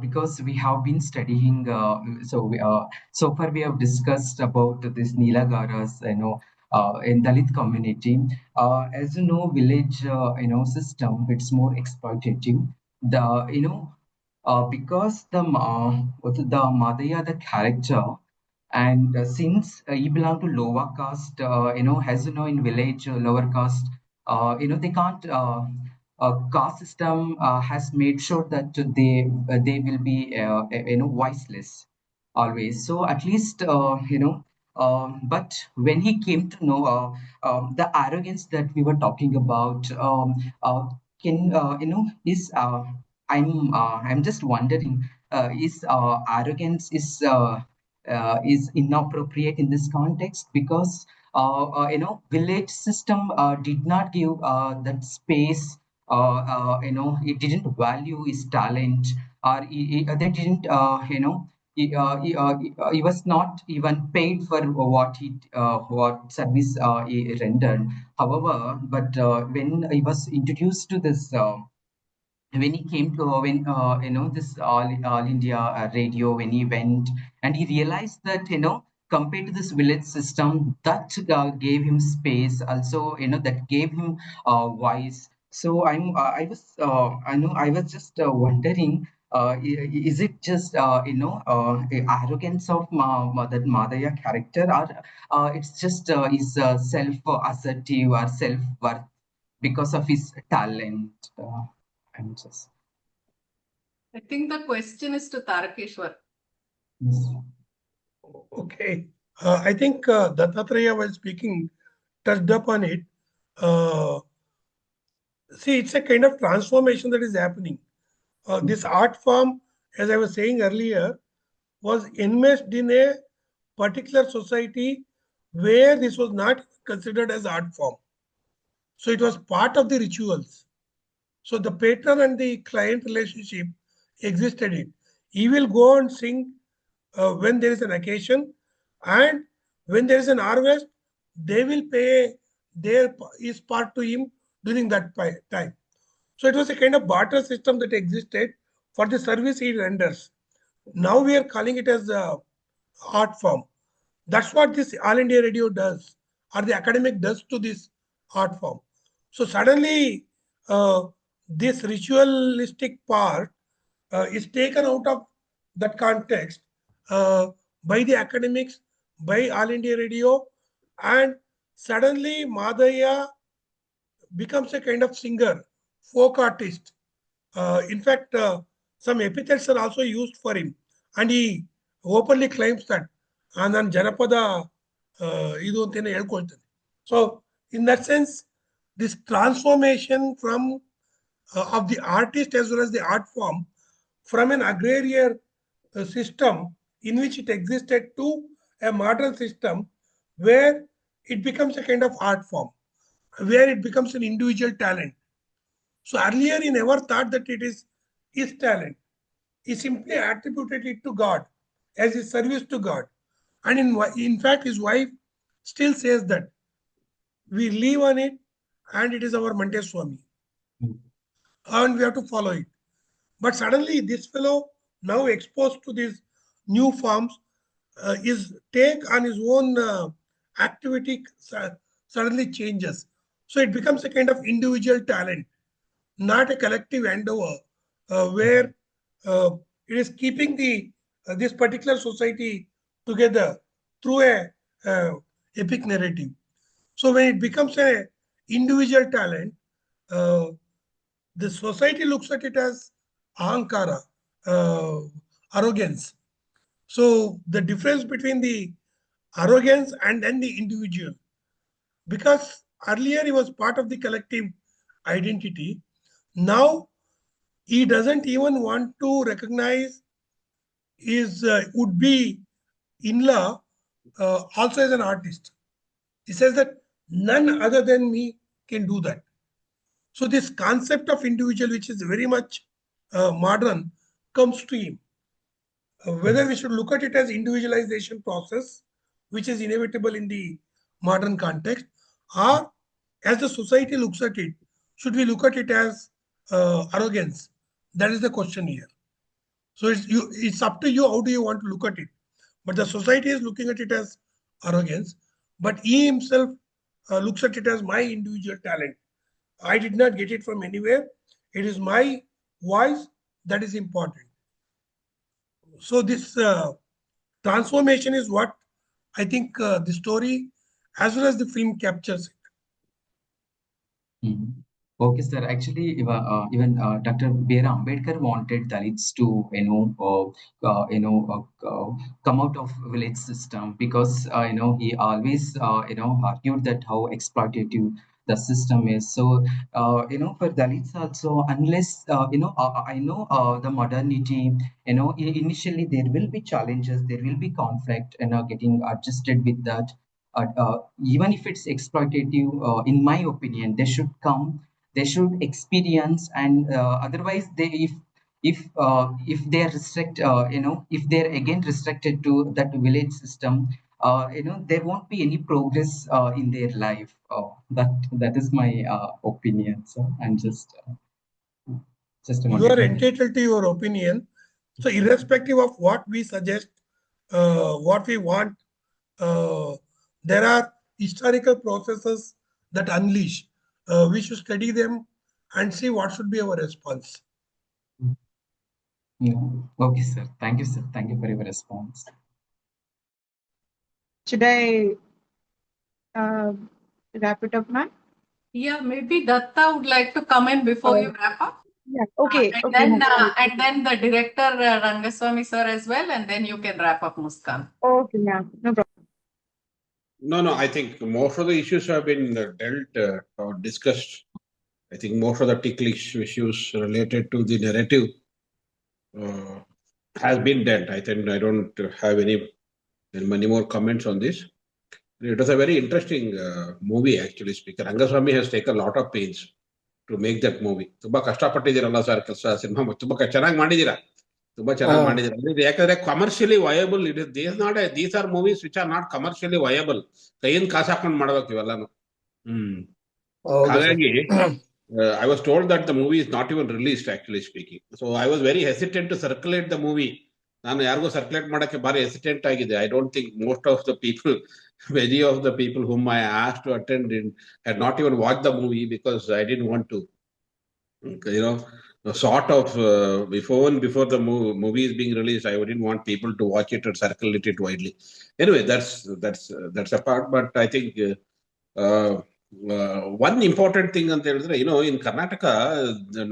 because we have been studying. So far we have discussed about this Nilagaras, in Dalit community. As you know, village, system, it's more exploitative. Because the Madhya, the character. And since he belong to lower caste, as you know, in village, lower caste, they can't. Caste system has made sure that they will be voiceless always. So at least but when he came to know the arrogance that we were talking about, can is I'm just wondering, is arrogance is inappropriate in this context because village system did not give that space. It didn't value his talent, or they didn't he was not even paid for what service he rendered. However, but when he was introduced to this. When he came to this all India radio, when he went and he realized that compared to this village system, that gave him space, also that gave him voice. So I was just wondering, is it just arrogance of that Madaya character, or it's just his self assertive or self worth because of his talent? I'm just. I think the question is to Tarakeshwar. Okay. I think Dattatreya, while speaking, touched upon it. See, it's a kind of transformation that is happening. This art form, as I was saying earlier, was enmeshed in a particular society where this was not considered as art form. So it was part of the rituals. So the patron and the client relationship existed it. He will go and sing when there is an occasion, and when there is an harvest, they will pay his part to him during that time. So it was a kind of barter system that existed for the service he renders. Now we are calling it as a art form. That's what this All India Radio does, or the academic does to this art form. So suddenly, this ritualistic part is taken out of that context by the academics, by All India Radio, and suddenly Madhaya becomes a kind of singer, folk artist. In fact, some epithets are also used for him, and he openly claims that. ನಾನು ಜನಪದ ಇದು ಅಂತೇನೆ ಹೇಳ್ಕೊಳ್ತೇನೆ. So in that sense, this transformation from of the artist as well as the art form from an agrarian system in which it existed to a modern system where it becomes a kind of art form, where it becomes an individual talent. So earlier he never thought that it is his talent. He simply attributed it to God as his service to God. And in fact, his wife still says that we live on it and it is our Swami. And we have to follow it. But suddenly this fellow, now exposed to these new forms, his take on his own activity suddenly changes. So it becomes a kind of individual talent, not a collective endeavor where it is keeping this particular society together through a epic narrative. So when it becomes a individual talent, the society looks at it as ahankara, arrogance. So the difference between the arrogance and then the individual, because earlier he was part of the collective identity, now he doesn't even want to recognize his would-be in-law also as an artist. He says that none other than me can do that. So this concept of individual, which is very much modern, comes to him. Whether we should look at it as individualization process, which is inevitable in the modern context, or as the society looks at it, should we look at it as arrogance? That is the question here. So it's up to you, how do you want to look at it? But the society is looking at it as arrogance, but he himself looks at it as my individual talent. I did not get it from anywhere. It is my voice that is important. So this transformation is what I think the story as well as the film captures it. Mhm. Okay, sir. Actually, even Dr. B.R. Ambedkar wanted Dalits to, come out of village system because, he always, argued that how exploitative the system is. So, for Dalits also, unless, I know the modernity, initially there will be challenges, there will be conflict, getting adjusted with that. Even if it's exploitative, in my opinion, they should experience, and otherwise, if they're if they're again restricted to that village system, there won't be any progress in their life. That is my opinion. So I'm just You wanted are to. entitled to your opinion. So irrespective of what we suggest, what we want, there are historical processes that unleash. We should study them and see what should be our response. Okay, sir. Thank you, sir. Thank you for your response. Should I wrap it up, ma'am? Yeah, maybe Datta would like to come in before you wrap up. Yeah. Okay. And Okay. then the director Rangaswami sir as well, and then you can wrap up, Muskan. Okay, yeah, no problem. No, I think most of the issues have been dealt or discussed. I think most of the ticklish issues related to the narrative has been dealt. I think I don't have many more comments on this. It was a very interesting movie, actually speaking. Rangaswamy has taken a lot of pains to make that movie. ತುಂಬಾ ಕಷ್ಟಪಟ್ಟಿದ್ದೀರಲ್ಲ sir ಕೆಲಸ cinema ತುಂಬಾ ಚೆನ್ನಾಗಿ ಮಾಡಿದ್ದೀರಾ. ತುಂಬಾ ಚೆನ್ನಾಗಿ ಮಾಡಿದ್ದೀರಾ. ಯಾಕಂದ್ರೆ commercially viable it is these are movies which are not commercially viable. ಕೈಯಿಂದ ಕಾಸು ಹಾಕೊಂಡು ಮಾಡ್ಬೇಕು ಇವೆಲ್ಲಾನು. ಹಾಗಾಗಿ I was told that the movie is not even released, actually speaking. So I was very hesitant to circulate the movie. ನಾನು ಯಾರಿಗೂ circulate ಮಾಡಕ್ಕೆ ಭಾರಿ hesitant ಆಗಿದೆ. I don't think most of the people, many of the people whom I asked to attend had not even watched the movie because I didn't want to, sort of before the movie is being released, I didn't want people to watch it or circulate it widely. Anyway, that's a part. But I think one important thing ಅಂತ ಹೇಳಿದ್ರೆ, in Karnataka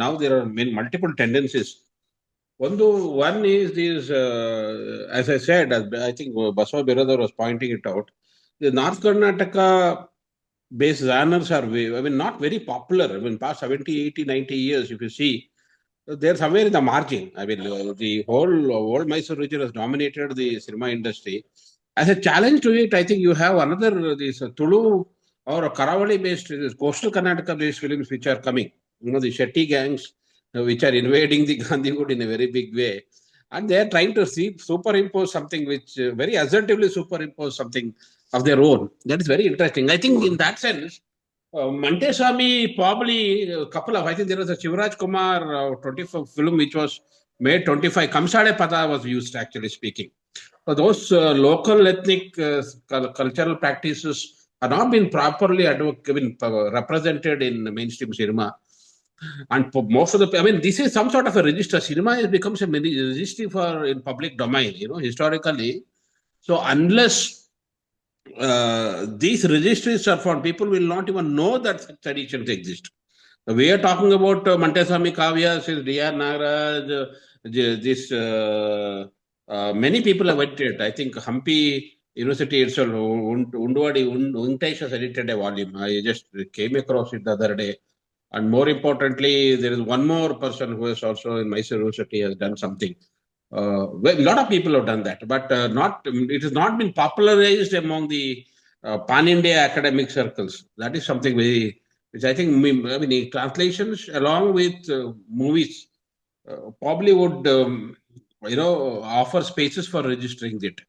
now there are multiple tendencies. One is this, as I said, I think Baswa Biradar was pointing it out. The North Karnataka based genres are, not very popular. Past 70, 80, 90 years, if you see, they're somewhere in the margin. The whole Mysore region has dominated the cinema industry. As a challenge to it, I think you have another, this Tulu or Karavali based, coastal Karnataka based films which are coming. The Shetty gangs, which are invading the Gandhiwood in a very big way. And they are trying to superimpose something which very assertively superimpose something of their own. That is very interesting. I think in that sense, Swami probably a couple of, I think there was a Shivraj Kumar 24 film which was made 25. Kamsade Pada was used, actually speaking. So those local ethnic cultural practices are not been properly represented in mainstream cinema. And for most of the, this is some sort of a register. Cinema has become a registry for in public domain, historically. So unless these registries are found, people will not even know that traditions exist. We are talking about Montesami Kavya, since D.R. Nagaraj, many people have edited. I think Hampi University itself, Undwadi Untesh has edited a volume. I just came across it the other day. And more importantly, there is one more person who is also in Mysore University has done something. A lot of people have done that, but it has not been popularized among the pan-India academic circles. That is something which I think, translations along with movies probably would, offer spaces for registering it.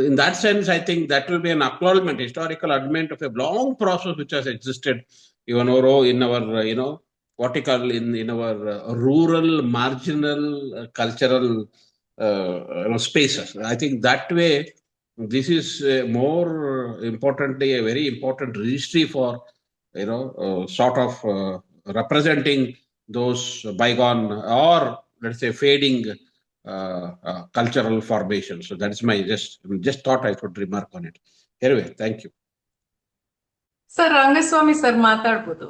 In that sense, I think that will be an acknowledgement, historical adment of a long process which has existed even in our, what you call in our rural, marginal, cultural spaces. I think that way, this is more importantly a very important registry for, sort of representing those bygone or let's say fading cultural formation. So that's my just thought I could remark on it. Anyway, thank you. Sir Rangaswami sir ಮಾತಾಡ್ಬೋದು.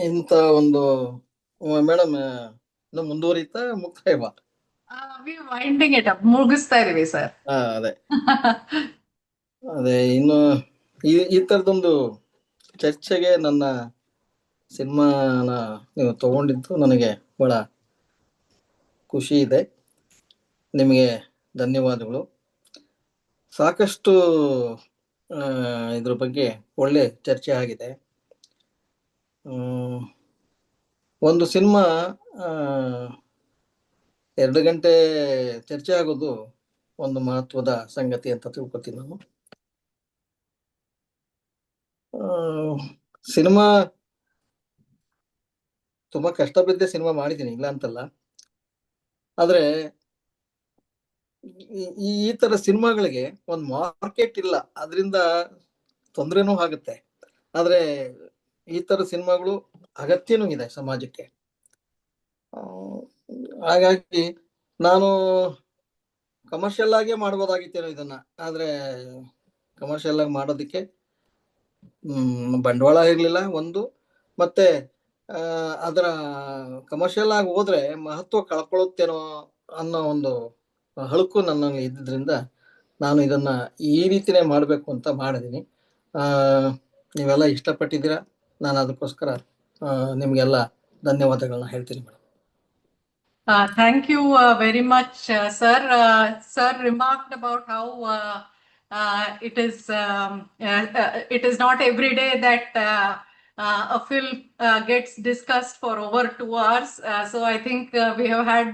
ಇಂಥ ಒಂದು madam ಇನ್ನು ಮುಂದುವರಿತಾ ಮುಕ್ತಾಯವಾ? We winding it up. ಮುಗಿಸ್ತಾ ಇದೀವಿ sir. ಅದೇ ಇನ್ನು ಈ ಥರದೊಂದು ಚರ್ಚೆಗೆ ನನ್ನ ಸಿನಿಮಾನ ನೀವು ತಗೊಂಡಿದ್ದು ನನಗೆ ಬಹಳ ಖುಷಿ ಇದೆ. ನಿಮಗೆ ಧನ್ಯವಾದಗಳು. ಸಾಕಷ್ಟು ಇದ್ರ ಬಗ್ಗೆ ಒಳ್ಳೆ ಚರ್ಚೆ ಆಗಿದೆ. ಒಂದು ಸಿನಿಮಾ 2 ಗಂಟೆ ಚರ್ಚೆ ಆಗೋದು ಒಂದು ಮಹತ್ವದ ಸಂಗತಿ ಅಂತ ತಿಳ್ಕೊತೀನಿ ನಾನು. ಸಿನಿಮಾ ತುಂಬಾ ಕಷ್ಟ ಬಿದ್ದೆ ಸಿನಿಮಾ ಮಾಡಿದ್ದೀನಿ, ಇಲ್ಲ ಅಂತಲ್ಲ. ಆದ್ರೆ ಈ ತರ ಸಿನಿಮಾಗಳಿಗೆ ಒಂದು ಮಾರ್ಕೆಟ್ ಇಲ್ಲ, ಅದರಿಂದ ತೊಂದರೆನೂ ಆಗುತ್ತೆ. ಆದ್ರೆ ಈ ತರ ಸಿನಿಮಾಗಳು ಅಗತ್ಯನೂ ಇದೆ ಸಮಾಜಕ್ಕೆ. ಹಾಗಾಗಿ ನಾನು ಕಮರ್ಷಿಯಲ್ ಆಗೇ ಮಾಡ್ಬೋದಾಗಿತ್ತೇನೋ ಇದನ್ನ. ಆದ್ರೆ ಕಮರ್ಷಿಯಲ್ ಆಗಿ ಮಾಡೋದಕ್ಕೆ ಬಂಡವಾಳ ಇರಲಿಲ್ಲ ಒಂದು, ಮತ್ತೆ ಅದರ ಕಮರ್ಷಿಯಲ್ ಆಗಿ ಹೋದ್ರೆ ಮಹತ್ವ ಕಳ್ಕೊಳ್ಳುತ್ತೇನೋ ಅನ್ನೋ ಒಂದು ಹಳುಕು ನನ್ನಲ್ಲಿ ಇದ್ದಿದ್ರಿಂದ ನಾನು ಇದನ್ನ ಈ ರೀತಿನೇ ಮಾಡಬೇಕು ಅಂತ ಮಾಡಿದ್ದೀನಿ. ನೀವೆಲ್ಲ ಇಷ್ಟಪಟ್ಟಿದ್ದೀರಾ, ನಾನು ಅದಕ್ಕೋಸ್ಕರ ನಿಮಗೆಲ್ಲ ಧನ್ಯವಾದಗಳನ್ನ ಹೇಳ್ತೀನಿ madam. Thank you very much, sir. Sir remarked about how it is not every day that a film gets discussed for over 2 hours. So I think we have had,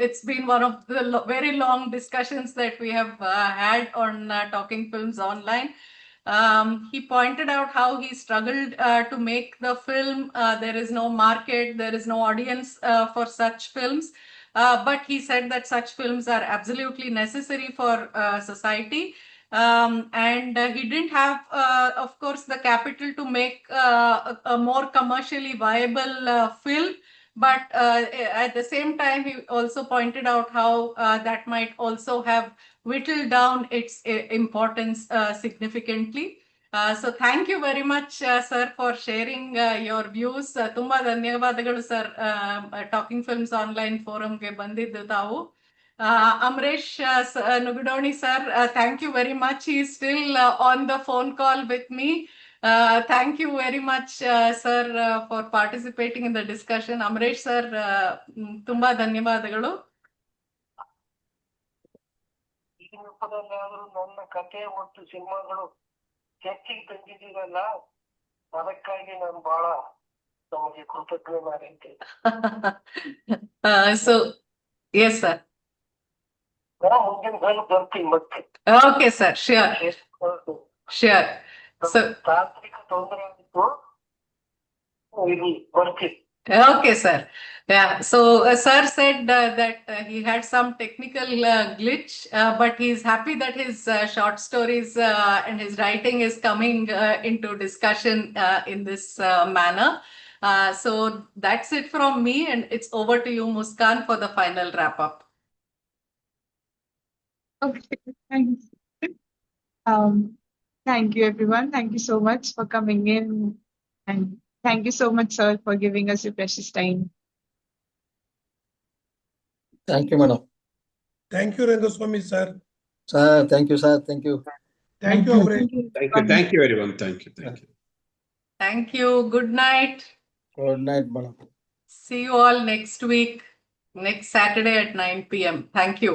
it's been one of the very long discussions that we have had on Talking Films Online. He pointed out how he struggled to make the film. There is no market, there is no audience for such films. But he said that such films are absolutely necessary for society. And he didn't have, of course, the capital to make a more commercially viable film. But at the same time, he also pointed out how that might also have whittled down its importance significantly. So thank you very much, sir, for sharing your views. Tumba ಧನ್ಯವಾದಗಳು sir, talking films online ಫೋರಮ್ಗೆ ಬಂದಿದ್ದು ತಾವು. Amresh Nugudoni sir, thank you very much. He is still on the phone call with me. Thank you very much, sir, for participating in the discussion. Amresh sir, ತುಂಬಾ ಧನ್ಯವಾದಗಳು. ಈ ರೂಪದಲ್ಲಾದರೂ ನನ್ನ ಕಥೆ ಮತ್ತು ಸಿನಿಮಾಗಳು ಚರ್ಚೆಗೆ ತಂದಿದ್ದೀರಲ್ಲ, ಅದಕ್ಕಾಗಿ ನಾನು ಬಹಳ ನಮಗೆ ಕೃತಜ್ಞನಾಗಿದ್ದೇನೆ. So yes sir. ಮುಂದಿನ ಸಲ ಬರ್ತೀನಿ ಮತ್ತೆ. Okay sir, sure. So ತಾಂತ್ರಿಕ ತೊಂದರೆ ಆಗಿತ್ತು, ಇಲ್ಲಿ ಬರ್ತೀನಿ. Okay, sir. Yeah. So, sir said that he had some technical glitch, but he's happy that his short stories and his writing is coming into discussion in this manner. So that's it from me, and it's over to you, Muskan, for the final wrap up. Okay, thanks. Thank you, everyone. Thank you so much for coming in, and thank you so much, sir, for giving us your precious time. Thank you, madam. Thank you, Rangaswami sir. Sir, thank you, sir. Thank you. Thank you, Amresh. Thank you, everyone. Thank you. Thank you. Good night. Good night, madam. See you all next week, next Saturday at 9 p.m. Thank you.